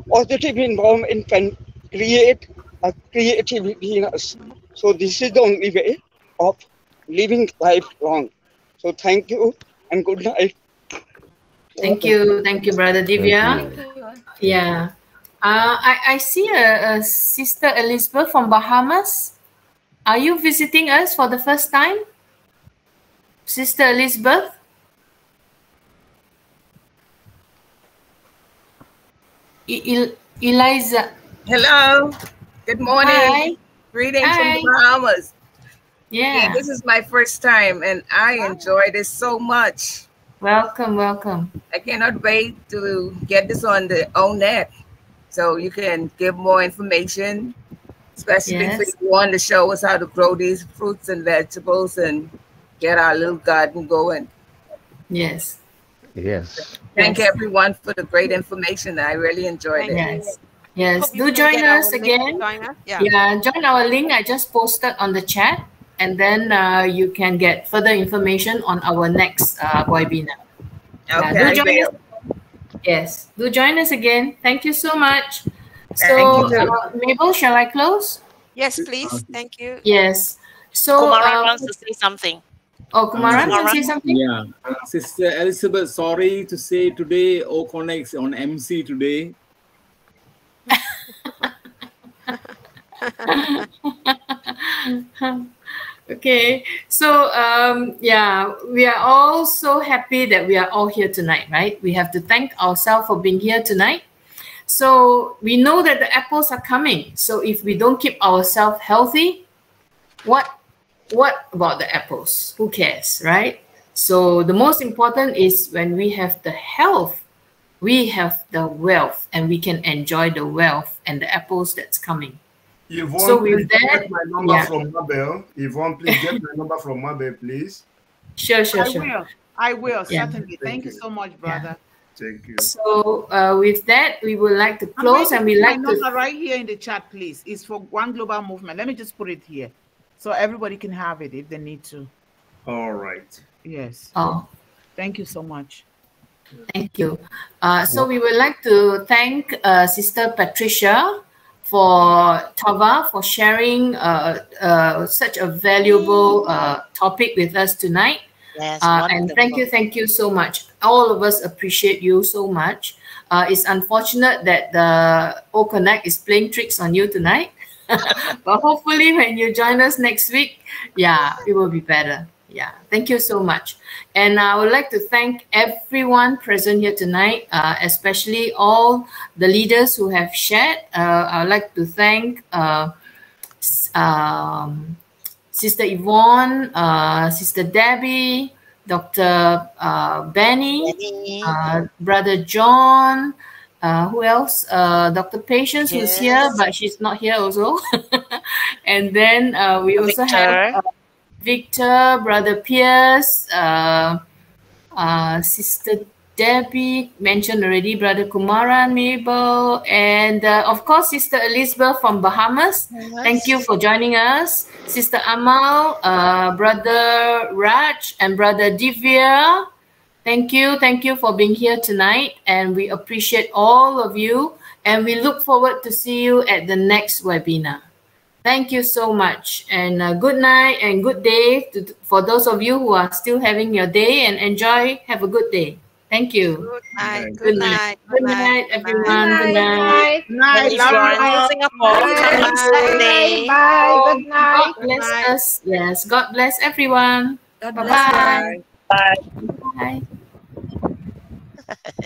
positive environment can create a creativity in us. So this is the only way of living life long. So thank you and good night. Thank you, Brother Divya. Yeah. I see a Sister Elizabeth from Bahamas. Are you visiting us for the first time? Sister Elizabeth? Eliza. Hello. Good morning. Hi. Greetings Hi. from the Bahamas. Yeah. This is my first time and I enjoy this so much. Welcome, welcome. I cannot wait to get this on the ONET so you can give more information, especially if you want to show us how to grow these fruits and vegetables and get our little garden going. Yes. Yes. Thank everyone for the great information. I really enjoyed it. Yes. Yes. Do join us again. Yeah, join our link. I just posted on the chat. And then you can get further information on our next webinar. Okay. Yes, do join us again. Thank you so much. So, Mabel, shall I close? Yes, please. Thank you. Yes. So, Kumaran wants to say something. Oh, Kumaran wants to say something? Yeah. Sister Elizabeth, sorry to say today, O Connects on MC today. Okay, so yeah, we are all so happy that we are all here tonight, right? We have to thank ourselves for being here tonight. So we know that the apples are coming. So if we don't keep ourselves healthy, what about the apples? Who cares, right? So the most important is when we have the health, we have the wealth, and we can enjoy the wealth and the apples that's coming. Yvonne, so please with that, get my number from Mabel. Yvonne, please get my number from Mabel, please. Sure. I will, certainly. Thank you so much, brother. Thank you. So with that, we would like to close, and we like my number right here in the chat, please. It's for One Global Movement. Let me just put it here so everybody can have it if they need to. All right. Yes. Oh, thank you so much. Thank you. So we would like to thank Sister Patricia for Thava for sharing such a valuable topic with us tonight. Yes, and thank you so much. All of us appreciate you so much. It's unfortunate that the O Connect is playing tricks on you tonight, but hopefully when you join us next week, yeah, it will be better. Yeah, thank you so much. And I would like to thank everyone present here tonight, especially all the leaders who have shared. I would like to thank Sister Yvonne, Sister Debbie, Dr. Benny, Brother John, who else? Dr. Patience, who's here, but she's not here also. And then we also have Victor, Brother Pierce, Sister Debbie, mentioned already, Brother Kumaran, Mabel, and of course, Sister Elizabeth from Bahamas. Thank you for joining us. Sister Amal, Brother Raj, and Brother Divya. Thank you for being here tonight, and we appreciate all of you, and we look forward to see you at the next webinar. Thank you so much, and good night and good day for those of you who are still having your day, and enjoy. Have a good day. Thank you. Good night. Good night, everyone. Good night. Good night. Singapore. Coming Sunday. Bye. Good night. God bless us. Yes, God bless everyone. God Bye-bye. bless. Bye. Bye.